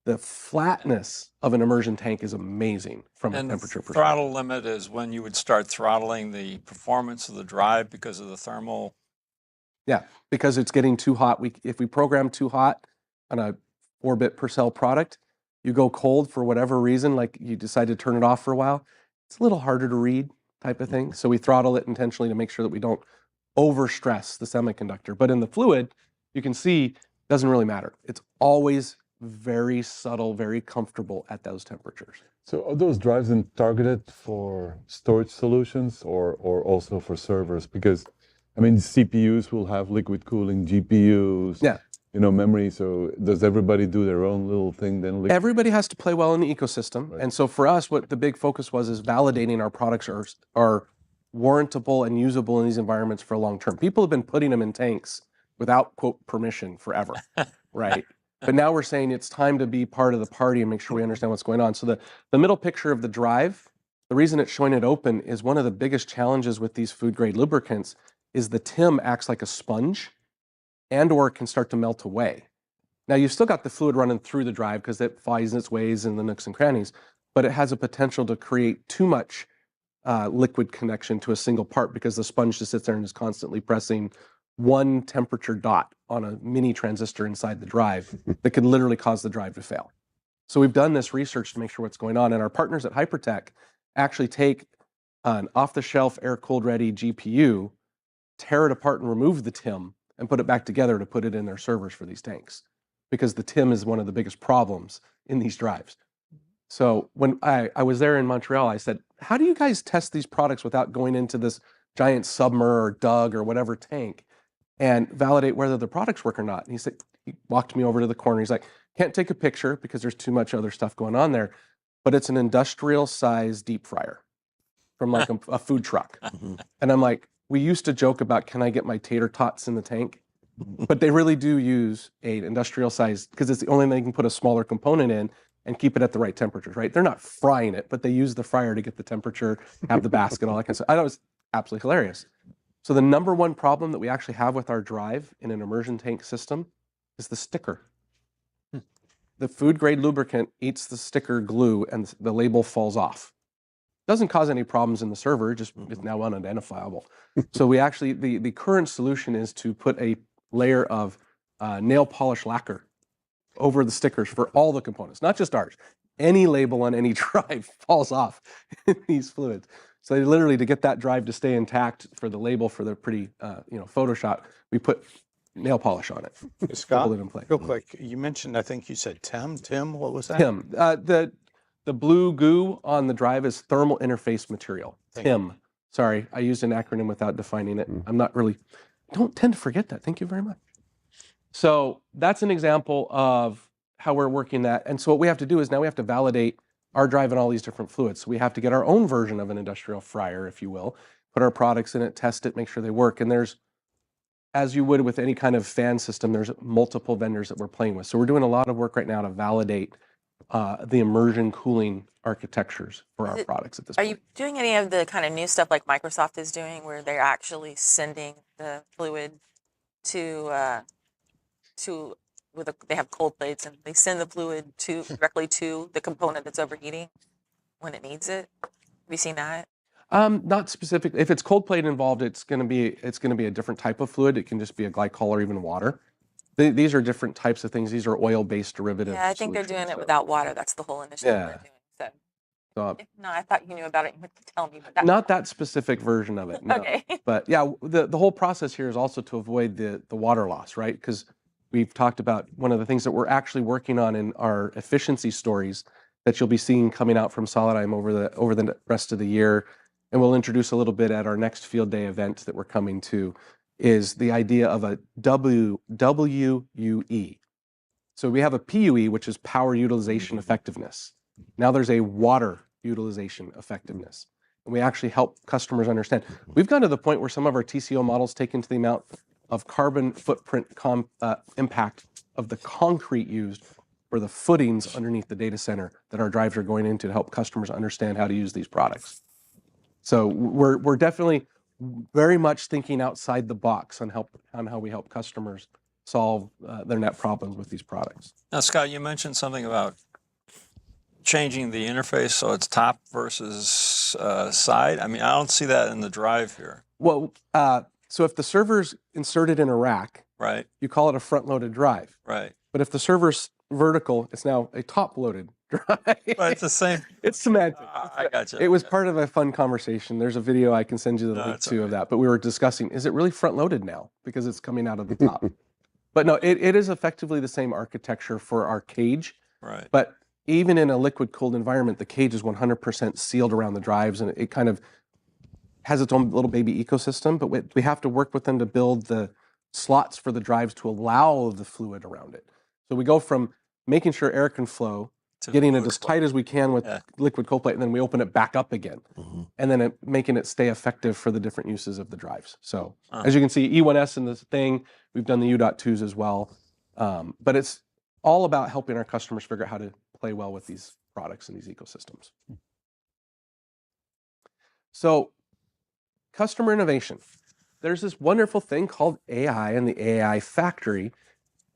The flatness of an immersion tank is amazing from a temperature perspective. Throttle limit is when you would start throttling the performance of the drive because of the thermal. Yeah, because it's getting too hot. If we program too hot on a 4-bit per cell product, you go cold for whatever reason, like you decide to turn it off for a while, it's a little harder to read type of thing. So we throttle it intentionally to make sure that we don't overstress the semiconductor. But in the fluid, you can see it doesn't really matter. It's always very subtle, very comfortable at those temperatures. So are those drives then targeted for storage solutions or also for servers? Because, I mean, CPUs will have liquid cooling, GPUs, yeah, memory. So does everybody do their own little thing then? Everybody has to play well in the ecosystem. Right. And so for us, what the big focus was is validating our products are warrantable and usable in these environments for long term. People have been putting them in tanks without, quote, permission forever, right? But now we're saying it's time to be part of the party and make sure we understand what's going on. So the middle picture of the drive, the reason it's showing it open is one of the biggest challenges with these food grade lubricants is the TIM acts like a sponge and or it can start to melt away. Now you've still got the fluid running through the drive because it finds its ways in the nooks and crannies, but it has a potential to create too much liquid connection to a single part because the sponge just sits there and is constantly pressing one temperature dot on a mini transistor inside the drive that could literally cause the drive to fail. So we've done this research to make sure what's going on, and our partners at Hypertech actually take an off-the-shelf air-cooled ready GPU, tear it apart and remove the TIM, and put it back together to put it in their servers for these tanks, because the TIM is one of the biggest problems in these drives. So when I was there in Montreal, I said, how do you guys test these products without going into this giant Submer or Doug or whatever tank and validate whether the products work or not? And he said, he walked me over to the corner. He's like, can't take a picture because there's too much other stuff going on there, but it's an industrial size deep fryer from like a food truck. And I'm like, we used to joke about, can I get my tater tots in the tank? But they really do use an industrial size because it's the only thing they can put a smaller component in and keep it at the right temperatures, right? They're not frying it, but they use the fryer to get the temperature, have the basket, all that kind of stuff. I thought it was absolutely hilarious. So the number one problem that we actually have with our drive in an immersion tank system is the sticker. The food grade lubricant eats the sticker glue and the label falls off. Doesn't cause any problems in the server, just it's now unidentifiable. So we actually, the current solution is to put a layer of nail polish lacquer over the stickers for all the components, not just ours. Any label on any drive falls off in these fluids. So literally, to get that drive to stay intact for the label for the pretty, Photoshop, we put nail polish on it. Scott, hold it in place. real quick, you mentioned, I think you said TIM. TIM, what was that? TIM. The blue goo on the drive is thermal interface material. TIM. Sorry, I used an acronym without defining it. I'm not really, don't tend to forget that. Thank you very much. So that's an example of how we're working that. And so what we have to do is now we have to validate our drive in all these different fluids. So we have to get our own version of an industrial fryer, if you will, put our products in it, test it, make sure they work. And there's, as you would with any kind of fan system, there's multiple vendors that we're playing with. So we're doing a lot of work right now to validate the immersion cooling architectures for our products at this point. Are you doing any of the kind of new stuff like Microsoft is doing, where they're actually sending the fluid they have cold plates and they send the fluid directly to the component that's overheating when it needs it? Have you seen that? Not specifically. If it's cold plate involved, it's going to be a different type of fluid. It can just be a glycol or even water. These are different types of things. These are oil-based derivatives. Yeah, I think they're doing it without water. That's the whole initiative they're doing. So So, No, I thought you knew about it. You would tell me, but not that specific version of it. No. Okay. But yeah, the whole process here is also to avoid the water loss, right? Because we've talked about one of the things that we're actually working on in our efficiency stories that you'll be seeing coming out from Solidigm over the rest of the year, and we'll introduce a little bit at our next field day event that we're coming to, is the idea of a WUE. So we have a PUE, which is power utilization effectiveness. Now there's a water utilization effectiveness. And we actually help customers understand. We've gone to the point where some of our TCO models take into the amount of carbon footprint impact of the concrete used for the footings underneath the data center that our drives are going into to help customers understand how to use these products. So we're definitely very much thinking outside the box on how we help customers solve their net problems with these products. Now, Scott, you mentioned something about changing the interface so it's top versus side. I mean, I don't see that in the drive here. Well, so if the server's inserted in a rack, right, you call it a front-loaded drive. Right. But if the server's vertical, it's now a top-loaded drive. But it's the same. It's semantic. I got you. It was part of a fun conversation. There's a video I can send you the link to of that. But we were discussing, is it really front-loaded now because it's coming out of the top? But no, it is effectively the same architecture for our cage. Right. But even in a liquid-cooled environment, the cage is 100% sealed around the drives, and it kind of has its own little baby ecosystem. But we have to work with them to build the slots for the drives to allow the fluid around it. So we go from making sure air can flow, getting it as tight as we can with liquid cold plate, and then we open it back up again, and then making it stay effective for the different uses of the drives. So as you can see, E1S in this thing, we've done the U.2s as well, but it's all about helping our customers figure out how to play well with these products and these ecosystems. So customer innovation. There's this wonderful thing called AI and the AI factory,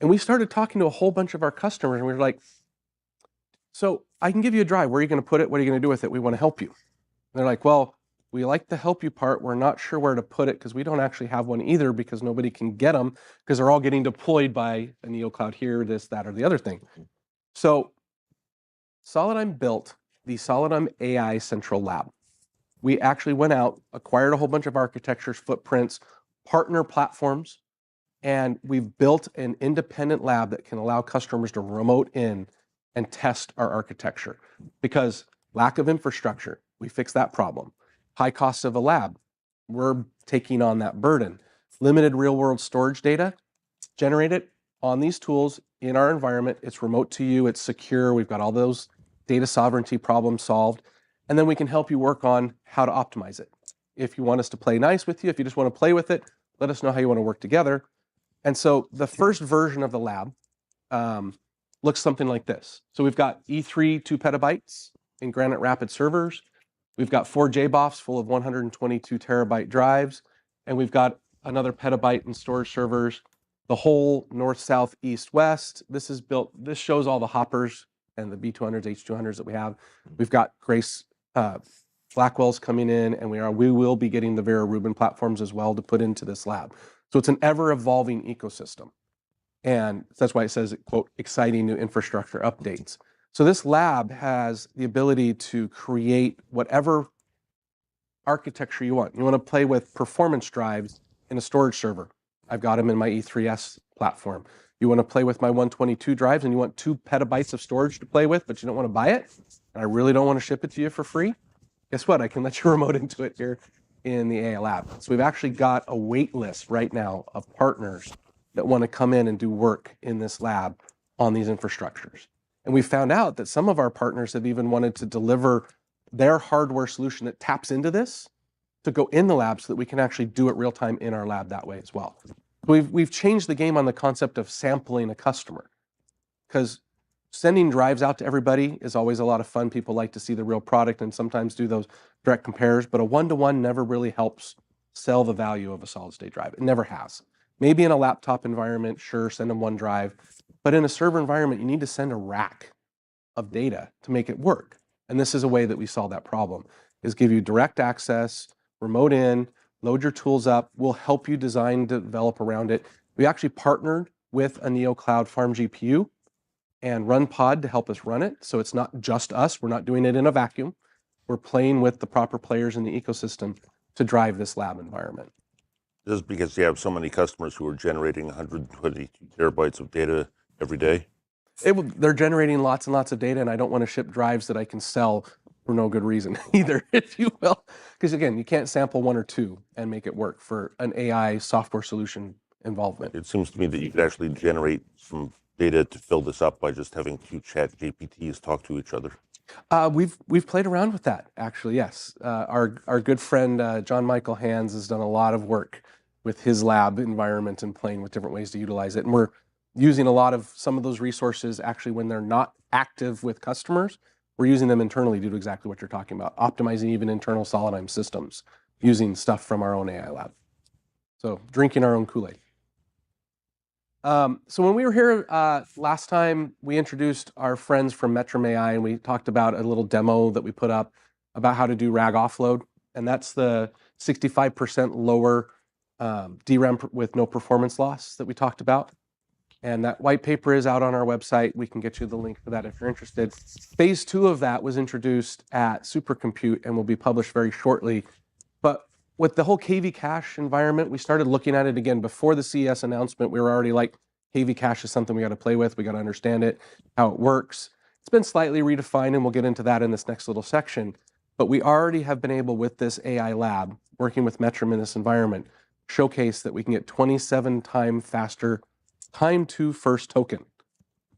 and we started talking to a whole bunch of our customers, and we were like, so I can give you a drive. Where are you going to put it? What are you going to do with it? We want to help you. And they're like, well, we like the help you part. We're not sure where to put it because we don't actually have one either because nobody can get them because they're all getting deployed by a NeoCloud here, this, that, or the other thing. So Solidigm built the Solidigm AI Central Lab. We actually went out, acquired a whole bunch of architectures, footprints, partner platforms, and we've built an independent lab that can allow customers to remote in and test our architecture. Because lack of infrastructure, we fix that problem. High cost of a lab, we're taking on that burden. Limited real-world storage data, generate it on these tools in our environment. It's remote to you, it's secure, we've got all those data sovereignty problems solved, and then we can help you work on how to optimize it. If you want us to play nice with you, if you just want to play with it, let us know how you want to work together. And so the first version of the lab looks something like this. So we've got E3 2 petabytes in Granite Rapids servers. We've got 4 JBOFs full of 122 terabyte drives, and we've got another petabyte in storage servers. The whole north, south, east, west. This is built. This shows all the hoppers and the B200s, H200s that we have. We've got Grace Blackwell's coming in, and we will be getting the Vera Rubin platforms as well to put into this lab. So it's an ever-evolving ecosystem. And that's why it says, quote, exciting new infrastructure updates. So this lab has the ability to create whatever architecture you want. You want to play with performance drives in a storage server. I've got them in my E3S platform. You want to play with my 122 drives and you want 2 petabytes of storage to play with, but you don't want to buy it, and I really don't want to ship it to you for free. Guess what? I can let you remote into it here in the AI lab. So we've actually got a wait list right now of partners that want to come in and do work in this lab on these infrastructures. And we found out that some of our partners have even wanted to deliver their hardware solution that taps into this to go in the lab so that we can actually do it real time in our lab that way as well. We've changed the game on the concept of sampling a customer, because sending drives out to everybody is always a lot of fun. People like to see the real product and sometimes do those direct compares, but a one-to-one never really helps sell the value of a solid-state drive. It never has. Maybe in a laptop environment, sure, send them one drive. But in a server environment, you need to send a rack of data to make it work. And this is a way that we solve that problem, is give you direct access, remote in, load your tools up. We'll help you design, develop around it. We actually partnered with a NeoCloud Farm GPU and RunPod to help us run it. So it's not just us. We're not doing it in a vacuum. We're playing with the proper players in the ecosystem to drive this lab environment. This is because you have so many customers who are generating 122 terabytes of data every day. They're generating lots and lots of data, and I don't want to ship drives that I can sell for no good reason either, if you will. Because again, you can't sample one or two and make it work for an AI software solution involvement. It seems to me that you could actually generate some data to fill this up by just having two chat GPTs talk to each other. We've played around with that, actually, yes. Our good friend, John Michael Hands, has done a lot of work with his lab environment and playing with different ways to utilize it. And we're using a lot of some of those resources actually when they're not active with customers. We're using them internally to do exactly what you're talking about, optimizing even internal Solidigm systems, using stuff from our own AI lab. So drinking our own Kool-Aid. So when we were here last time, we introduced our friends from Metrum AI, and we talked about a little demo that we put up about how to do RAG offload. And that's the 65% lower DRAM with no performance loss that we talked about. And that white paper is out on our website. We can get you the link for that if you're interested. Phase 2 of that was introduced at Supercompute and will be published very shortly. But with the whole KV cache environment, we started looking at it again before the CES announcement. We were already like, KV cache is something we got to play with. We got to understand it, how it works. It's been slightly redefined, and we'll get into that in this next little section. But we already have been able, with this AI lab, working with Metrum in this environment, showcase that we can get 27 times faster time to first token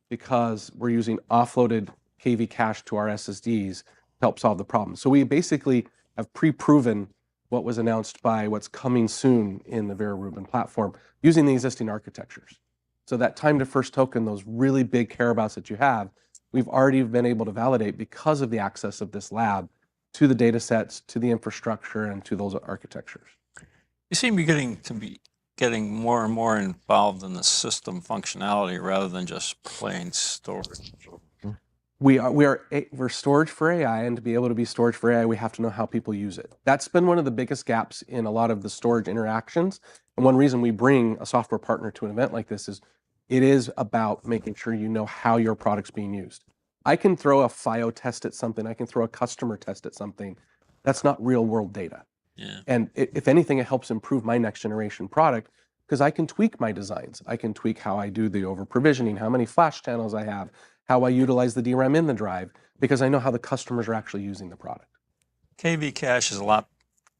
because we're using offloaded KV cache to our SSDs to help solve the problem. So we basically have pre-proven what was announced by what's coming soon in the Vera Rubin platform using the existing architectures. So that time to first token, those really big careabouts that you have, we've already been able to validate because of the access of this lab to the data sets, to the infrastructure, and to those architectures. You seem to be getting more and more involved in the system functionality rather than just plain storage. We're storage for AI, and to be able to be storage for AI, we have to know how people use it. That's been one of the biggest gaps in a lot of the storage interactions. And one reason we bring a software partner to an event like this is it is about making sure you know how your product's being used. I can throw a FIO test at something. I can throw a customer test at something. That's not real world data. Yeah. And if anything, it helps improve my next generation product because I can tweak my designs. I can tweak how I do the over provisioning, how many flash channels I have, how I utilize the DRAM in the drive, because I know how the customers are actually using the product. KV cache is a lot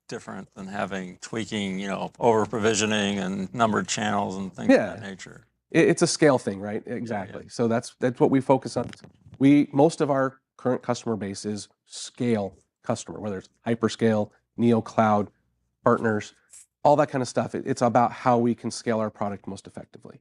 different than having tweaking, over provisioning and numbered channels and things of that nature. It's a scale thing, right? Exactly. Yeah. So that's what we focus on. Most of our current customer base is scale customer, whether it's hyperscale, neo cloud, partners, all that kind of stuff. It's about how we can scale our product most effectively.